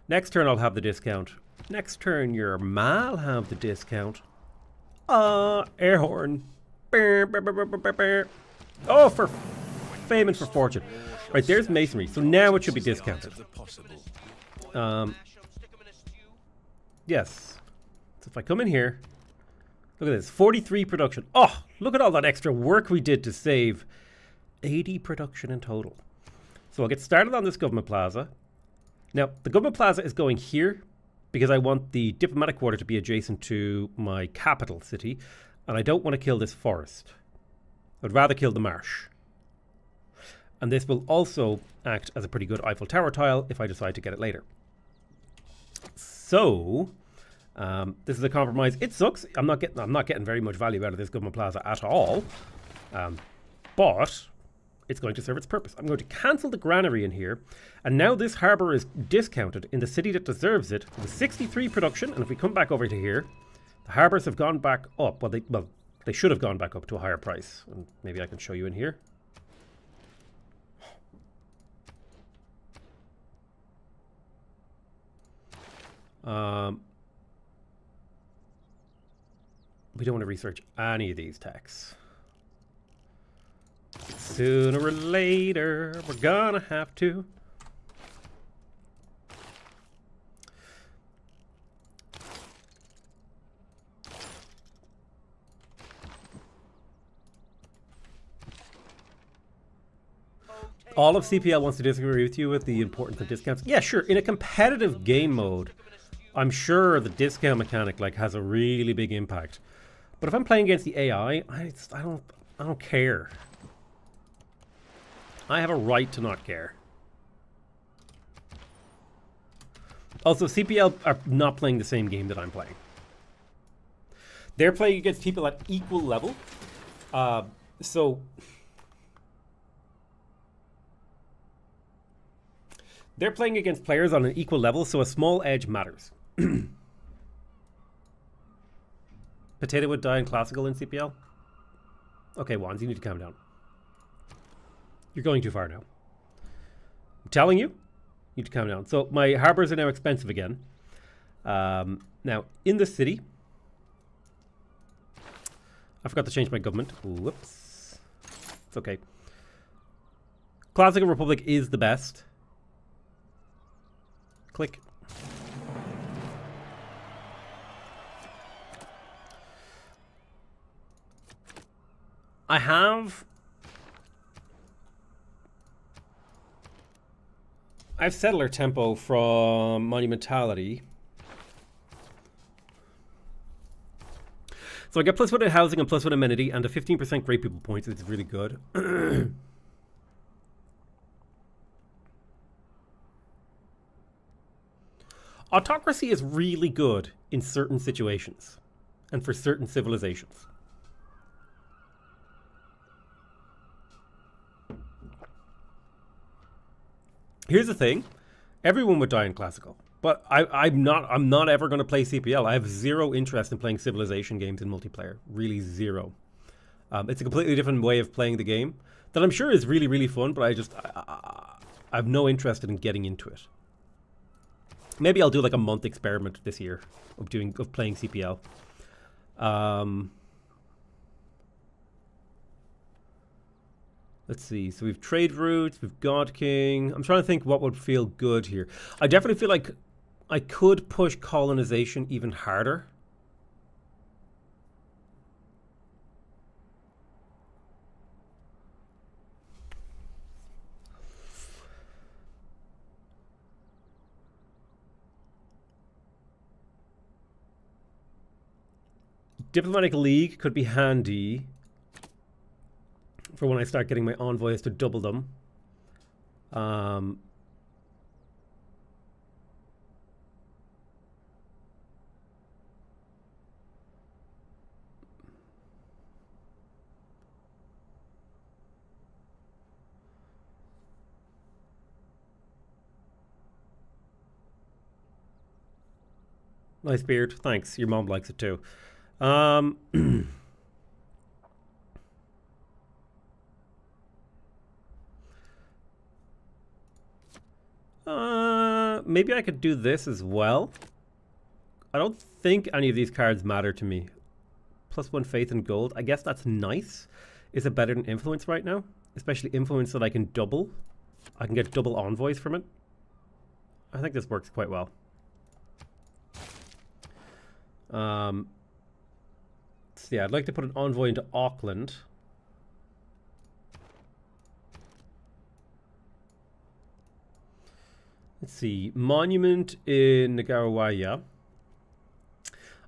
Speaker 1: Next turn I'll have the discount. Next turn your Mal have the discount. Air horn. Oh, for fame and for fortune. Right, there's masonry. So now it should be discounted. Yes. So if I come in here, look at this. 43 production. Oh, look at all that extra work we did to save 80 production in total. So I'll get started on this government plaza. Now, the government plaza is going here because I want the diplomatic quarter to be adjacent to my capital city, and I don't want to kill this forest. I'd rather kill the marsh. And this will also act as a pretty good Eiffel Tower tile if I decide to get it later. So, this is a compromise. It sucks. I'm not getting very much value out of this government plaza at all. But it's going to serve its purpose. I'm going to cancel the granary in here, and now this harbour is discounted in the city that deserves it with 63 production. And if we come back over to here, the harbours have gone back up. Well, they should have gone back up to a higher price. And maybe I can show you in here. We don't want to research any of these techs. Sooner or later, we're gonna have to. All of CPL wants to disagree with you with the importance of discounts. Yeah, sure. In a competitive game mode, I'm sure the discount mechanic has a really big impact. But if I'm playing against the AI, I don't care. I have a right to not care. Also, CPL are not playing the same game that I'm playing. They're playing against people at equal level. So they're playing against players on an equal level, so a small edge matters. Potato would die in classical in CPL? Okay, Wands, you need to calm down. You're going too far now. I'm telling you, Need to calm down. So my harbors are now expensive again. Now, in the city... I forgot to change my government. Whoops. It's okay. Classic Republic is the best. Click. I have settler tempo from Monumentality. So I get +1 in housing and +1 amenity and a 15% great people points. It's really good. Autocracy is really good in certain situations and for certain civilizations. Here's the thing. Everyone would die in classical. But I'm not ever going to play CPL. I have zero interest in playing civilization games in multiplayer. Really zero. It's a completely different way of playing the game that I'm sure is really, really fun, but I have no interest in getting into it. Maybe I'll do like a month experiment this year of playing CPL. Let's see. So we've trade routes, we've God King. I'm trying to think what would feel good here. I definitely feel like I could push colonization even harder. Diplomatic League could be handy for when I start getting my envoys to double them. Nice beard. Thanks. Your mom likes it too. Maybe I could do this as well. I don't think any of these cards matter to me. +1 faith and gold. I guess that's nice. Is it better than influence right now? Especially influence that I can double. I can get double envoys from it. I think this works quite well. So yeah, I'd like to put an envoy into Auckland. Let's see. Monument in Nagarawaya.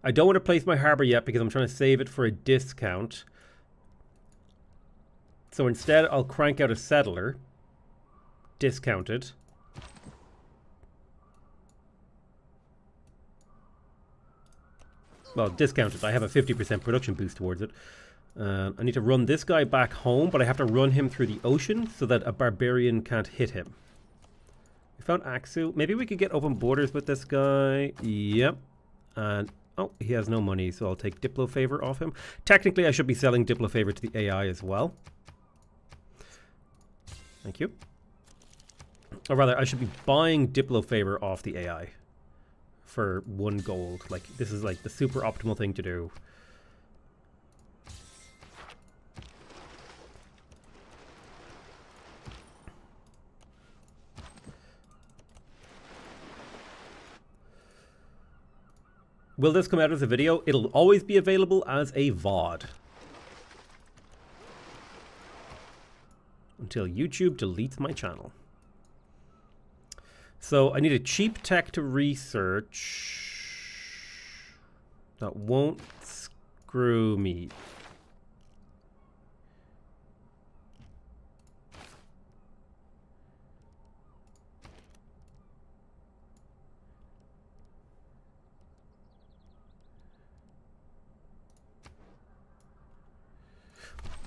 Speaker 1: I don't want to place my harbor yet because I'm trying to save it for a discount. So instead, I'll crank out a settler. Discounted. Well, discounted. I have a 50% production boost towards it. I need to run this guy back home, but I have to run him through the ocean so that a barbarian can't hit him. We found Axu. Maybe we could get open borders with this guy. Yep. And, oh, he has no money, so I'll take Diplo Favor off him. Technically, I should be selling Diplo Favor to the AI as well. Thank you. Or rather, I should be buying Diplo Favor off the AI. For 1 gold. Like, this is like the super optimal thing to do. Will this come out as a video? It'll always be available as a VOD. Until YouTube deletes my channel. So I need a cheap tech to research that won't screw me.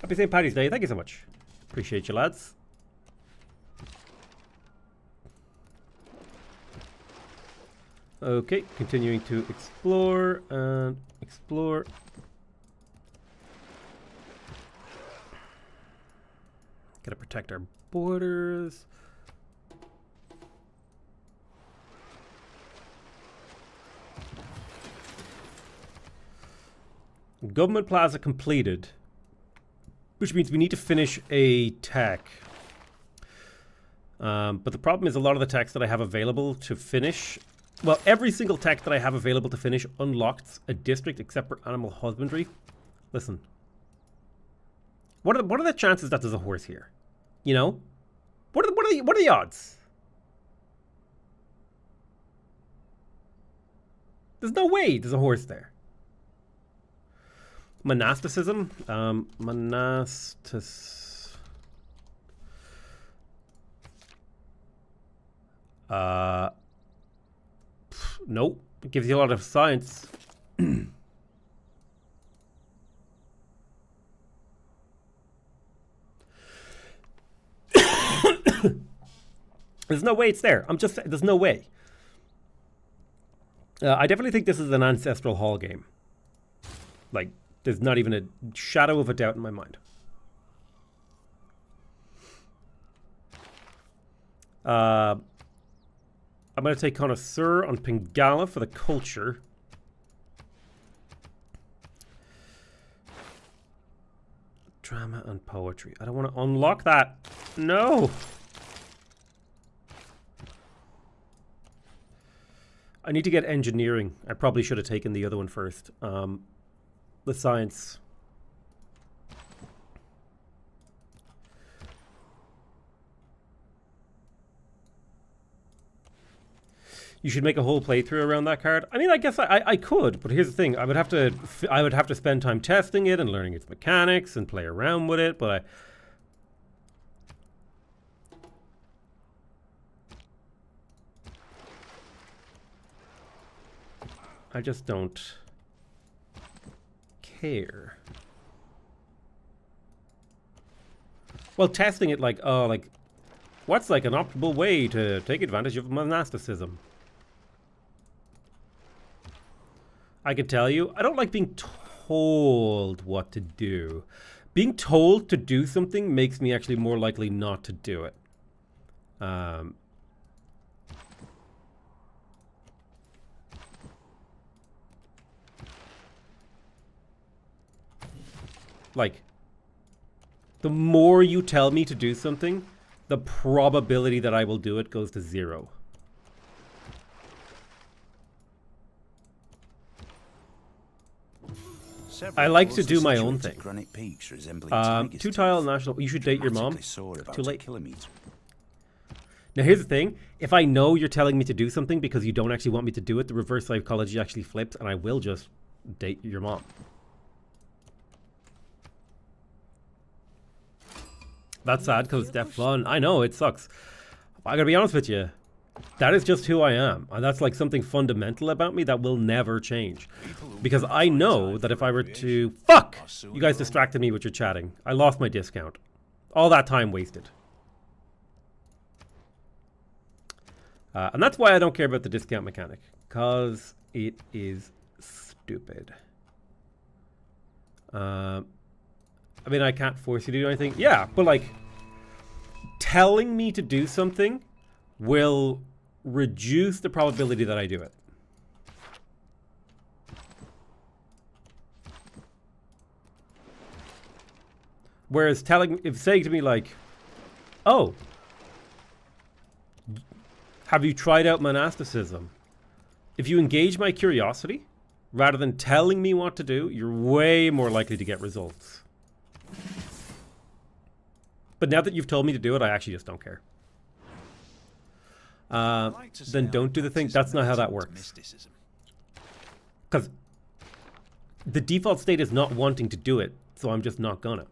Speaker 1: Happy St. Paddy's Day. Thank you so much. Appreciate you, lads. Okay, continuing to explore and explore. Gotta protect our borders. Government Plaza completed, which means we need to finish a tech. But the problem is a lot of the techs that I have available to finish, well, every single tech that I have available to finish unlocks a district except for animal husbandry. Listen, what are the chances that there's a horse here? You know, what are the odds? There's no way there's a horse there. Monasticism, nope. It gives you a lot of science. There's no way it's there. There's no way. I definitely think this is an Ancestral Hall game. Like, there's not even a shadow of a doubt in my mind. I'm going to take Connoisseur on Pingala for the culture. Drama and poetry. I don't want to unlock that. No. I need to get engineering. I probably should have taken the other one first. The science. You should make a whole playthrough around that card. I mean, I guess I could, but here's the thing: I would have to spend time testing it and learning its mechanics and play around with it. But I just don't care. Well, testing it like, oh, like, what's like an optimal way to take advantage of monasticism? I can tell you, I don't like being told what to do. Being told to do something makes me actually more likely not to do it. Like, the more you tell me to do something, the probability that I will do it goes to 0. I like to do my own thing. 2-tile national. You should date your mom. Too late. Now here's the thing. If I know you're telling me to do something because you don't actually want me to do it, the reverse psychology actually flips, and I will just date your mom. That's sad because it's def fun. I know, it sucks. I gotta be honest with you. That is just who I am. And that's like something fundamental about me that will never change. Because I know that if I were to... Fuck! You guys distracted me with your chatting. I lost my discount. All that time wasted. And that's why I don't care about the discount mechanic. Because it is stupid. I mean, I can't force you to do anything. Yeah, but like... telling me to do something will reduce the probability that I do it. Whereas saying to me like, oh, have you tried out monasticism? If you engage my curiosity, rather than telling me what to do, you're way more likely to get results. But now that you've told me to do it, I actually just don't care. Then don't do the thing. That's not how that works. Because the default state is not wanting to do it, so I'm just not gonna.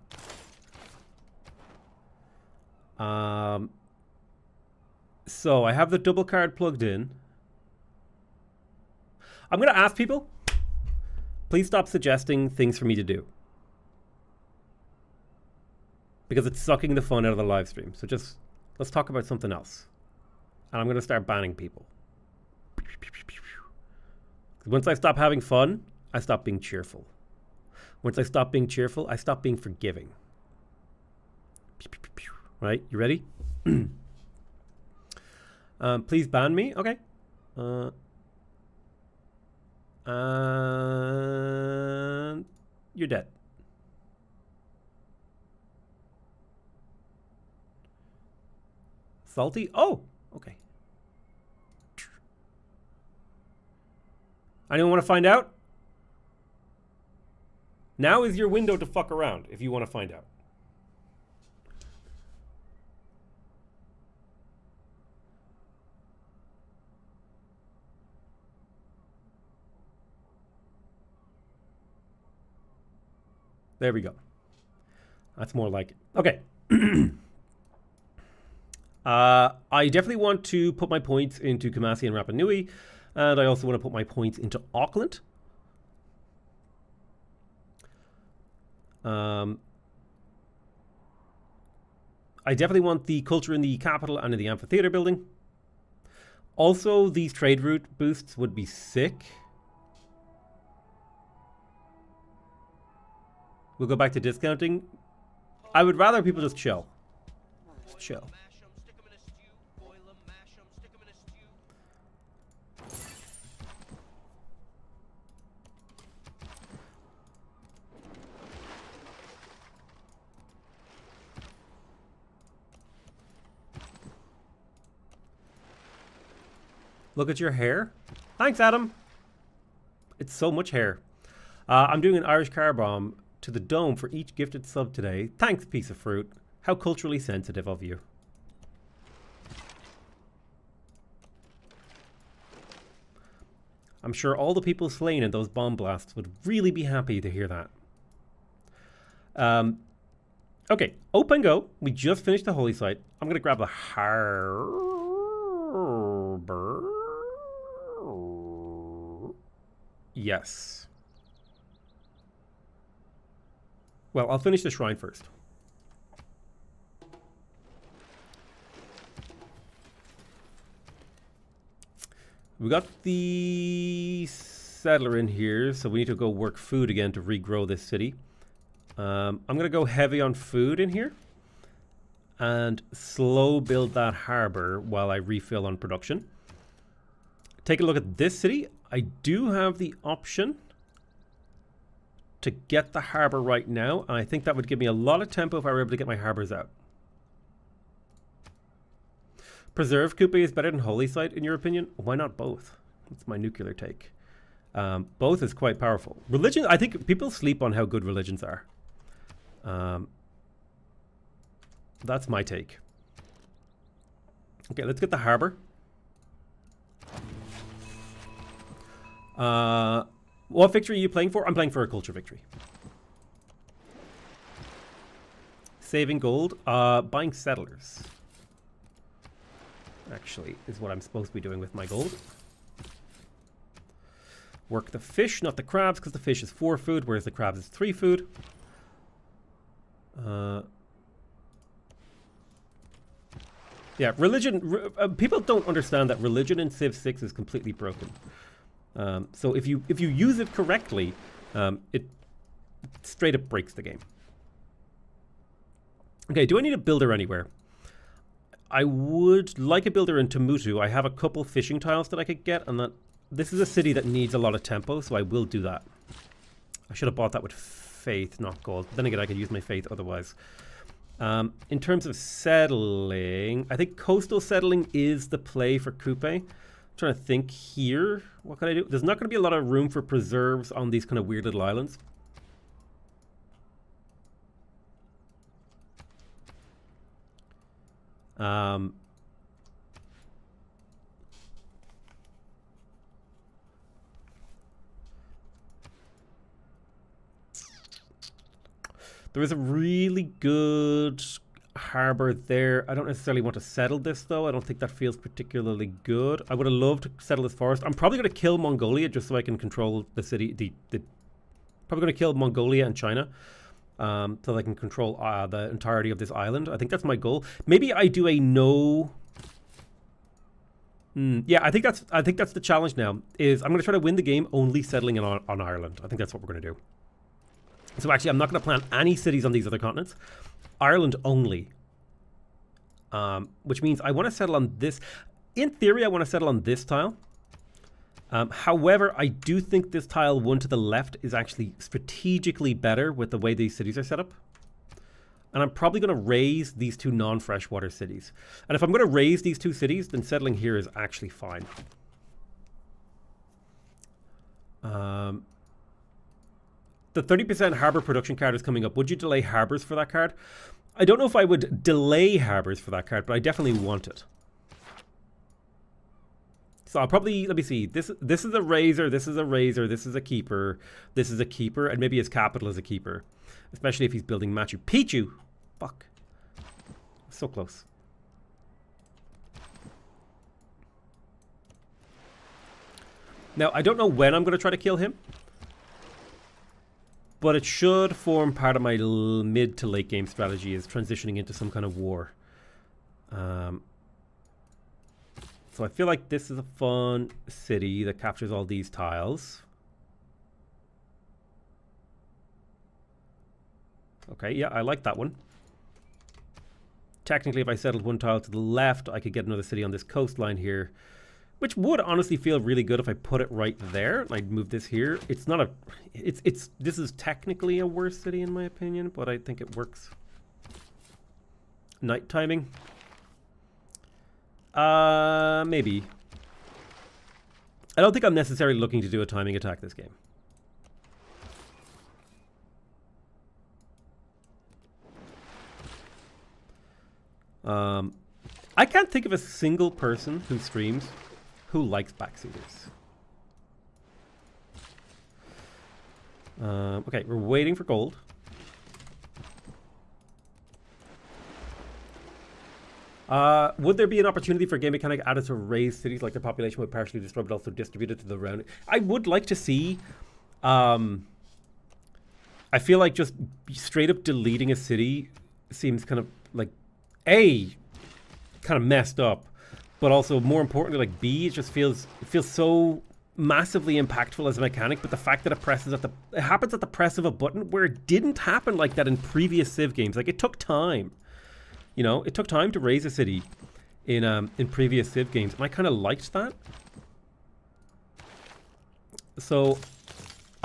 Speaker 1: So I have the double card plugged in. I'm gonna ask people, please stop suggesting things for me to do. Because it's sucking the fun out of the live stream. So just, let's talk about something else. And I'm going to start banning people. Once I stop having fun, I stop being cheerful. Once I stop being cheerful, I stop being forgiving. Right? You ready? Please ban me. Okay. You're dead. Salty? Oh, okay. Anyone want to find out? Now is your window to fuck around if you want to find out. There we go. That's more like it. Okay. I definitely want to put my points into Kumasi and Rapa Nui, and I also want to put my points into Auckland. I definitely want the culture in the capital and in the amphitheater building. Also, these trade route boosts would be sick. We'll go back to discounting. I would rather people just chill. Just chill. Look at your hair. Thanks, Adam. It's so much hair. I'm doing an Irish car bomb to the dome for each gifted sub today. Thanks, piece of fruit. How culturally sensitive of you. I'm sure all the people slain in those bomb blasts would really be happy to hear that. Okay, open go. We just finished the holy site. I'm going to grab the harbor. Yes. Well, I'll finish the shrine first. We got the settler in here, so we need to go work food again to regrow this city. I'm going to go heavy on food in here and slow build that harbor while I refill on production. Take a look at this city. I do have the option to get the harbor right now, and I think that would give me a lot of tempo if I were able to get my harbors out. Preserve Coupe is better than Holy Site, in your opinion? Why not both? That's my nuclear take. Both is quite powerful. Religion, I think people sleep on how good religions are. That's my take. Okay, let's get the harbor. What victory are you playing for? I'm playing for a culture victory. Saving gold. Buying settlers. Actually, is what I'm supposed to be doing with my gold. Work the fish, not the crabs, because the fish is 4 food, whereas the crabs is 3 food. Yeah, religion. People don't understand that religion in Civ 6 is completely broken. So if you use it correctly, it straight up breaks the game. Okay, do I need a builder anywhere? I would like a builder in Tamutu. I have a couple fishing tiles that I could get, and that this is a city that needs a lot of tempo, so I will do that. I should have bought that with faith, not gold. But then again, I could use my faith otherwise. In terms of settling, I think coastal settling is the play for Coupe. I'm trying to think here. What can I do? There's not going to be a lot of room for preserves on these kind of weird little islands. There is a really good harbor there. I don't necessarily want to settle this, though. I don't think that feels particularly good. I would have loved to settle this forest. I'm probably going to kill Mongolia just so I can control the city. Probably going to kill Mongolia and China. So that I can control the entirety of this island. I think that's my goal. Maybe I do a no. Yeah, I think that's the challenge now. Is I'm going to try to win the game only settling on Ireland. I think that's what we're going to do. So actually, I'm not going to plant any cities on these other continents. Ireland only. Which means I want to settle on this. In theory, I want to settle on this tile. However, I do think this tile 1 to the left is actually strategically better with the way these cities are set up. And I'm probably going to raise these 2 non-freshwater cities. And if I'm going to raise these 2 cities, then settling here is actually fine. The 30% harbor production card is coming up. Would you delay harbors for that card? I don't know if I would delay harbors for that card, but I definitely want it. So I'll probably, let me see, this is a razor, this is a razor, this is a keeper, this is a keeper, and maybe his capital is a keeper. Especially if he's building Machu Picchu. Fuck. So close. Now, I don't know when I'm going to try to kill him. But it should form part of my mid to late game strategy is transitioning into some kind of war. So I feel like this is a fun city that captures all these tiles. Okay, yeah, I like that one. Technically, if I settled 1 tile to the left, I could get another city on this coastline here, which would honestly feel really good if I put it right there. I'd move this here. It's not a... This is technically a worse city in my opinion, but I think it works. Night timing. Maybe. I don't think I'm necessarily looking to do a timing attack this game. I can't think of a single person who streams who likes backseaters. Okay, we're waiting for gold. Would there be an opportunity for game mechanic added to raise cities like their population would partially destroy but also distributed to the round? I would like to see... I feel like just straight up deleting a city seems kind of like... A, kind of messed up. But also, more importantly, like B, it just feels so massively impactful as a mechanic. But the fact that it happens at the press of a button, where it didn't happen like that in previous Civ games. Like, it took time. You know, it took time to raise a city in previous Civ games, and I kind of liked that. So,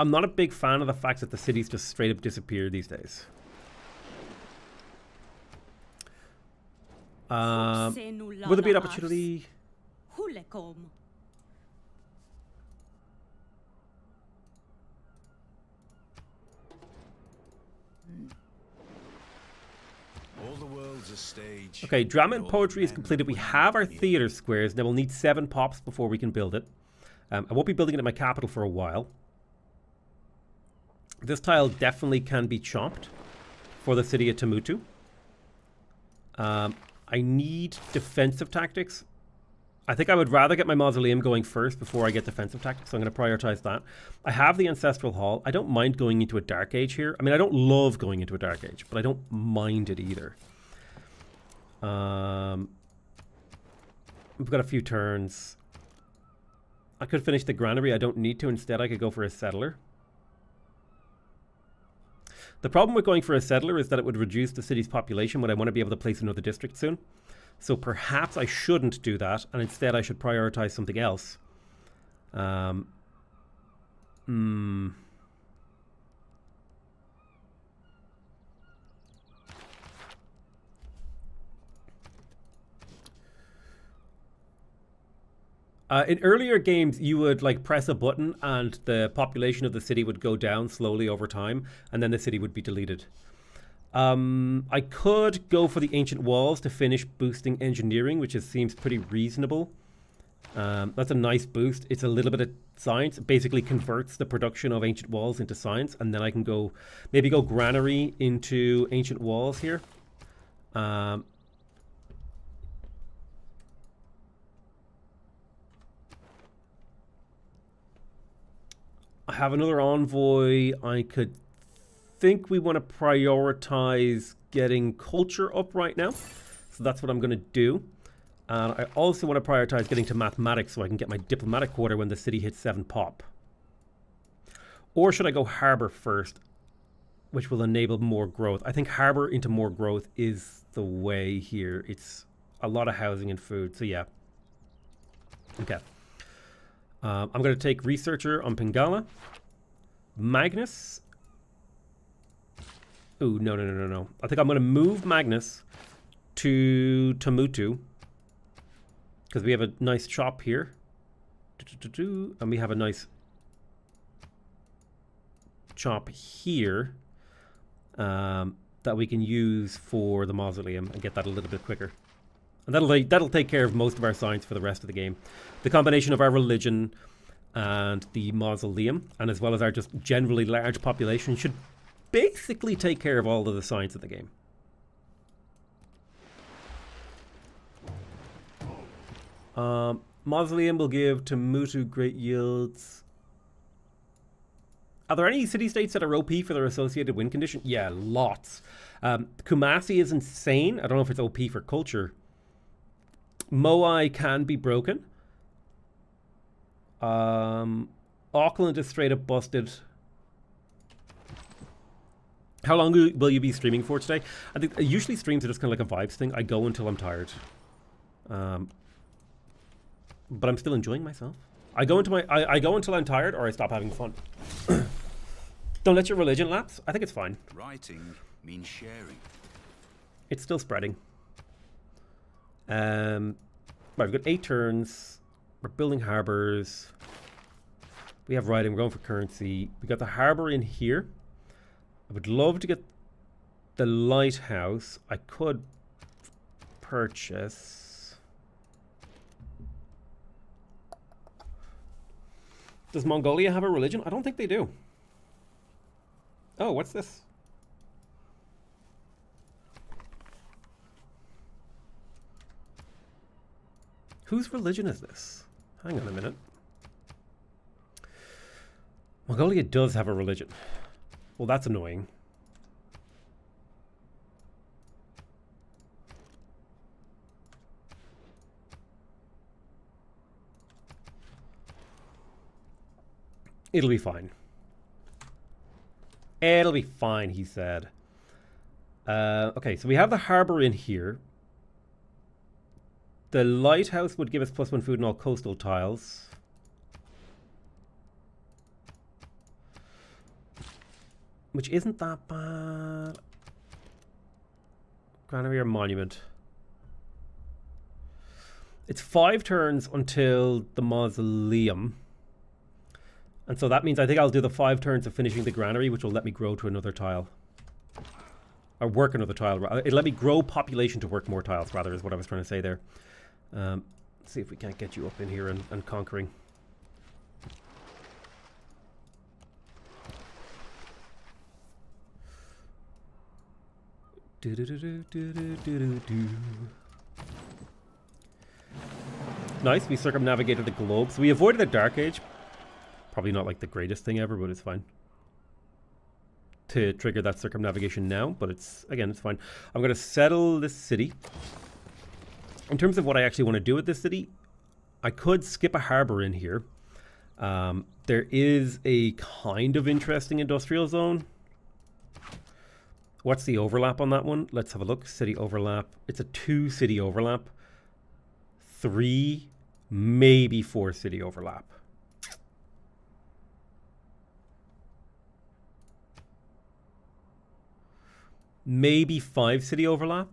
Speaker 1: I'm not a big fan of the fact that the cities just straight up disappear these days. Would there be an opportunity?
Speaker 2: All the world's a stage.
Speaker 1: Okay, drama and poetry is completed. We have our theater squares. Now we'll need 7 pops before we can build it. I won't be building it in my capital for a while. This tile definitely can be chopped for the city of Temutu. I need defensive tactics. I think I would rather get my mausoleum going first before I get defensive tactics, so I'm going to prioritize that. I have the Ancestral Hall. I don't mind going into a Dark Age here. I mean, I don't love going into a Dark Age, but I don't mind it either. We've got a few turns. I could finish the granary. I don't need to. Instead, I could go for a settler. The problem with going for a settler is that it would reduce the city's population when I want to be able to place another district soon. So perhaps I shouldn't do that, and instead I should prioritize something else. In earlier games, you would like press a button and the population of the city would go down slowly over time, and then the city would be deleted. I could go for the ancient walls to finish boosting engineering, which seems pretty reasonable. That's a nice boost. It's a little bit of science. It basically converts the production of ancient walls into science, and then I can go maybe go granary into ancient walls here. I have another envoy. I could think we want to prioritize getting culture up right now. So that's what I'm going to do. And I also want to prioritize getting to mathematics so I can get my diplomatic quarter when the city hits 7 pop. Or should I go harbor first, which will enable more growth? I think harbor into more growth is the way here. It's a lot of housing and food. So yeah. Okay. I'm going to take Researcher on Pingala. Magnus. Ooh, no. I think I'm going to move Magnus to Tamutu. Because we have a nice chop here. And we have a nice chop here. That we can use for the mausoleum and get that a little bit quicker. And that'll take care of most of our science for the rest of the game. The combination of our religion and the mausoleum, and as well as our just generally large population, should basically take care of all of the science of the game. Mausoleum will give Tamutu great yields. Are there any city-states that are OP for their associated win condition? Yeah, lots. Kumasi is insane. I don't know if it's OP for culture. Moai can be broken. Auckland is straight up busted. How long will you be streaming for today? I think usually streams are just kind of like a vibes thing. I go until I'm tired. But I'm still enjoying myself. I go until I'm tired or I stop having fun. Don't let your religion lapse. I think it's fine.
Speaker 2: Writing means sharing.
Speaker 1: It's still spreading. Right, we've got 8 turns. We're building harbors. We have writing. We're going for currency. We got the harbor in here. I would love to get the lighthouse. I could purchase. Does Mongolia have a religion? I don't think they do. Oh, what's this? Whose religion is this? Hang on a minute. Mongolia does have a religion. Well, that's annoying. It'll be fine. It'll be fine, he said. Okay, so we have the harbor in here. The lighthouse would give us +1 food in all coastal tiles. Which isn't that bad. Granary or monument. It's 5 turns until the mausoleum. And so that means I think I'll do the 5 turns of finishing the granary, which will let me grow to another tile. Or work another tile. It'll let me grow population to work more tiles, rather, is what I was trying to say there. Let's see if we can't get you up in here and conquering. Nice, we circumnavigated the globe. So we avoided the Dark Age. Probably not like the greatest thing ever, but it's fine. To trigger that circumnavigation now, but it's, again, it's fine. I'm going to settle this city. In terms of what I actually want to do with this city, I could skip a harbor in here. There is a kind of interesting industrial zone. What's the overlap on that one? Let's have a look. City overlap. It's a 2 city overlap. 3, maybe 4 city overlap. Maybe 5 city overlap.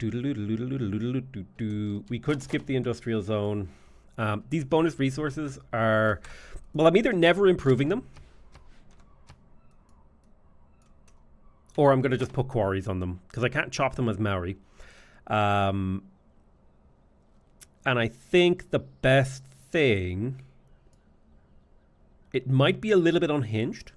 Speaker 1: We could skip the industrial zone. These bonus resources are, well, I'm either never improving them, or I'm going to just put quarries on them, because I can't chop them as Maori. And I think the best thing, it might be a little bit unhinged.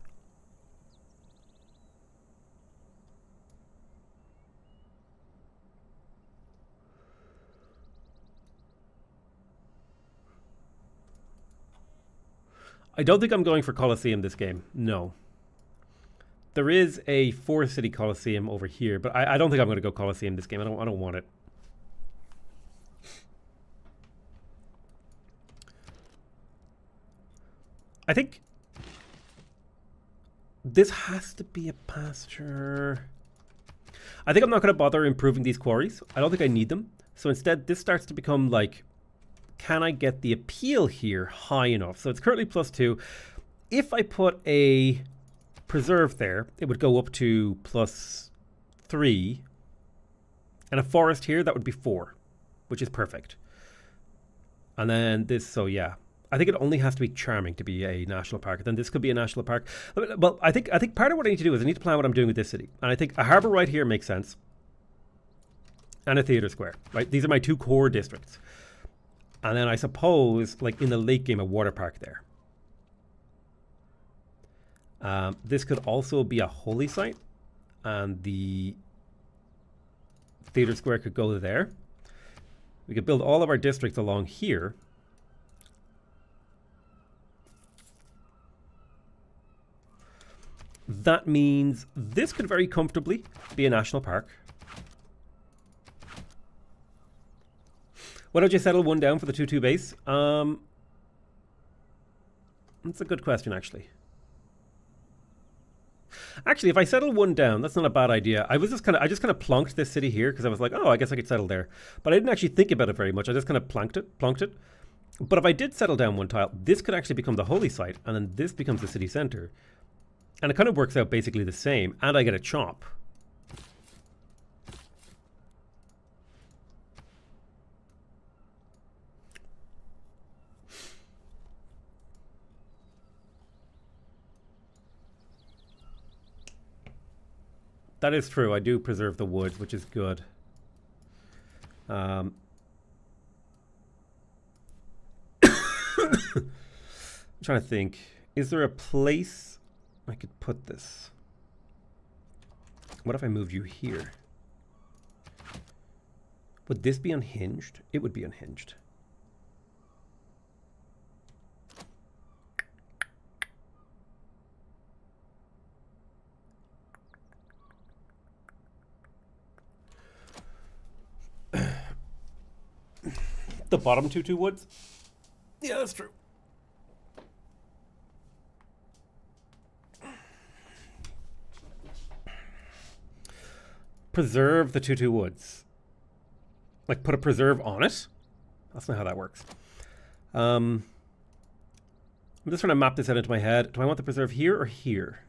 Speaker 1: I don't think I'm going for Colosseum this game. No. There is a 4-city Colosseum over here, but I don't think I'm going to go Colosseum this game. I don't want it. I think this has to be a pasture. I think I'm not going to bother improving these quarries. I don't think I need them. So instead, this starts to become like, can I get the appeal here high enough? So it's currently +2. If I put a preserve there, it would go up to +3. And a forest here, that would be 4, which is perfect. And then this, so yeah. I think it only has to be charming to be a national park. Then this could be a national park. Well, I think part of what I need to do is I need to plan what I'm doing with this city. And I think a harbour right here makes sense. And a theatre square, right? These are my 2 core districts. And then I suppose, like in the late game, a water park there. This could also be a holy site. And the theatre square could go there. We could build all of our districts along here. That means this could very comfortably be a national park. Why don't you settle one down for the 2-2 base? That's a good question, actually. Actually, if I settle one down, that's not a bad idea. I just kind of plunked this city here because I was like, oh, I guess I could settle there. But I didn't actually think about it very much. I just kind of plunked it. But if I did settle down one tile, this could actually become the holy site, and then this becomes the city center. And it kind of works out basically the same, and I get a chop. That is true. I do preserve the woods, which is good. I'm trying to think. Is there a place I could put this? What if I moved you here? Would this be unhinged? It would be unhinged. The bottom 2-2 woods? Yeah, that's true. Preserve the 2-2 woods. Like put a preserve on it? That's not how that works. I'm just trying to map this out into my head. Do I want the preserve here or here?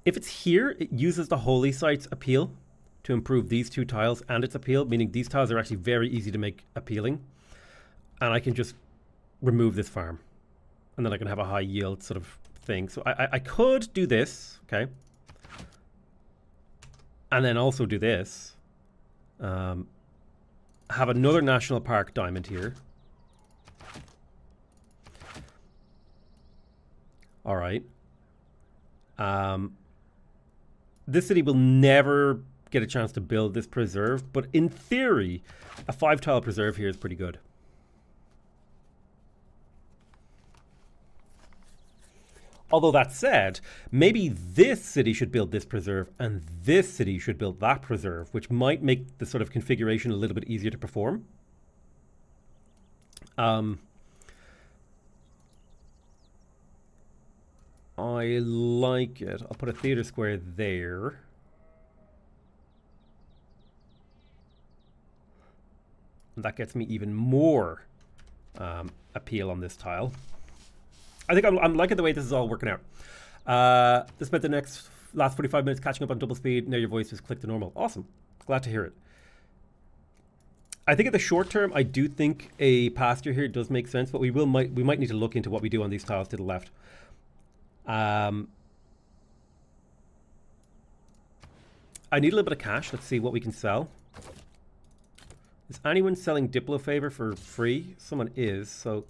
Speaker 1: If it's here, it uses the holy site's appeal to improve these 2 tiles and its appeal, meaning these tiles are actually very easy to make appealing. And I can just remove this farm. And then I can have a high yield sort of thing. So I could do this, okay? And then also do this. Have another national park diamond here. All right. This city will never get a chance to build this preserve, but in theory, a 5-tile preserve here is pretty good. Although that said, maybe this city should build this preserve and this city should build that preserve, which might make the sort of configuration a little bit easier to perform. I like it. I'll put a theatre square there. And that gets me even more appeal on this tile. I think I'm liking the way this is all working out. This spent the last 45 minutes catching up on double speed. Now your voice is clicked to normal. Awesome. Glad to hear it. I think in the short term, I do think a pasture here does make sense, but we might need to look into what we do on these tiles to the left. I need a little bit of cash. Let's see what we can sell. Is anyone selling Diplo Favor for free? Someone is. So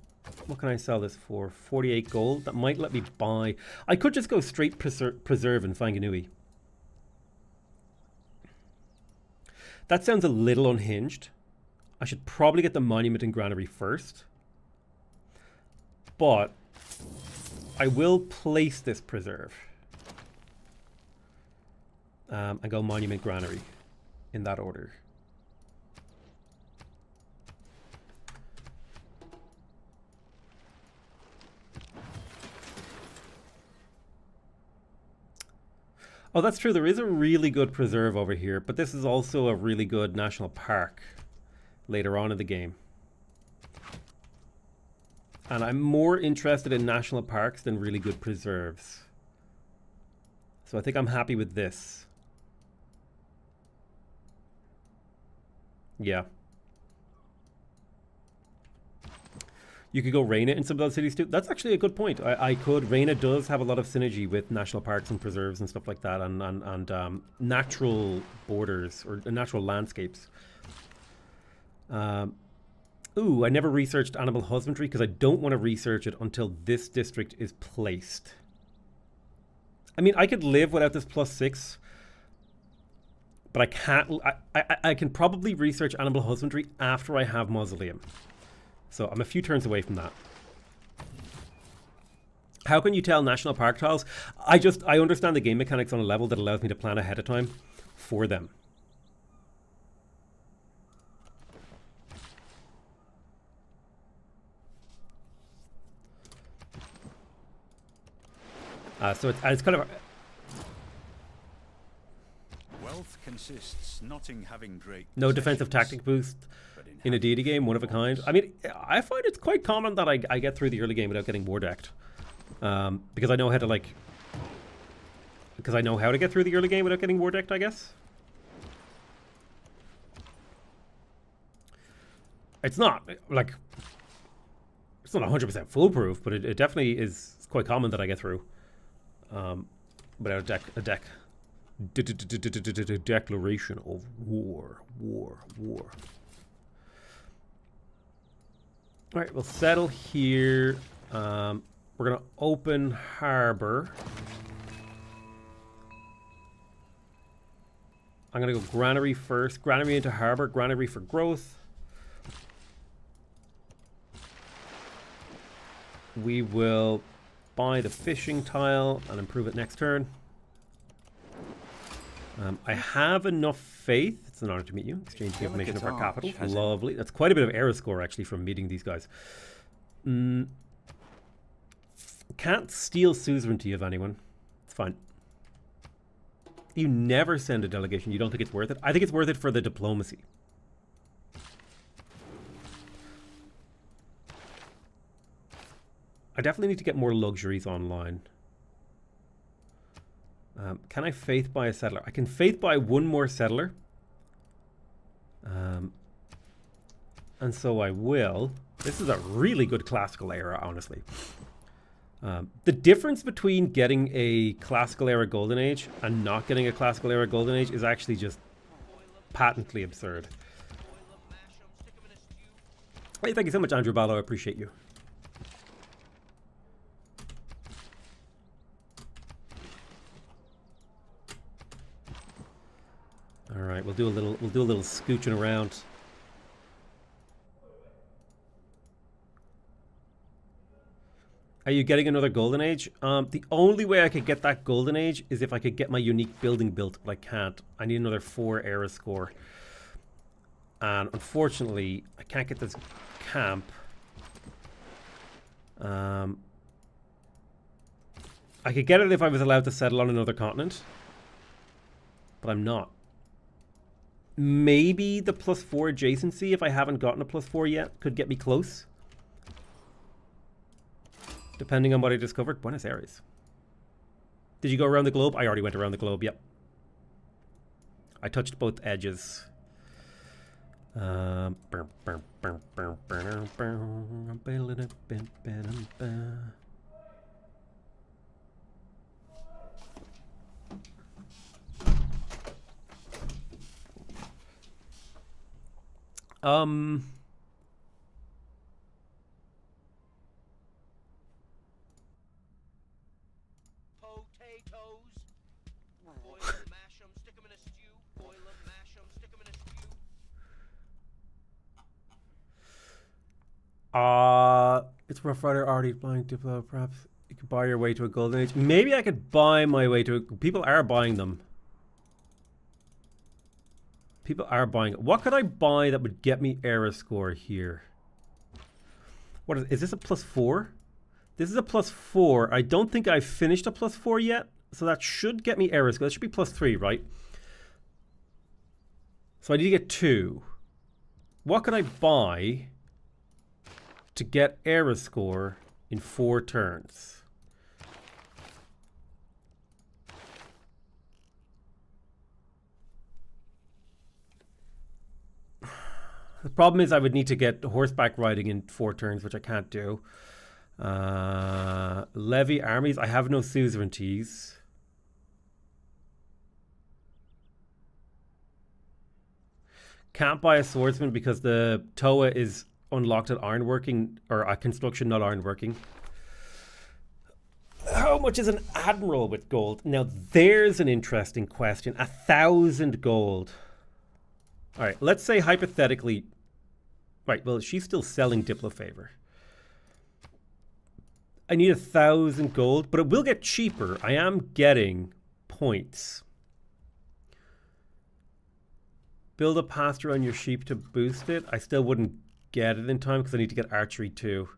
Speaker 1: what can I sell this for? 48 gold. That might let me buy. I could just go straight preserve and Whanganui. That sounds a little unhinged. I should probably get the monument and granary first. But I will place this preserve. And go monument granary in that order. Oh, that's true. There is a really good preserve over here, but this is also a really good national park later on in the game. And I'm more interested in national parks than really good preserves. So I think I'm happy with this. Yeah. You could go Reina in some of those cities too. That's actually a good point. I could. Reina does have a lot of synergy with national parks and preserves and stuff like that, and natural borders or natural landscapes. Ooh, I never researched animal husbandry because I don't want to research it until this district is placed. I mean, I could live without this +6, but I can't. I can probably research animal husbandry after I have Mausoleum. So I'm a few turns away from that. How can you tell national park tiles? I understand the game mechanics on a level that allows me to plan ahead of time for them. So it's kind of...
Speaker 2: Wealth consists not in having great
Speaker 1: No defensive tactic boost in a deity game, one of a kind. I mean, I find it's quite common that I get through the early game without getting war decked. Because I know how to, like... Because I know how to get through the early game without getting war decked, I guess. It's not, like... It's not 100% foolproof, but it definitely is quite common that I get through. Without a declaration of war. All right, we'll settle here. We're gonna open harbor. I'm gonna go granary first. Granary into harbor. Granary for growth. We will buy the fishing tile and improve it next turn. I have enough faith. It's an honor to meet you. Exchange information of our capital. Lovely. That's quite a bit of era score actually from meeting these guys. Can't steal suzerainty of anyone. It's fine. You never send a delegation. You don't think it's worth it? I think it's worth it for the diplomacy. I definitely need to get more luxuries online. Can I faith buy a settler? I can faith buy one more settler. And so I will. This is a really good classical era, honestly. The difference between getting a classical era golden age and not getting a classical era golden age is actually just patently absurd. Hey, thank you so much, Andrew Ballo. I appreciate you. All right, we'll do a little scooching around. Are you getting another golden age? The only way I could get that golden age is if I could get my unique building built, but I can't. I need another 4 era score. And unfortunately, I can't get this camp. I could get it if I was allowed to settle on another continent, but I'm not. Maybe the +4 adjacency, if I haven't gotten a +4 yet, could get me close. Depending on what I discovered. Buenos Aires. Did you go around the globe? I already went around the globe, yep. I touched both edges. It's Rough Rider already buying Diplo. Perhaps you could buy your way to a golden age. Maybe I could buy my way to a... People are buying them. People are buying... What could I buy that would get me era score here? What is this a +4? This is a +4. I don't think I've finished a +4 yet. So that should get me error score. That should be +3, right? So I need to get 2. What can I buy to get error score in 4 turns? The problem is I would need to get horseback riding in 4 turns, which I can't do. Levy armies. I have no suzerainties. Can't buy a swordsman because the Toa is unlocked at ironworking, or a construction, not ironworking. How much is an admiral with gold? Now there's an interesting question. 1,000 gold. All right, let's say hypothetically. Right, well, she's still selling Diplo favor. I need 1,000 gold, but it will get cheaper. I am getting points. Build a pasture on your sheep to boost it. I still wouldn't get it in time because I need to get archery too.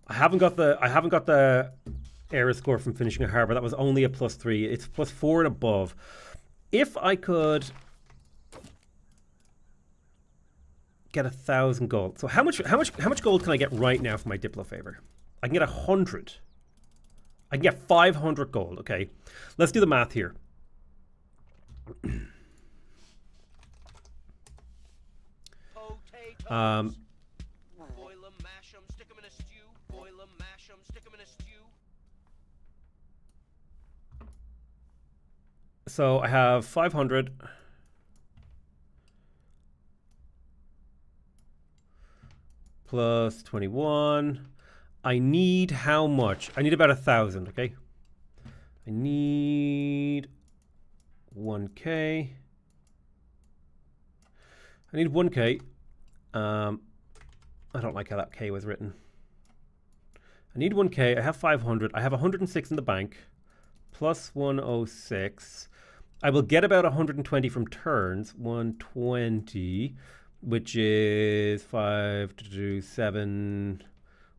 Speaker 1: I haven't got the error score from finishing a harbor. That was only a +3. It's +4 and above. If I could get 1,000 gold. So how much gold can I get right now for my Diplo favor? I can get 100. I can get 500 gold. Okay, let's do the math here.
Speaker 3: Boil 'em, mash 'em, stick 'em in a stew. Boil 'em, mash 'em, stick 'em in a stew.
Speaker 1: So I have 500. Plus 21. I need how much? I need about 1,000, okay? I need 1K. I need 1K. I don't like how that K was written. I need 1K. I have 500. I have 106 in the bank. Plus 106. I will get about 120 from turns. 120, which is 5 to do 7.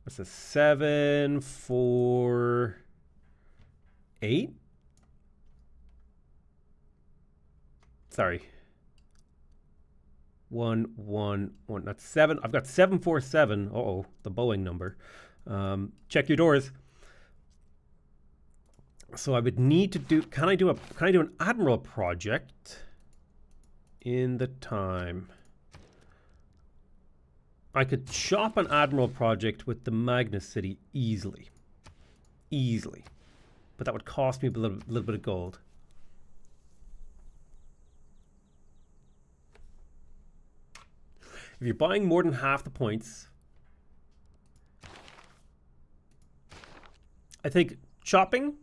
Speaker 1: What's this? 7, 4, 8? Sorry. 1, 1, 1. That's 7. I've got 747. Uh-oh, the Boeing number. Check your doors. So I would need to do. Can I do an admiral project in the time? I could shop an admiral project with the Magnus City easily, but that would cost me a little bit of gold. If you're buying more than half the points, I think shopping.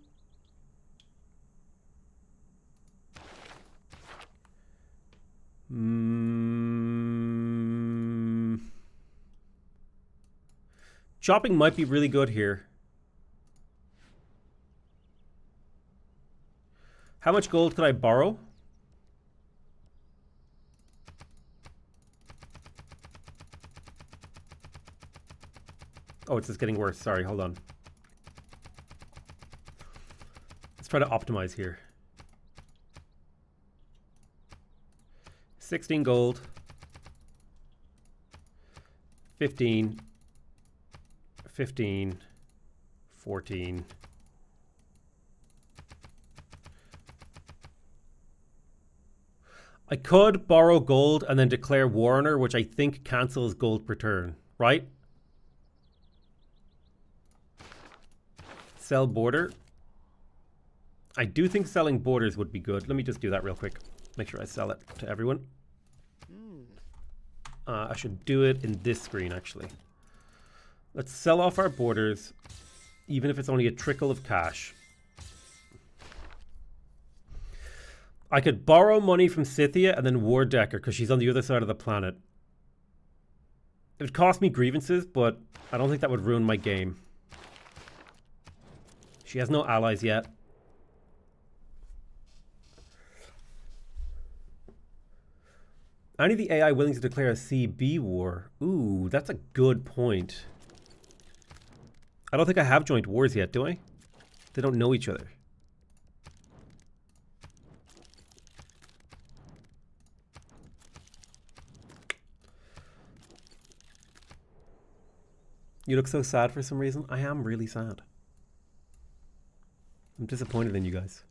Speaker 1: Shopping might be really good here. How much gold could I borrow? Oh, it's just getting worse. Sorry, hold on. Let's try to optimize here. 16 gold. 15. 15. 14. I could borrow gold and then declare war on her, which I think cancels gold per turn, right? Sell border. I do think selling borders would be good. Let me just do that real quick. Make sure I sell it to everyone. I should do it in this screen, actually. Let's sell off our borders, even if it's only a trickle of cash. I could borrow money from Scythia and then war Decker because she's on the other side of the planet. It would cost me grievances, but I don't think that would ruin my game. She has no allies yet. Any of the AI willing to declare a CB war? Ooh, that's a good point. I don't think I have joint wars yet, do I? They don't know each other. You look so sad for some reason. I am really sad. I'm disappointed in you guys.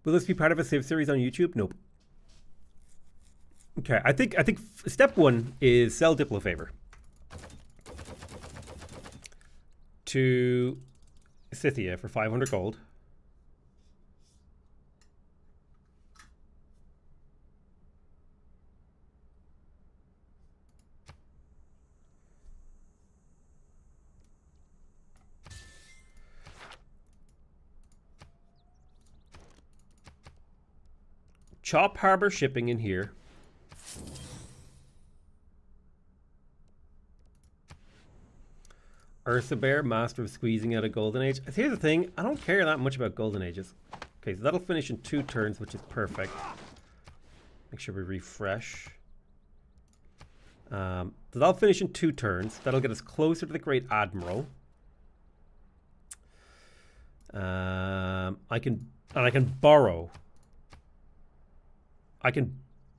Speaker 1: Will this be part of a Civ series on YouTube? Nope. Okay, I think step one is sell Diplo favor to Scythia for 500 gold. Chop Harbor shipping in here. Ursa Bear, master of squeezing out a golden age. Here's the thing, I don't care that much about golden ages. Okay, so that'll finish in 2 turns, which is perfect. Make sure we refresh. So that'll finish in 2 turns. That'll get us closer to the Great Admiral. I can borrow. I can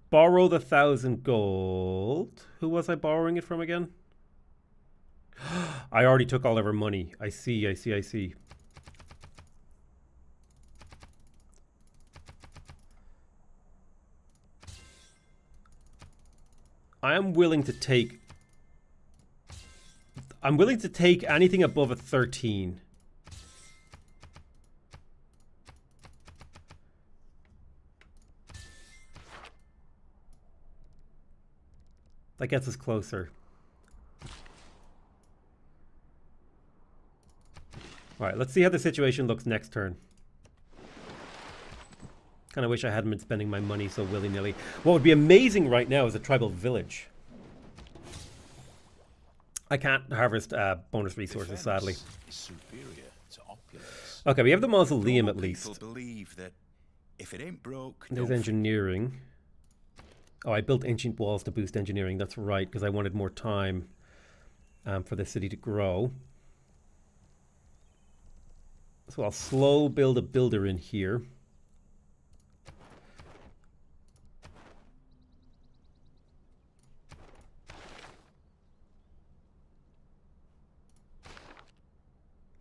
Speaker 1: borrow the 1,000 gold. Who was I borrowing it from again? I already took all of her money. I see. I'm willing to take anything above a 13. That gets us closer. All right, let's see how the situation looks next turn. Kind of wish I hadn't been spending my money so willy-nilly. What would be amazing right now is a tribal village. I can't harvest bonus resources, sadly. Okay, we have the mausoleum at least.
Speaker 2: Believe that if it ain't broke,
Speaker 1: there's engineering. Oh, I built ancient walls to boost engineering. That's right, because I wanted more time for the city to grow. So I'll slow build a builder in here.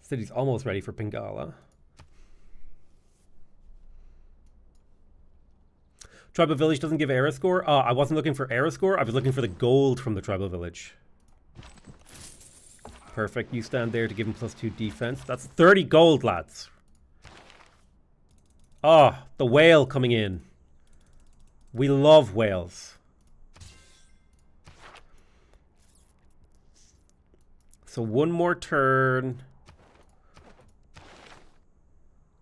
Speaker 1: City's almost ready for Pingala. Tribal village doesn't give era score. I wasn't looking for era score. I was looking for the gold from the tribal village. Perfect. You stand there to give him +2 defense. That's 30 gold, lads. Ah, the whale coming in. We love whales. So one more turn.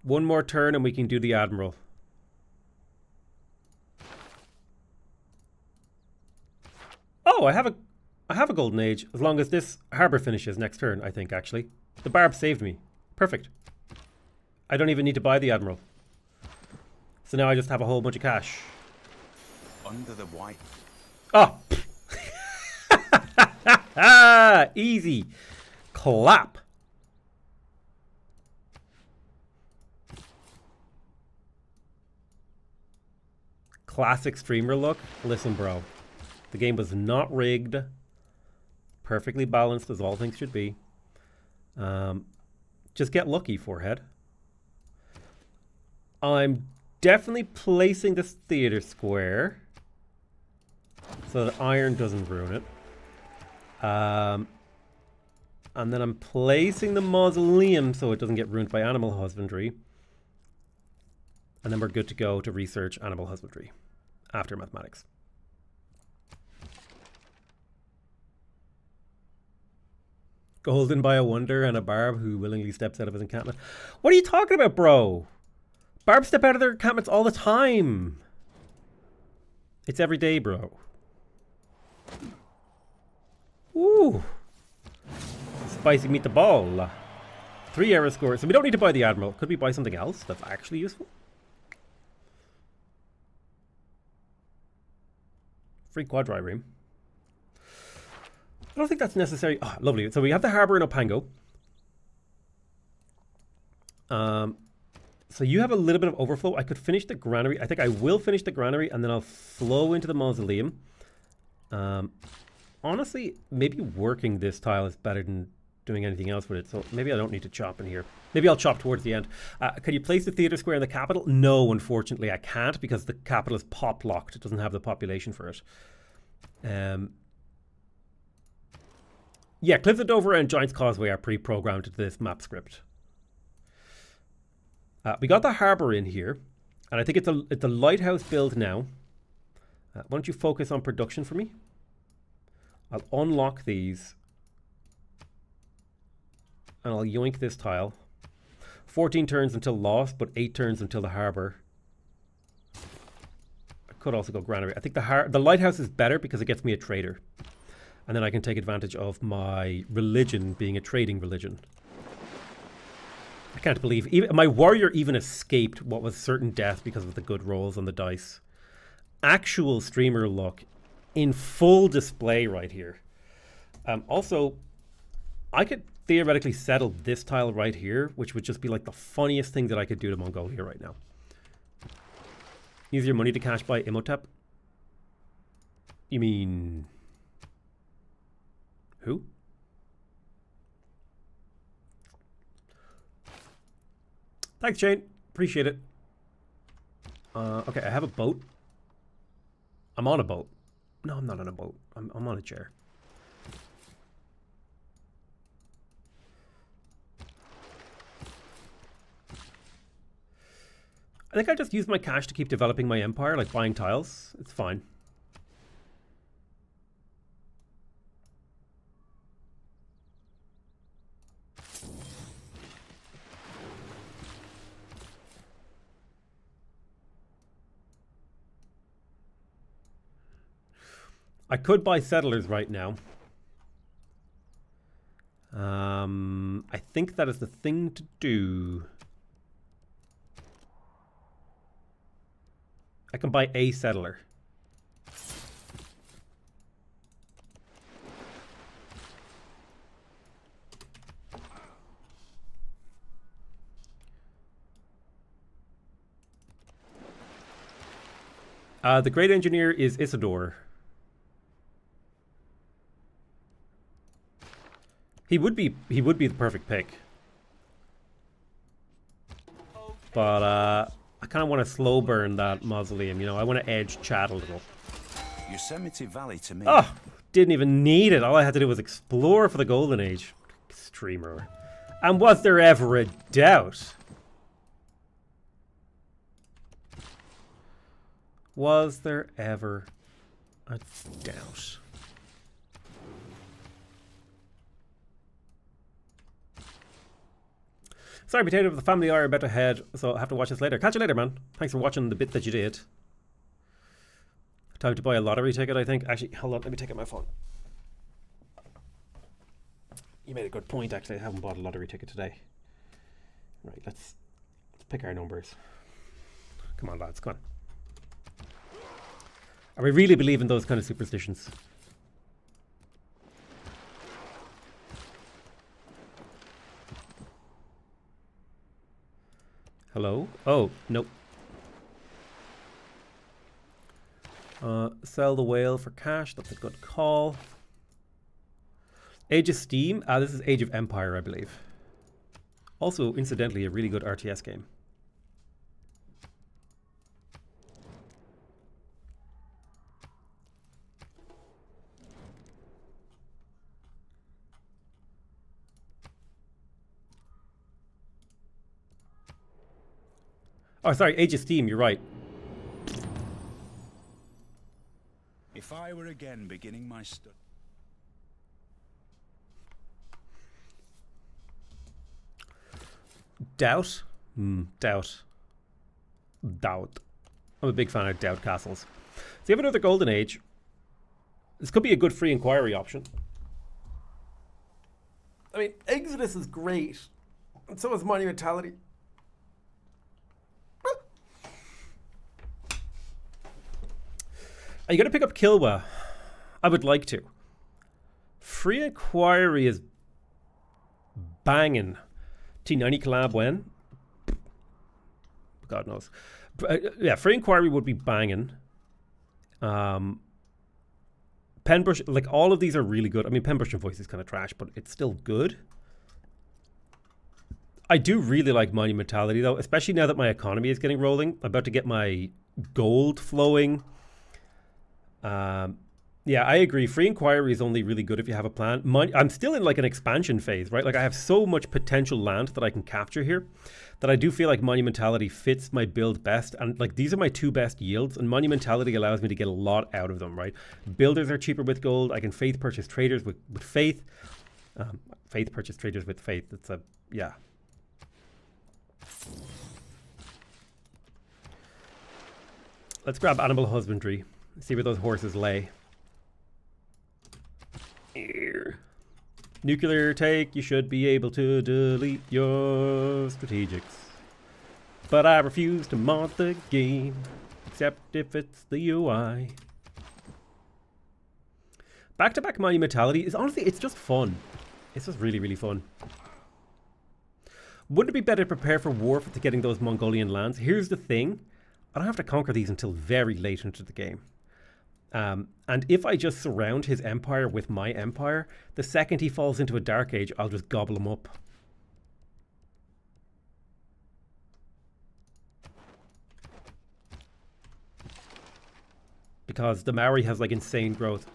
Speaker 1: One more turn and we can do the Admiral. Oh, I have a golden age as long as this harbor finishes next turn, I think, actually. The barb saved me. Perfect. I don't even need to buy the Admiral. So now I just have a whole bunch of cash.
Speaker 2: Under the white.
Speaker 1: Oh! Easy. Clap. Classic streamer look. Listen, bro. The game was not rigged. Perfectly balanced as all things should be. Just get lucky, forehead. I'm definitely placing this theater square so that iron doesn't ruin it. And then I'm placing the mausoleum so it doesn't get ruined by animal husbandry. And then we're good to go to research animal husbandry after mathematics. Golden by a wonder and a barb who willingly steps out of his encampment. What are you talking about, bro? Barbs step out of their encampments all the time. It's every day, bro. Ooh. Spicy meatball. 3 error scores. So we don't need to buy the Admiral. Could we buy something else that's actually useful? Free quadrireme. I don't think that's necessary. Oh, lovely. So we have the harbour in Opango. So you have a little bit of overflow. I could finish the granary. I think I will finish the granary and then I'll flow into the mausoleum. Honestly, maybe working this tile is better than doing anything else with it. So maybe I don't need to chop in here. Maybe I'll chop towards the end. Can you place the theatre square in the capital? No, unfortunately I can't because the capital is pop locked. It doesn't have the population for it. Yeah, Cliffs of Dover and Giant's Causeway are pre-programmed to this map script. We got the harbour in here, and I think it's a lighthouse build now. Why don't you focus on production for me? I'll unlock these, and I'll yoink this tile. 14 turns until lost, but 8 turns until the harbour. I could also go granary. I think the lighthouse is better because it gets me a trader. And then I can take advantage of my religion being a trading religion. I can't believe my warrior even escaped what was certain death because of the good rolls on the dice. Actual streamer luck in full display right here. Also, I could theoretically settle this tile right here, which would just be like the funniest thing that I could do to Mongolia right now. Use your money to cash buy Imhotep? You mean... who? Thanks, Shane. Appreciate it. Okay, I have a boat. I'm on a boat. No, I'm not on a boat. I'm on a chair. I think I just use my cash to keep developing my empire, like buying tiles. It's fine. I could buy settlers right now. I think that is the thing to do. I can buy a settler. The great engineer is Isidore. He would be the perfect pick. But I kind of want to slow burn that mausoleum, you know. I want to edge chat a little.
Speaker 2: Yosemite Valley to me.
Speaker 1: Oh, didn't even need it. All I had to do was explore for the Golden Age. Streamer. And was there ever a doubt? Was there ever a doubt? Sorry, Potato, the family are about to head, so I have to watch this later. Catch you later, man. Thanks for watching the bit that you did. Time to buy a lottery ticket, I think. Actually, hold on, let me take out my phone. You made a good point, actually. I haven't bought a lottery ticket today. Right, let's pick our numbers. Come on, lads, come on. Are we really believe in those kind of superstitions? Hello? Oh, nope. Sell the whale for cash. That's a good call. Age of Steam. This is Age of Empire, I believe. Also, incidentally, a really good RTS game. Oh, sorry, Age of Steam, you're right.
Speaker 2: If I were again beginning my study...
Speaker 1: Doubt? Doubt. Doubt. I'm a big fan of doubt castles. So you have another Golden Age. This could be a good free inquiry option. I mean, Exodus is great. And so is Monumentality. Are you going to pick up Kilwa? I would like to. Free inquiry is banging. T90 collab when? God knows. Yeah, Free Inquiry would be banging. Penbrush, like all of these are really good. I mean, Penbrush and Voice is kind of trash, but it's still good. I do really like Monumentality though, especially now that my economy is getting rolling. I'm about to get my gold flowing. Yeah, I agree. Free Inquiry is only really good if you have a plan. I'm still in like an expansion phase, right? Like I have so much potential land that I can capture here that I do feel like Monumentality fits my build best. And like these are my 2 best yields, and Monumentality allows me to get a lot out of them, right? Builders are cheaper with gold. I can faith purchase traders with faith. Faith purchase traders with faith. It's a, yeah. Let's grab Animal Husbandry. See where those horses lay. Here. Nuclear take, you should be able to delete your strategics. But I refuse to mod the game, except if it's the UI. Back-to-back Monumentality is honestly, it's just fun. It's just really, really fun. Wouldn't it be better to prepare for war for getting those Mongolian lands? Here's the thing. I don't have to conquer these until very late into the game. And if I just surround his empire with my empire, the second he falls into a dark age, I'll just gobble him up. Because the Maori has like insane growth.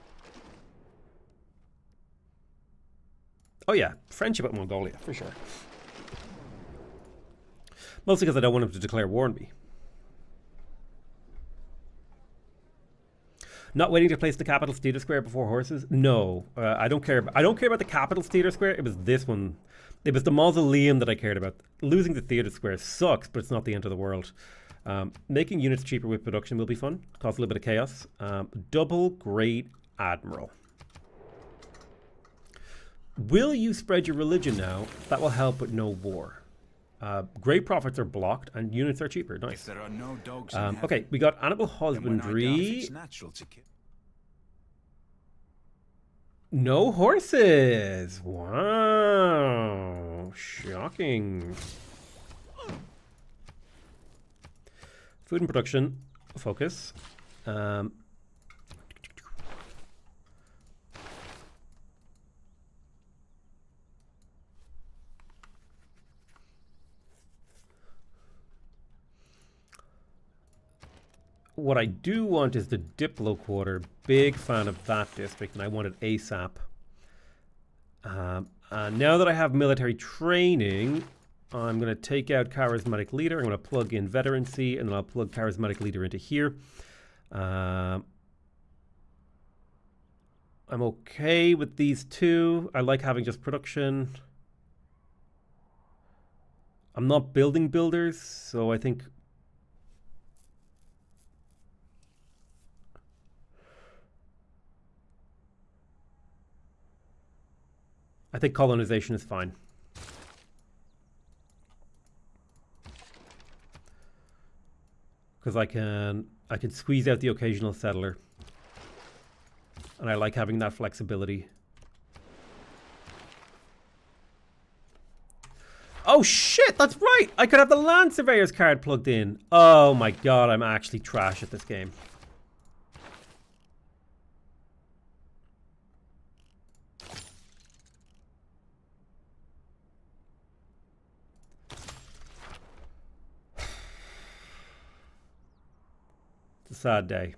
Speaker 1: Oh yeah, friendship with Mongolia, for sure. Mostly because I don't want him to declare war on me. Not waiting to place the capital theater square before horses? No, I don't care. I don't care about the capital theater square. It was this one. It was the mausoleum that I cared about. Losing the theater square sucks, but it's not the end of the world. Making units cheaper with production will be fun. Cause a little bit of chaos. Double Great Admiral. Will you spread your religion now? That will help with no war. Great profits are blocked and units are cheaper. Nice.
Speaker 2: If there are no dogs
Speaker 1: okay, we got Animal Husbandry. No horses. Wow. Shocking. Food and production. Focus. What I do want is the Diplo Quarter. Big fan of that district, and I want it ASAP. And now that I have military training, I'm going to take out Charismatic Leader. I'm going to plug in Veterancy, and then I'll plug Charismatic Leader into here. I'm okay with these two. I like having just production. I'm not building builders, so I think... I think colonization is fine. Because I can squeeze out the occasional settler. And I like having that flexibility. Oh shit, that's right! I could have the Land Surveyor's card plugged in. Oh my god, I'm actually trash at this game. Sad day.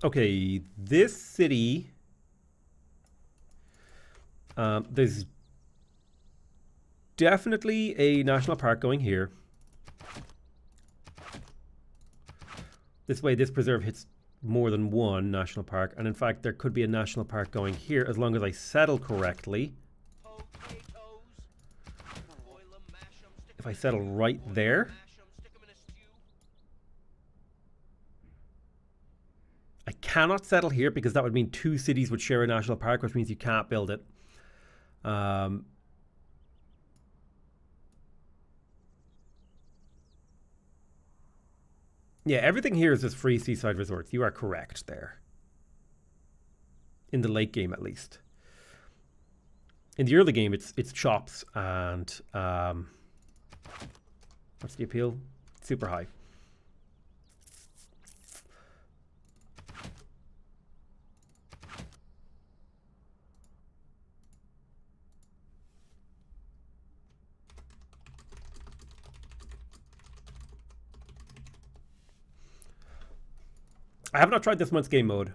Speaker 1: Okay, this city, there's definitely a national park going here. This way, this preserve hits more than one national park, and in fact there could be a national park going here as long as I settle correctly. If I settle right there, I cannot settle here because that would mean 2 cities would share a national park, which means you can't build it. Yeah, everything here is just free seaside resorts. You are correct there. in the late game at least. In the early game, it's chops and what's the appeal? Super high. I have not tried this month's game mode.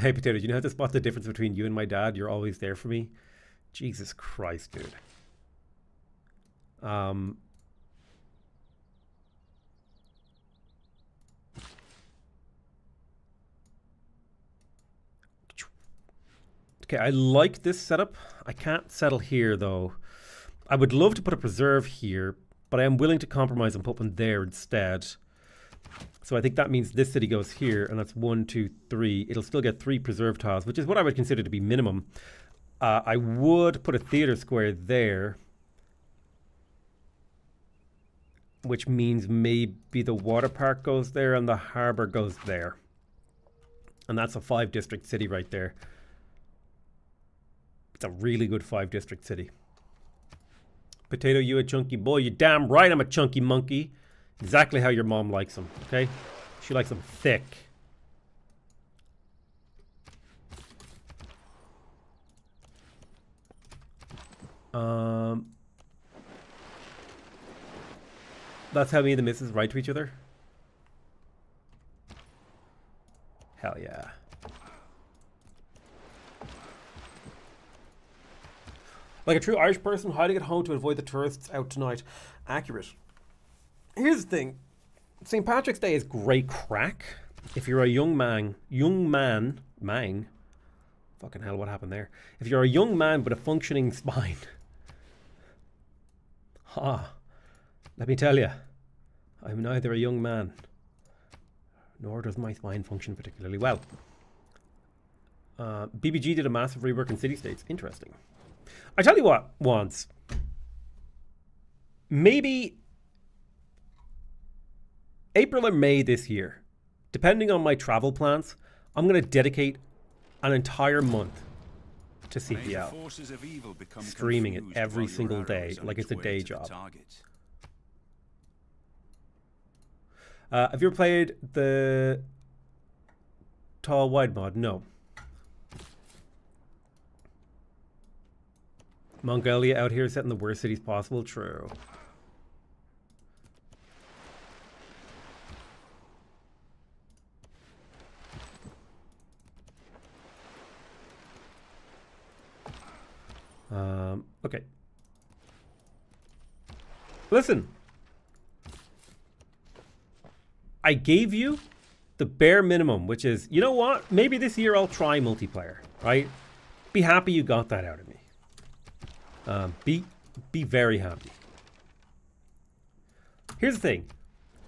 Speaker 1: Hey, Potato, you know how to spot the difference between you and my dad? You're always there for me. Jesus Christ, dude. Okay, I like this setup. I can't settle here, though. I would love to put a preserve here, but I am willing to compromise and put one there instead. So I think that means this city goes here, and that's 1, 2, 3. It'll still get 3 preserve tiles, which is what I would consider to be minimum. I would put a theater square there, which means maybe the water park goes there and the harbor goes there. And that's a 5-district city right there. It's a really good 5-district city. Potato, you a chunky boy? You damn right I'm a chunky monkey. Exactly how your mom likes them, okay? She likes them thick. That's how me and the missus write to each other? Hell yeah. Like a true Irish person, hiding at home to avoid the tourists out tonight. Accurate. Here's the thing. St. Patrick's Day is great crack. If you're a young man, fucking hell, what happened there? If you're a young man with a functioning spine, let me tell you, I'm neither a young man, nor does my spine function particularly well. BBG did a massive rework in City States. Interesting. I tell you what, once, maybe April or May this year, depending on my travel plans, I'm going to dedicate an entire month to CPL, streaming it every single day like it's a day job. Have you ever played the Tall Wide mod? No. Mongolia out here set in the worst cities possible? True. Okay. Listen. I gave you the bare minimum, which is, you know what? Maybe this year I'll try multiplayer, right? Be happy you got that out of me. Be very happy. Here's the thing.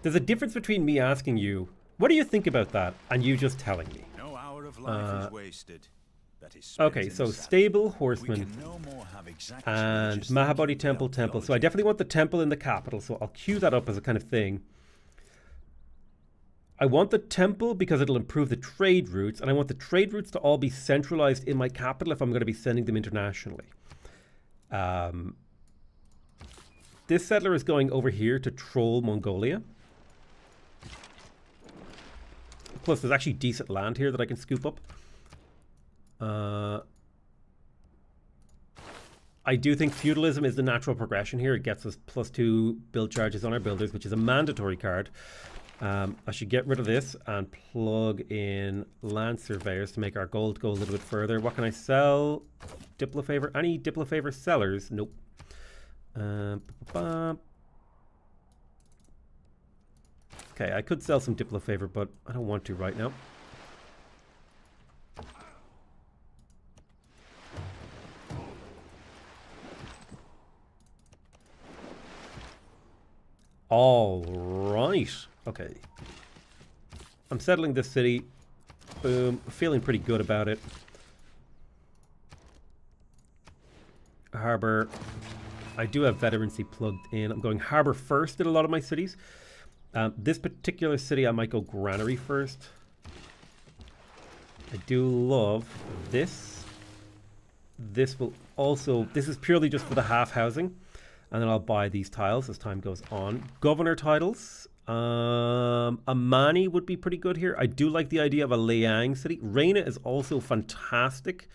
Speaker 1: There's a difference between me asking you, what do you think about that, and you just telling me.
Speaker 2: No hour of life is wasted.
Speaker 1: Okay, so Stable, Horseman, and Mahabodhi Temple. So I definitely want the temple in the capital, so I'll queue that up as a kind of thing. I want the temple because it'll improve the trade routes, and I want the trade routes to all be centralized in my capital if I'm going to be sending them internationally. This settler is going over here to troll Mongolia. Plus, there's actually decent land here that I can scoop up. I do think feudalism is the natural progression here. It gets us +2 build charges on our builders, which is a mandatory card. I should get rid of this and plug in land surveyors to make our gold go a little bit further. What can I sell? Diplofavor. Any Diplofavor sellers? Nope. Okay, I could sell some Diplofavor, but I don't want to right now. All right. Okay. I'm settling this city. Boom. Feeling pretty good about it. Harbor. I do have veterancy plugged in. I'm going harbor first in a lot of my cities. This particular city, I might go granary first. I do love this. This will also, this is purely just for the half housing. And then I'll buy these tiles as time goes on. Governor titles. Amani would be pretty good here. I do like the idea of a Liang city. Reina is also fantastic.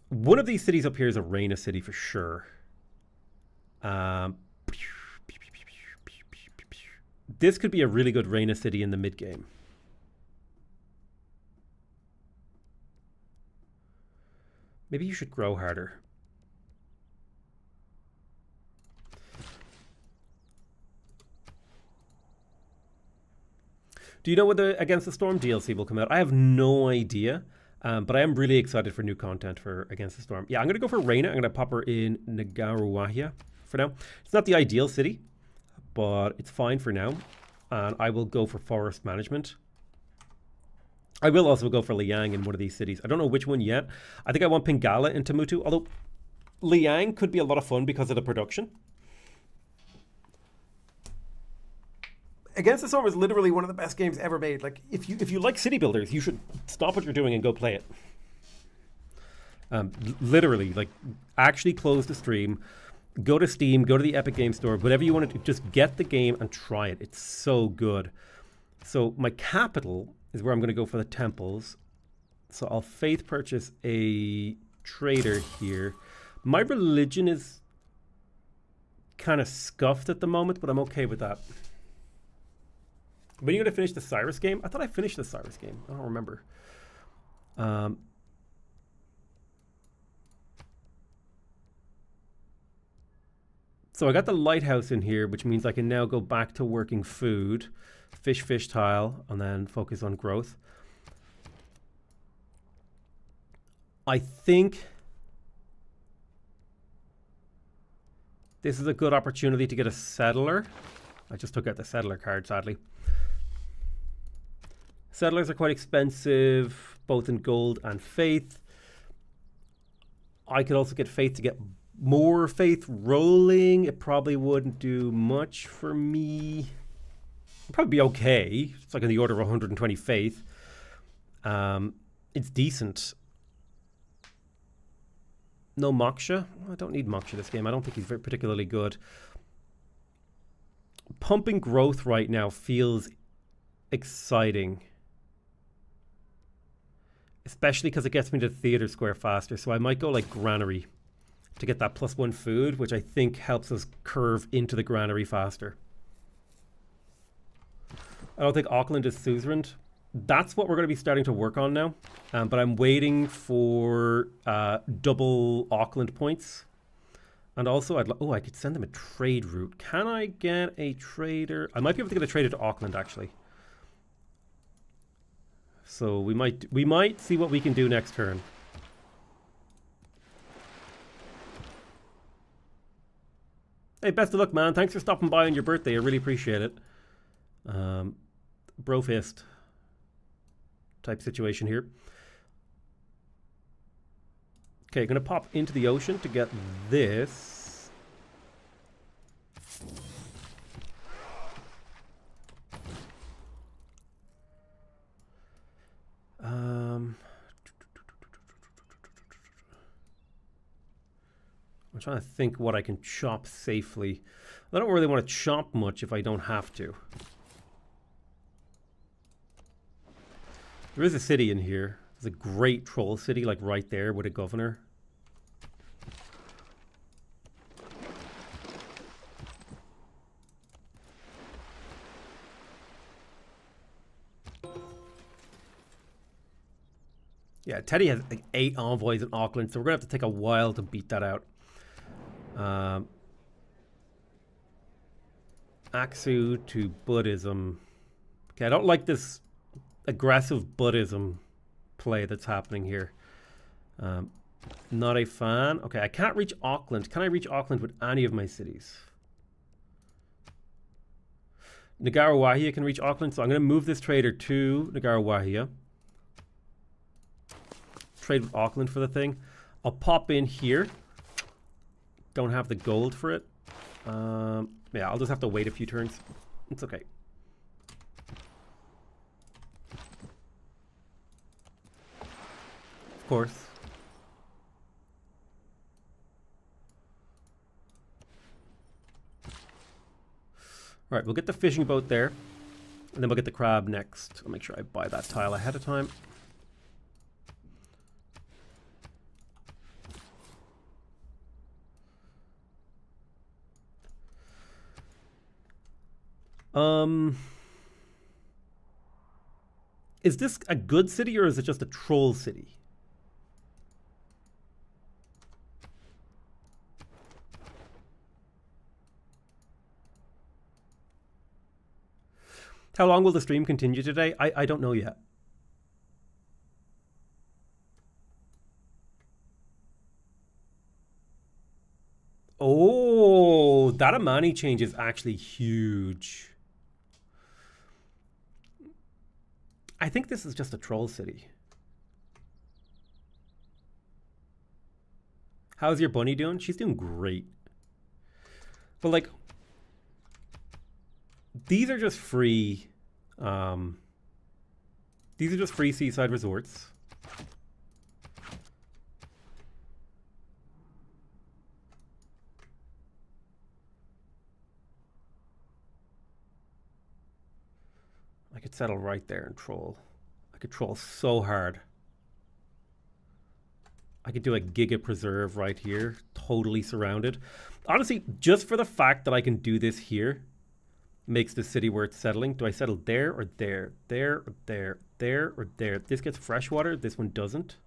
Speaker 1: One of these cities up here is a Reina city for sure. This could be a really good Reina city in the mid game. Maybe you should grow harder. Do you know when the Against the Storm DLC will come out? I have no idea, but I am really excited for new content for Against the Storm. Yeah, I'm going to go for Reina. I'm going to pop her in Nagaruahia for now. It's not the ideal city, but it's fine for now. And I will go for Forest Management. I will also go for Liang in one of these cities. I don't know which one yet. I think I want Pingala in Temutu, although Liang could be a lot of fun because of the production. Against the Storm is literally one of the best games ever made. Like, if you like city builders, you should stop what you're doing and go play it. Literally, like, actually close the stream, go to Steam, go to the Epic Game Store, whatever you want to do, just get the game and try it. It's so good. So my capital is where I'm going to go for the temples. So I'll faith purchase a trader here. My religion is kind of scuffed at the moment, but I'm okay with that. When are you going to finish the Cyrus game? I thought I finished the Cyrus game. I don't remember. So I got the lighthouse in here, which means I can now go back to working food, fish tile, and then focus on growth. I think this is a good opportunity to get a settler. I just took out the settler card, sadly. Settlers are quite expensive, both in gold and faith. I could also get faith to get more faith rolling. It probably wouldn't do much for me. It'd probably be okay. It's like in the order of 120 faith. It's decent. No Moksha. I don't need Moksha this game. I don't think he's particularly good. Pumping growth right now feels exciting. Especially because it gets me to Theatre Square faster. So I might go like Granary to get that +1 food, which I think helps us curve into the Granary faster. I don't think Auckland is suzerain. That's what we're going to be starting to work on now. But I'm waiting for double Auckland points. And also, I could send them a trade route. Can I get a trader? I might be able to get a trader to Auckland, actually. So we might see what we can do next turn. Hey, best of luck, man. Thanks for stopping by on your birthday. I really appreciate it. Brofist type situation here. Okay, going to pop into the ocean to get this. I'm trying to think what I can chop safely. I don't really want to chop much if I don't have to. There is a city in here. There's a great troll city, like right there with a governor. Yeah, Teddy has like 8 envoys in Auckland, so we're going to have to take a while to beat that out. Aksu to Buddhism. Okay, I don't like this aggressive Buddhism play that's happening here. Not a fan. Okay, I can't reach Auckland. Can I reach Auckland with any of my cities? Nagaruahia can reach Auckland, so I'm going to move this trader to Nagaruahia. Trade with Auckland for the thing. I'll pop in here. Don't have the gold for it. Yeah, I'll just have to wait a few turns. It's okay. course. All right, we'll get the fishing boat there, and then we'll get the crab next. I'll make sure I buy that tile ahead of time. Is this a good city or is it just a troll city? How long will the stream continue today? I don't know yet. Oh, that Amani change is actually huge. I think this is just a troll city. How's your bunny doing? She's doing great. But like, these are just free. These are just free seaside resorts. I could settle right there and troll. I could troll so hard. I could do a Giga Preserve right here, totally surrounded. Honestly, just for the fact that I can do this here, makes the city worth settling. Do I settle there or there? There or there? There or there? This gets fresh water. This one doesn't.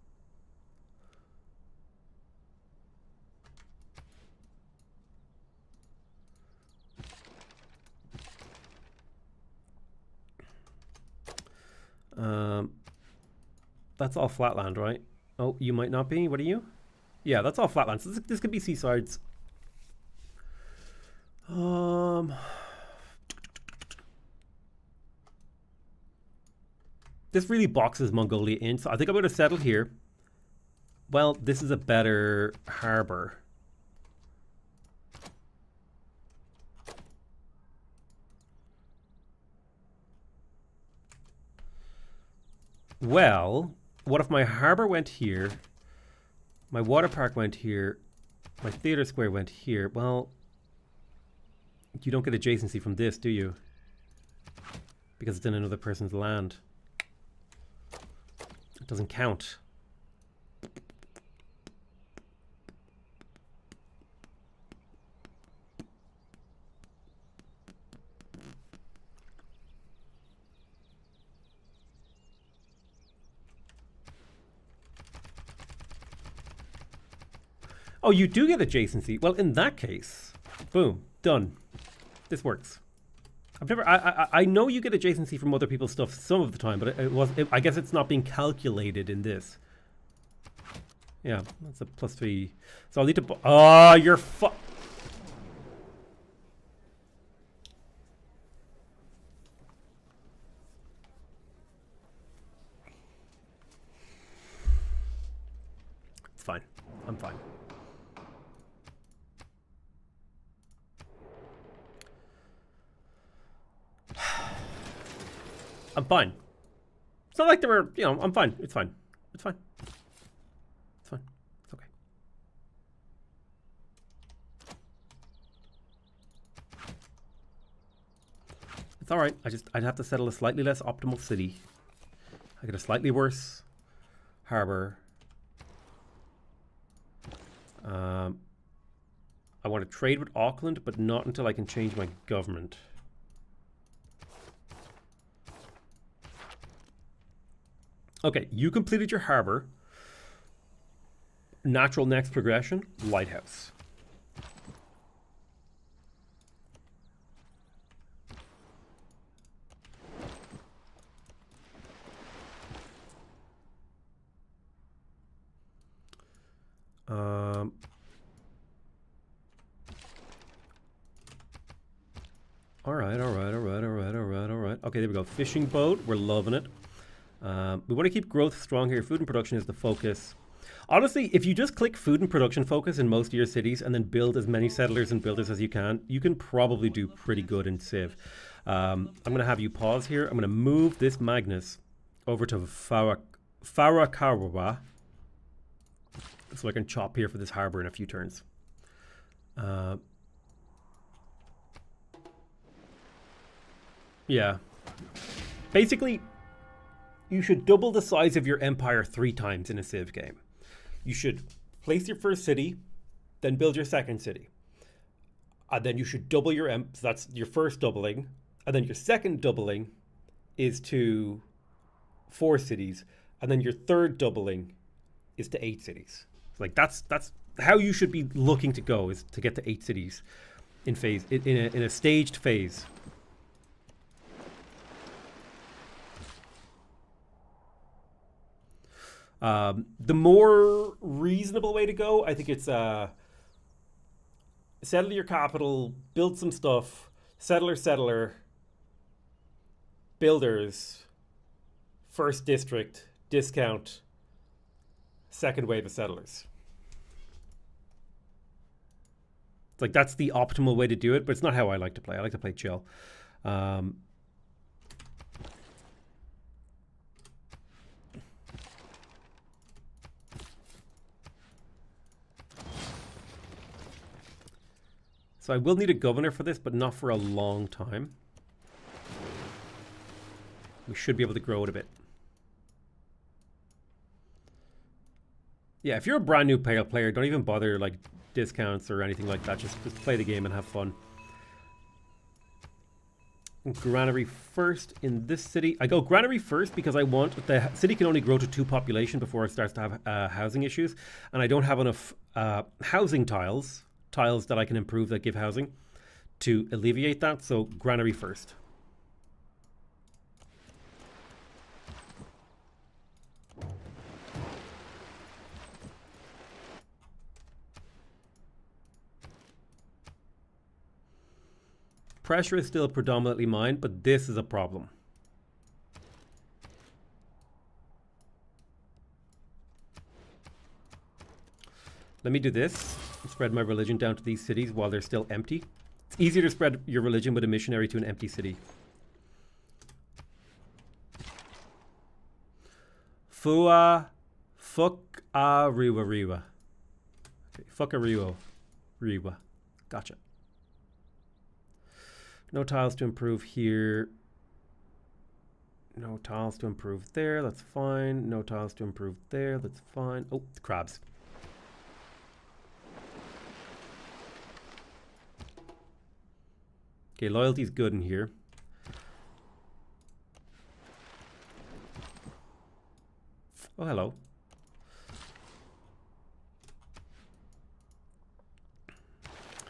Speaker 1: That's all flatland, right? Oh, you might not be. What are you? Yeah, that's all flatland. So this could be seasides. This really boxes Mongolia in, so I think I'm going to settle here. Well, this is a better harbor. Well, what if my harbor went here, my water park went here, my theater square went here? Well, you don't get adjacency from this, do you? Because it's in another person's land. It doesn't count. Oh, you do get adjacency. Well, in that case, boom, done. This works. I've never. I know you get adjacency from other people's stuff some of the time, but I guess it's not being calculated in this. Yeah, that's a +3. So I'll need to. Oh, you're It's fine. I'm fine. I'm fine. It's not like there were, I'm fine. It's fine. It's fine. It's fine. It's okay. It's all right. I'd have to settle a slightly less optimal city. I get a slightly worse harbor. I want to trade with Auckland, but not until I can change my government. Okay, you completed your harbor. Natural next progression, lighthouse. All right. Okay, there we go. Fishing boat, we're loving it. We want to keep growth strong here. Food and production is the focus. Honestly, if you just click food and production focus in most of your cities and then build as many settlers and builders as you can probably do pretty good in Civ. I'm going to have you pause here. I'm going to move this Magnus over to Farakawa. so I can chop here for this harbor in a few turns. Yeah. Basically, you should double the size of your empire 3 times in a Civ game. You should place your first city, then build your second city. And then you should double your so that's your first doubling. And then your second doubling is to 4 cities. And then your third doubling is to 8 cities. Like that's how you should be looking to go, is to get to 8 cities in a staged phase. The more reasonable way to go, I think it's settle your capital, build some stuff, settler, builders, first district, discount, second wave of settlers. It's like that's the optimal way to do it, but it's not how I like to play. I like to play chill. So I will need a governor for this, but not for a long time. We should be able to grow it a bit. Yeah, if you're a brand new player, don't even bother like discounts or anything like that. Just play the game and have fun. Granary first in this city. I go granary first because I want the city can only grow to 2 population before it starts to have housing issues, and I don't have enough housing tiles that I can improve that give housing to alleviate that. So granary first. Pressure is still predominantly mine, but this is a problem. Let me do this. Spread my religion down to these cities while they're still empty. It's easier to spread your religion with a missionary to an empty city. Fua, fuck a riwa. Okay, fuck a riwa. Gotcha. No tiles to improve here. No tiles to improve there. That's fine. No tiles to improve there. That's fine. Oh, the crabs. Okay, loyalty's good in here. Oh, hello.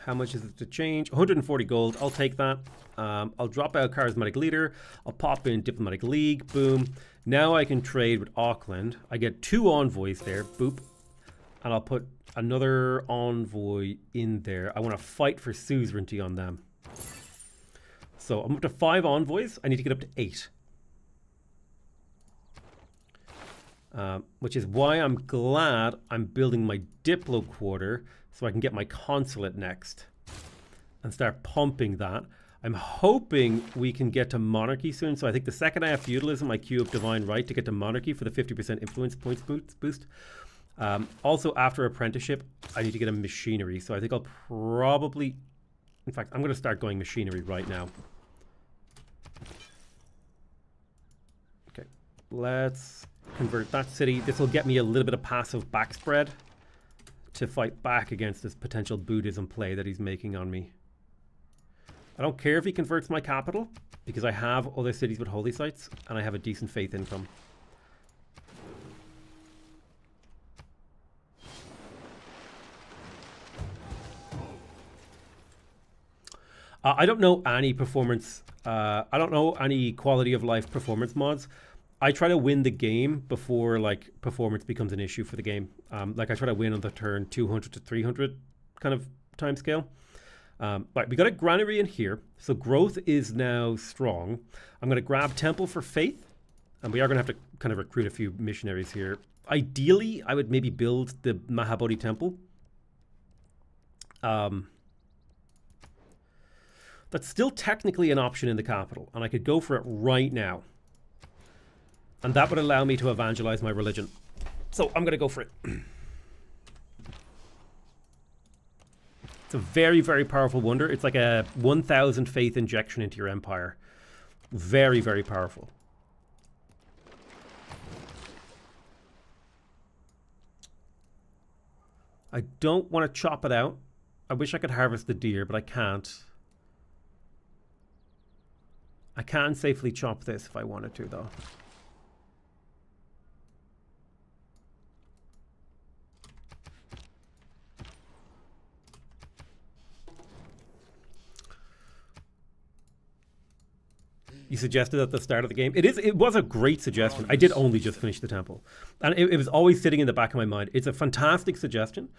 Speaker 1: How much is it to change? 140 gold. I'll take that. I'll drop out Charismatic Leader. I'll pop in Diplomatic League. Boom. Now I can trade with Auckland. I get 2 envoys there. Boop. And I'll put another envoy in there. I want to fight for suzerainty on them. So I'm up to 5 envoys. I need to get up to 8. Which is why I'm glad I'm building my Diplo quarter so I can get my consulate next and start pumping that. I'm hoping we can get to monarchy soon. So I think the second I have feudalism, I queue up divine right to get to monarchy for the 50% influence points boost. Also, after apprenticeship, I need to get a machinery. So I think I'll probably... In fact, I'm going to start going machinery right now. Okay, let's convert that city. This will get me a little bit of passive backspread to fight back against this potential Buddhism play that he's making on me. I don't care if he converts my capital because I have other cities with holy sites and I have a decent faith income. I don't know any performance, I don't know any quality of life performance mods. I try to win the game before like performance becomes an issue for the game. Like I try to win on the turn 200 to 300 kind of time scale. Right, we got a granary in here. So growth is now strong. I'm going to grab temple for faith. And we are going to have to kind of recruit a few missionaries here. Ideally, I would maybe build the Mahabodhi temple. That's still technically an option in the capital, and I could go for it right now. And that would allow me to evangelize my religion. So I'm going to go for it. It's a very, very powerful wonder. It's like a 1,000 faith injection into your empire. Very, very powerful. I don't want to chop it out. I wish I could harvest the deer, but I can't. I can safely chop this if I wanted to, though. You suggested at the start of the game. It was a great suggestion. I did only just finish the temple. And it was always sitting in the back of my mind. It's a fantastic suggestion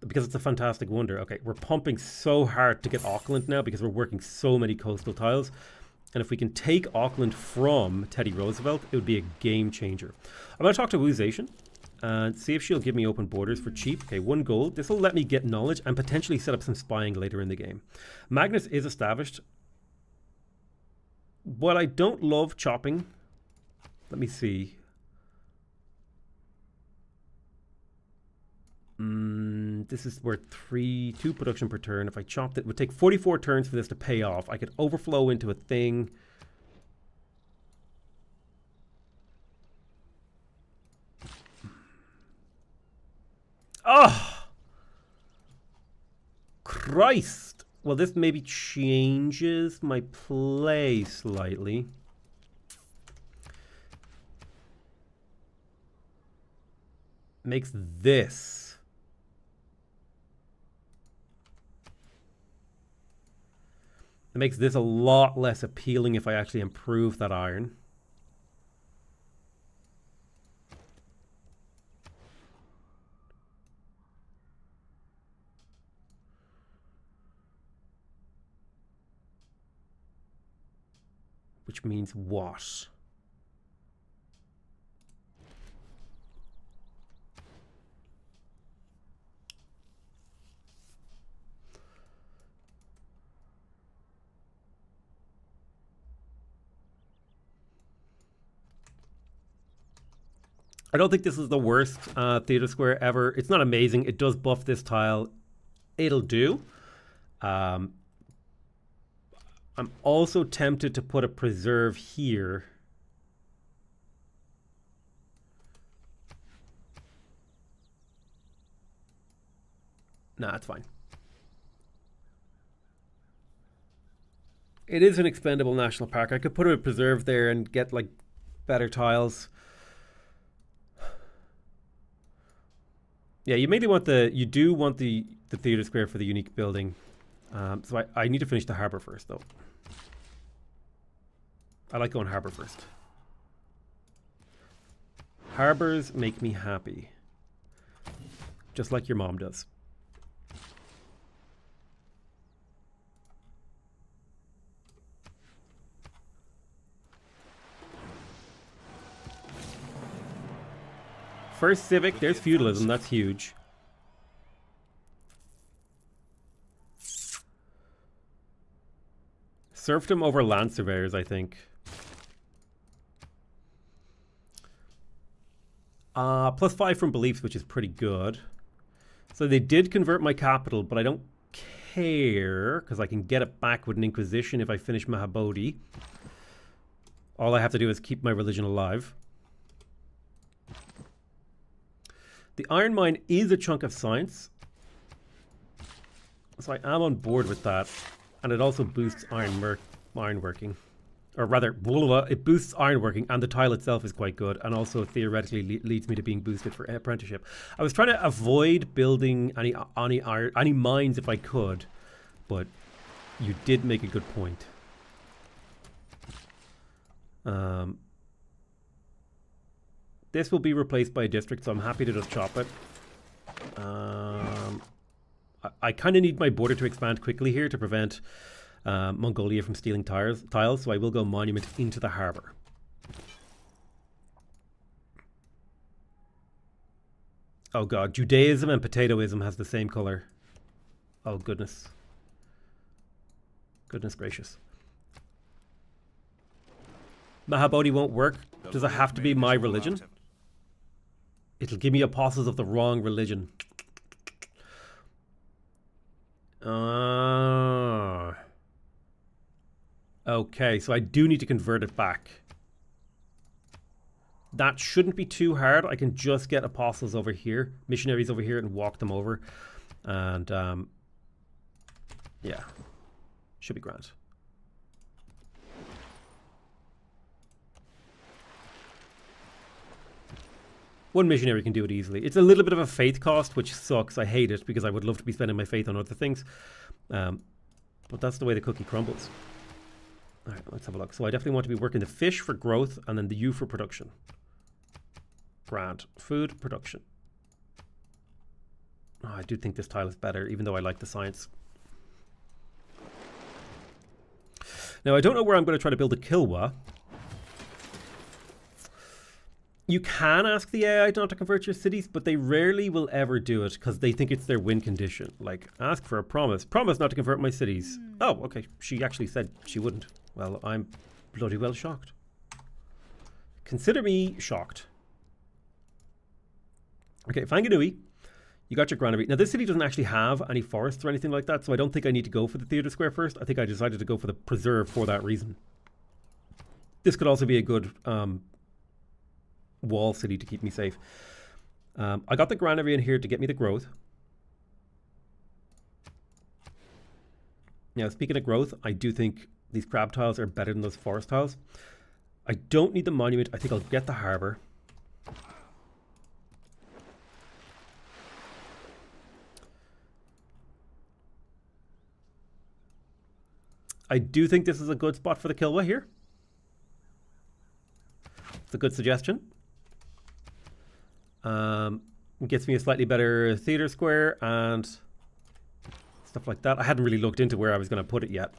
Speaker 1: because it's a fantastic wonder. Okay, we're pumping so hard to get Auckland now because we're working so many coastal tiles. And if we can take Auckland from Teddy Roosevelt, it would be a game changer. I'm going to talk to Wuzation and see if she'll give me open borders for cheap. Okay, 1 gold. This will let me get knowledge and potentially set up some spying later in the game. Magnus is established. What I don't love chopping, let me see. This is worth 2 production per turn. If I chopped it, it would take 44 turns for this to pay off. I could overflow into a thing. Oh! Christ! Well, this maybe changes my play slightly. Makes this. It makes this a lot less appealing if I actually improve that iron. Which means what? I don't think this is the worst theater square ever. It's not amazing. It does buff this tile. It'll do. I'm also tempted to put a preserve here. Nah, it's fine. It is an expendable national park. I could put a preserve there and get like better tiles. Yeah, you mainly want you do want the theater square for the unique building. So I need to finish the harbor first, though. I like going harbor first. Harbors make me happy. Just like your mom does. First civic, there's feudalism, that's huge. Serfdom over land surveyors, I think. +5 from beliefs, which is pretty good. So they did convert my capital, but I don't care, because I can get it back with an Inquisition if I finish Mahabodhi. All I have to do is keep my religion alive. The iron mine is a chunk of science, so I am on board with that. And it also boosts ironworking. Or rather, it boosts ironworking, and the tile itself is quite good, and also theoretically leads me to being boosted for apprenticeship. I was trying to avoid building any mines if I could, but you did make a good point. This will be replaced by a district, so I'm happy to just chop it. I kind of need my border to expand quickly here to prevent Mongolia from stealing tiles, so I will go monument into the harbour. Oh god, Judaism and Potatoism has the same colour. Oh goodness. Goodness gracious. Mahabodhi won't work. Does it have to be my religion? It'll give me apostles of the wrong religion. Okay, so I do need to convert it back. That shouldn't be too hard. I can just get apostles over here, missionaries over here, and walk them over. And, yeah. Should be grand. One missionary can do it easily. It's a little bit of a faith cost, which sucks. I hate it because I would love to be spending my faith on other things. But that's the way the cookie crumbles. All right, let's have a look. So I definitely want to be working the fish for growth and then the U for production. Grand. Food, production. Oh, I do think this tile is better, even though I like the science. Now, I don't know where I'm going to try to build a Kilwa. You can ask the AI not to convert your cities, but they rarely will ever do it because they think it's their win condition. Like, ask for a promise. Promise not to convert my cities. Oh, okay. She actually said she wouldn't. Well, I'm bloody well shocked. Consider me shocked. Okay, Fanganui, you got your granary. Now, this city doesn't actually have any forests or anything like that, so I don't think I need to go for the theatre square first. I think I decided to go for the preserve for that reason. This could also be a good wall city to keep me safe. I got the granary in here to get me the growth. Now, speaking of growth, I do think these crab tiles are better than those forest tiles. I don't need the monument. I think I'll get the harbour. I do think this is a good spot for the Kilwa here. It's a good suggestion. It gets me a slightly better theatre square and stuff like that. I hadn't really looked into where I was going to put it yet.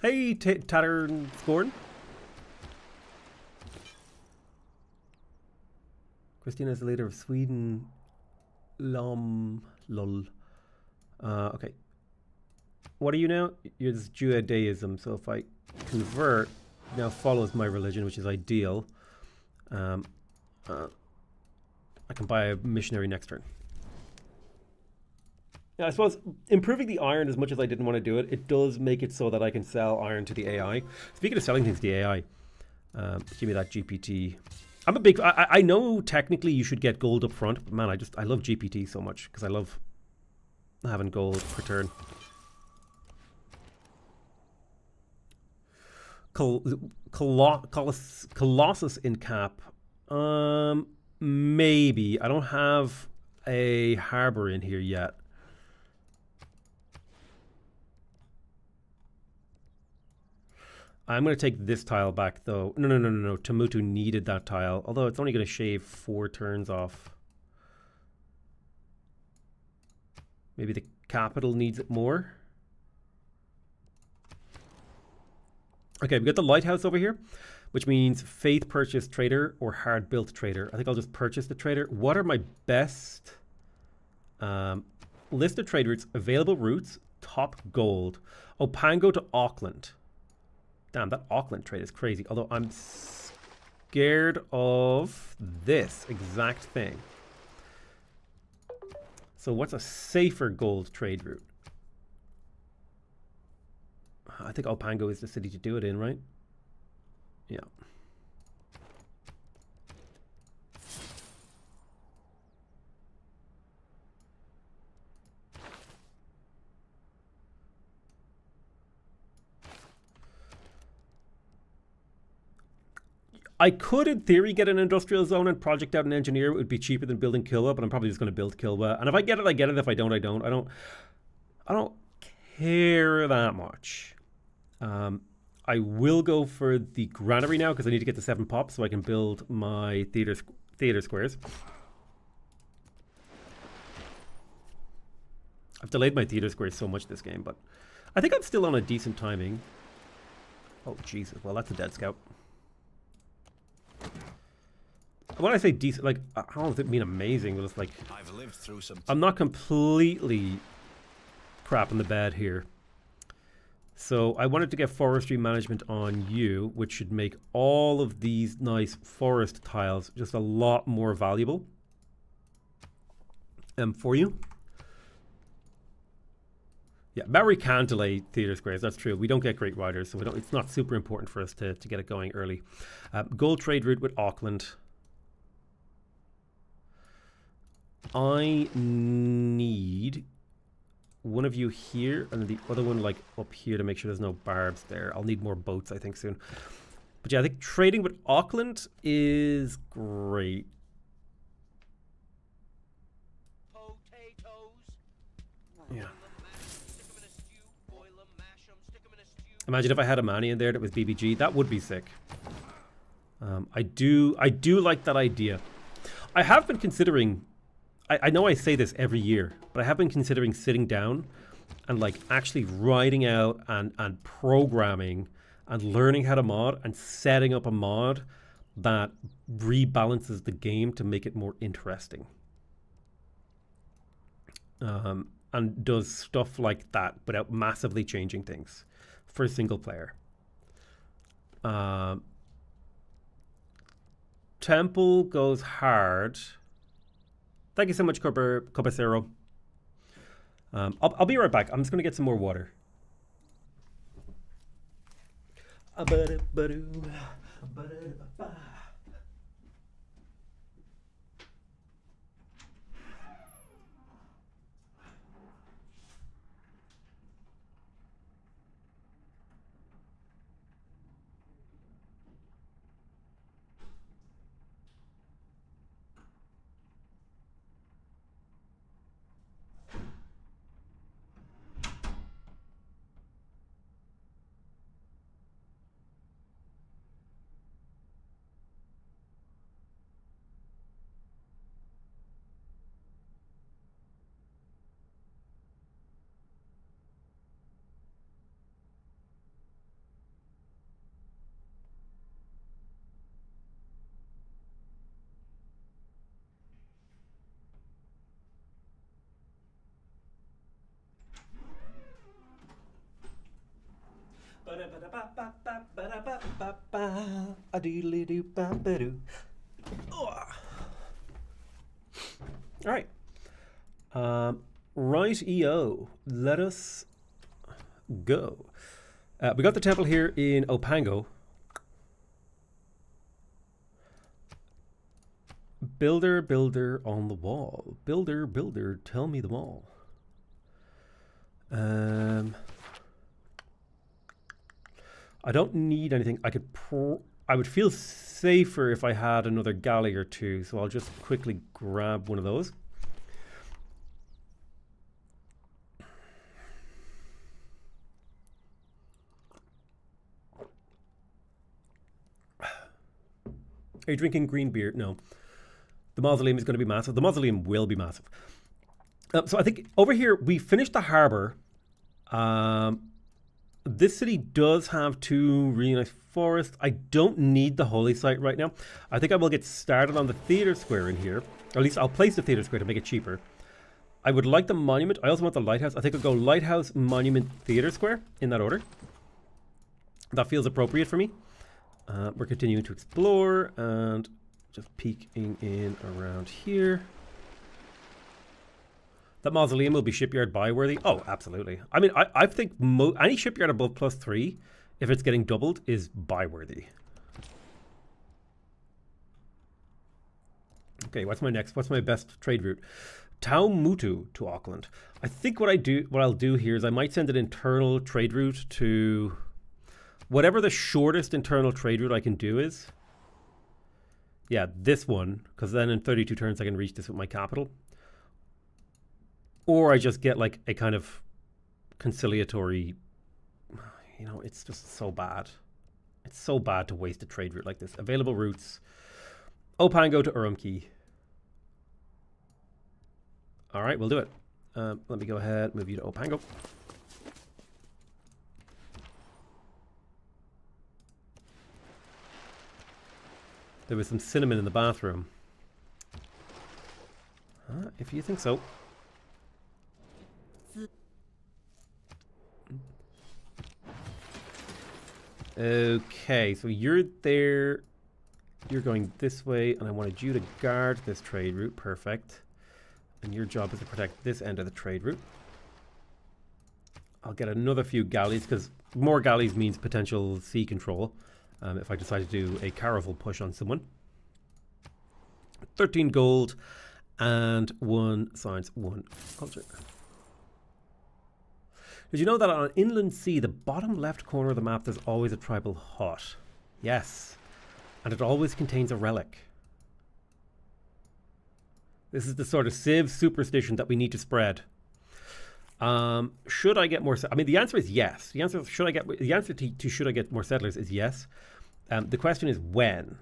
Speaker 1: Hey, Tatter and Scorn. Christina is the leader of Sweden. Lol. Okay. What are you now? You're Judaism. So if I convert, now follows my religion, which is ideal. I can buy a missionary next turn. Yeah, I suppose improving the iron as much as I didn't want to do it, it does make it so that I can sell iron to the AI. Speaking of selling things to the AI, give me that GPT. I'm a big... I know technically you should get gold up front, but man, I love GPT so much because I love having gold per turn. Colossus in cap. Maybe. I don't have a harbor in here yet. I'm going to take this tile back, though. No. Tamutu needed that tile, although it's only going to shave 4 turns off. Maybe the capital needs it more. Okay, we got the lighthouse over here, which means faith purchase trader or hard built trader. I think I'll just purchase the trader. What are my best list of trade routes? Available routes, top gold. Opango to Auckland. Damn, that Auckland trade is crazy. Although I'm scared of this exact thing. So what's a safer gold trade route? I think Opango is the city to do it in, right? Yeah. I could, in theory, get an industrial zone and project out an engineer. It would be cheaper than building Kilwa, but I'm probably just going to build Kilwa. And if I get it, I get it. If I don't, I don't. I don't care that much. I will go for the granary now because I need to get the 7 pops so I can build my theater squares. I've delayed my theater squares so much this game, but I think I'm still on a decent timing. Oh, Jesus. Well, that's a dead scout. When I say decent, like, I don't mean amazing, but it's like,
Speaker 2: I've lived through some...
Speaker 1: I'm not completely crap in the bed here. So I wanted to get forestry management on you, which should make all of these nice forest tiles just a lot more valuable for you. Yeah, Maori can delay theater squares. That's true. We don't get great riders, so it's not super important for us to get it going early. Gold trade route with Auckland. I need one of you here and the other one like up here to make sure there's no barbs there. I'll need more boats, I think, soon. But yeah, I think trading with Auckland is great.
Speaker 3: Potatoes.
Speaker 1: Yeah.
Speaker 3: Stick 'em in a stew. Boil 'em, mash 'em, stick 'em in a stew.
Speaker 1: Imagine if I had a Manny in there that was BBG. That would be sick. I do like that idea. I have been considering. I know I say this every year, but I have been considering sitting down and like actually writing out and programming and learning how to mod and setting up a mod that rebalances the game to make it more interesting. And does stuff like that without massively changing things for a single player. Temple goes hard. Thank you so much, Copacero. I'll be right back. I'm just going to get some more water. All right. Right, EO. Let us go. We got the temple here in Opango. Builder, builder on the wall. Builder, builder, tell me the wall. I don't need anything. I would feel safer if I had another galley or two, so I'll just quickly grab one of those. Are you drinking green beer? No. The mausoleum is going to be massive. The mausoleum will be massive. So I think over here, we finished the harbor. This city does have two really nice forests. I don't need the holy site right now. I think I will get started on the theater square in here. Or at least I'll place the theater square to make it cheaper. I would like the monument. I also want the lighthouse. I think I'll go lighthouse, monument, theater square in that order. That feels appropriate for me. We're continuing to explore and just peeking in around here. That mausoleum will be shipyard buy worthy. Oh, absolutely. I mean, I think any shipyard above +3, if it's getting doubled, is buy worthy. Okay, what's my best trade route? Taumutu to Auckland. I think what I'll do here is I might send an internal trade route to whatever the shortest internal trade route I can do is. Yeah, this one, because then in 32 turns I can reach this with my capital. Or I just get like a kind of conciliatory, you know, it's just so bad. It's so bad to waste a trade route like this. Available routes. Opango to Urumqi. All right, we'll do it. Let me go ahead, move you to Opango. There was some cinnamon in the bathroom. If you think so. Okay, so you're there. You're going this way, and I wanted you to guard this trade route. Perfect. And your job is to protect this end of the trade route. I'll get another few galleys, because more galleys means potential sea control if I decide to do a caravel push on someone. 13 gold and 1 science, 1 culture. Did you know that on an inland sea, the bottom left corner of the map, there's always a tribal hut? Yes. And it always contains a relic. This is the sort of Civ superstition that we need to spread. Should I get more? I mean, the answer is yes. The answer should I get? The answer to should I get more settlers is yes. The question is when.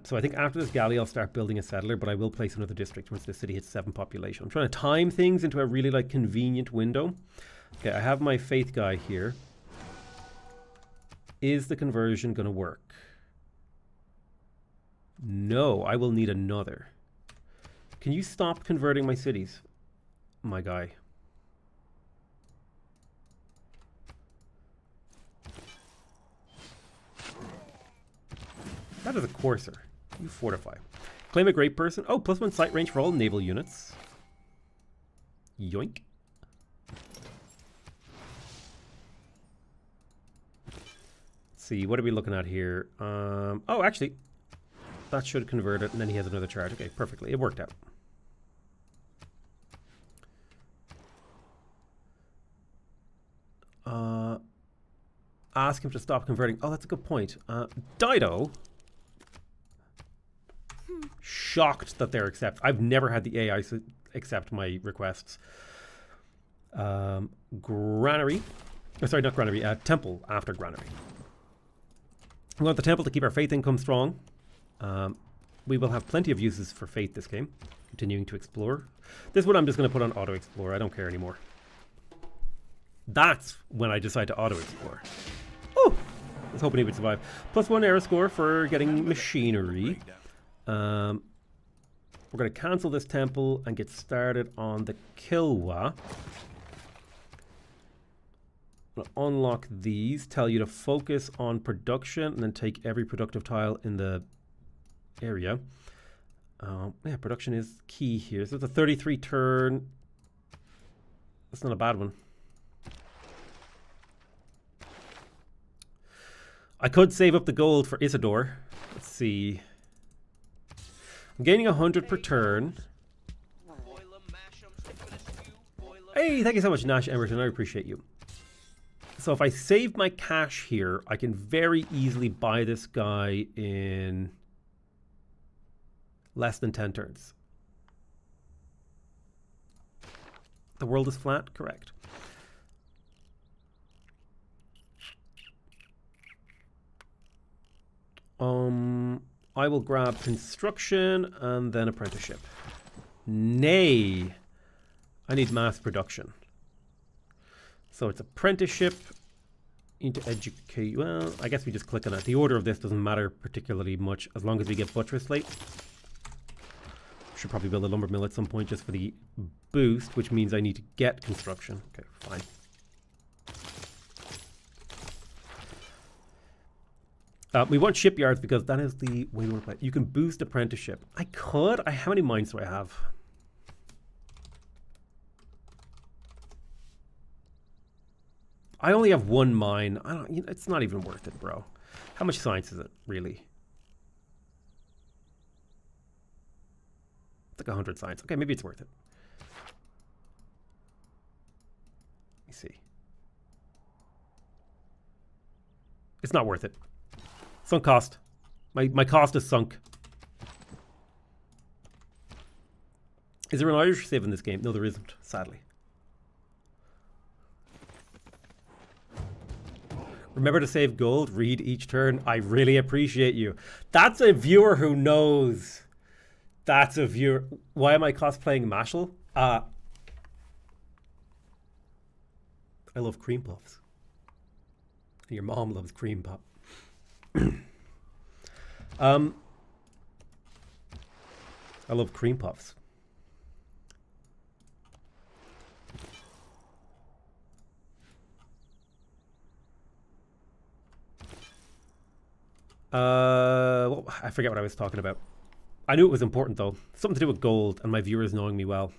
Speaker 1: So I think after this galley, I'll start building a settler, but I will place another district once the city hits 7 population. I'm trying to time things into a really like convenient window. Okay, I have my faith guy here. Is the conversion going to work? No, I will need another. Can you stop converting my cities, my guy? That is a courser. You fortify. Claim a great person. Oh, +1 sight range for all naval units. Yoink. Let's see, what are we looking at here? Oh, actually, that should convert it, and then he has another charge. Okay, perfectly. It worked out. Ask him to stop converting. Oh, that's a good point. Dido. Shocked that they're accept. I've never had the AI accept my requests. Granary. Oh, sorry, not granary. Temple after granary. We want the temple to keep our faith income strong. We will have plenty of uses for faith this game. Continuing to explore. This one I'm just going to put on auto explore. I don't care anymore. That's when I decide to auto explore. Oh, I was hoping he would survive. +1 error score for getting machinery. We're going to cancel this temple and get started on the Kilwa. Unlock these, tell you to focus on production and then take every productive tile in the area. Yeah, production is key here. So it's a 33 turn. That's not a bad one. I could save up the gold for Isidore. Let's see. I'm gaining 100 per turn. Hey, thank you so much, Nash Emerson. I appreciate you. So if I save my cash here, I can very easily buy this guy in less than 10 turns. The world is flat? Correct. I will grab construction and then apprenticeship. Nay. I need mass production. So it's apprenticeship into educate. Well, I guess we just click on it. The order of this doesn't matter particularly much as long as we get buttress late. Should probably build a lumber mill at some point just for the boost, which means I need to get construction. Okay, fine. We want shipyards because that is the way we want to play. You can boost apprenticeship. I could. How many mines do I have? I only have 1 mine. I don't. It's not even worth it, bro. How much science is it really? It's like 100 science. Okay, maybe it's worth it. Let me see. It's not worth it. Sunk cost. My cost is sunk. Is there an Irish save in this game? No, there isn't, sadly. Remember to save gold, read each turn. I really appreciate you. That's a viewer who knows. That's a viewer. Why am I cosplaying Mashal? I love cream puffs. Your mom loves cream puff. I love cream puffs. Well, I forget what I was talking about. I knew it was important though. Something to do with gold and my viewers knowing me well.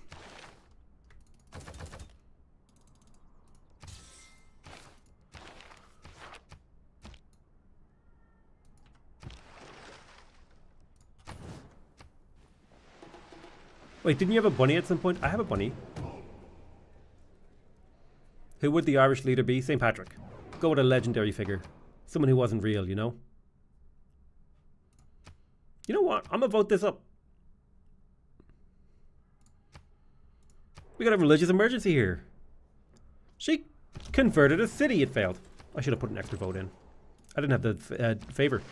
Speaker 1: Wait, didn't you have a bunny at some point? I have a bunny. Who would the Irish leader be? St. Patrick. Go with a legendary figure. Someone who wasn't real, you know? You know what? I'm gonna vote this up. We got a religious emergency here. She converted a city. It failed. I should have put an extra vote in. I didn't have the favor.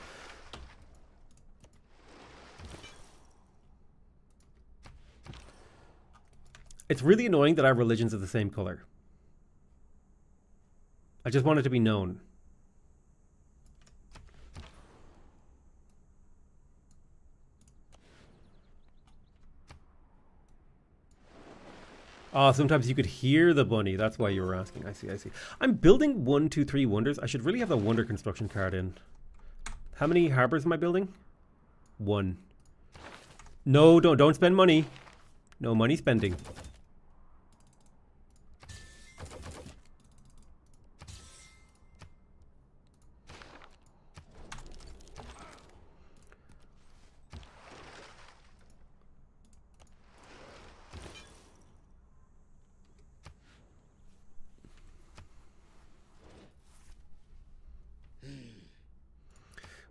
Speaker 1: It's really annoying that our religions are the same color. I just want it to be known. Oh, sometimes you could hear the bunny. That's why you were asking. I see, I see. I'm building 1, 2, 3 wonders. I should really have the wonder construction card in. How many harbors am I building? 1. No, don't spend money. No money spending.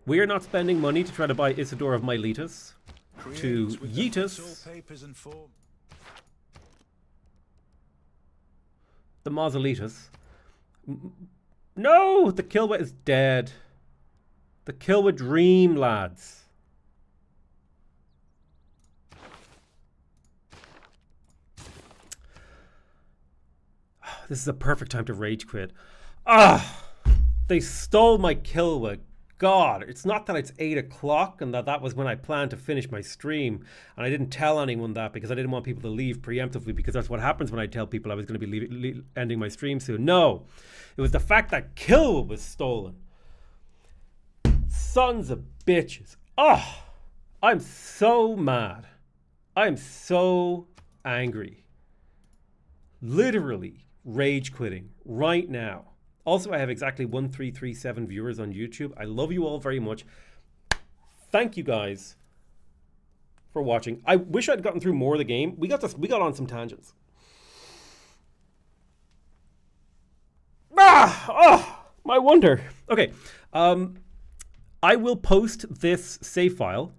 Speaker 1: We are not spending money to try to buy Isidore of Miletus. To Yeetus. The Mausoletus. No! The Kilwa is dead. The Kilwa dream, lads. This is a perfect time to rage quit. Ah! They stole my Kilwa. God, it's not that it's 8 o'clock and that was when I planned to finish my stream, and I didn't tell anyone that because I didn't want people to leave preemptively, because that's what happens when I tell people I was going to be ending my stream soon. No, it was the fact that Kilwa was stolen. Sons of bitches. Oh, I'm so mad. I'm so angry. Literally rage quitting right now. Also, I have exactly 1337 viewers on YouTube. I love you all very much. Thank you guys for watching. I wish I'd gotten through more of the game. We got on some tangents. Oh, my wonder. Okay, I will post this save file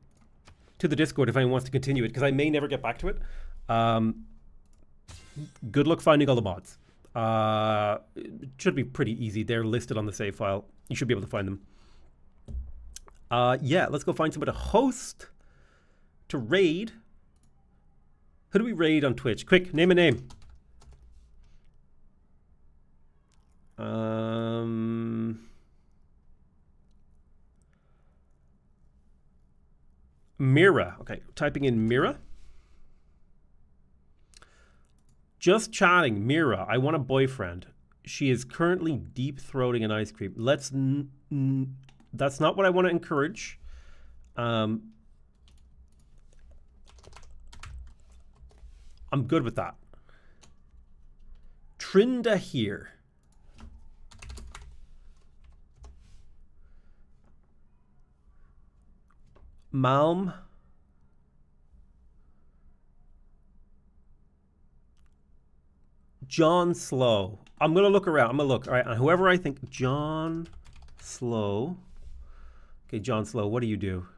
Speaker 1: to the Discord if anyone wants to continue it, because I may never get back to it. Good luck finding all the mods. It should be pretty easy. They're listed on the save file. You should be able to find them. Yeah, let's go find somebody to host, to raid. Who do we raid on Twitch? Quick, name a name. Mira. Okay, typing in Mira. Just chatting, Mira. I want a boyfriend. She is currently deep throating an ice cream. That's not what I want to encourage. I'm good with that. Trinda here. Malm. John Slow. I'm going to look around. I'm going to look. All right. And whoever I think. John Slow. Okay, John Slow. What do you do?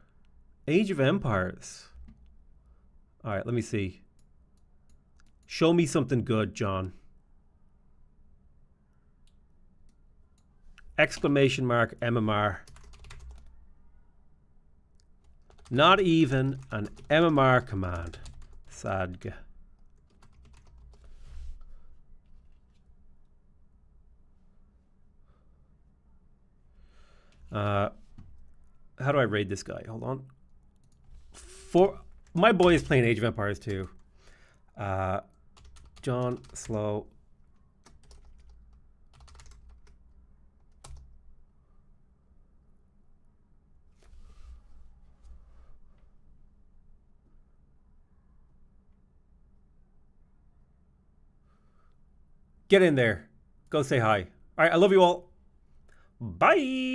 Speaker 1: Age of Empires. All right. Let me see. Show me something good, John. Exclamation mark MMR. Not even an MMR command. Sadg. How do I raid this guy? Hold on. My boy is playing Age of Empires 2. John Slow. Get in there. Go say hi. All right, I love you all. Bye.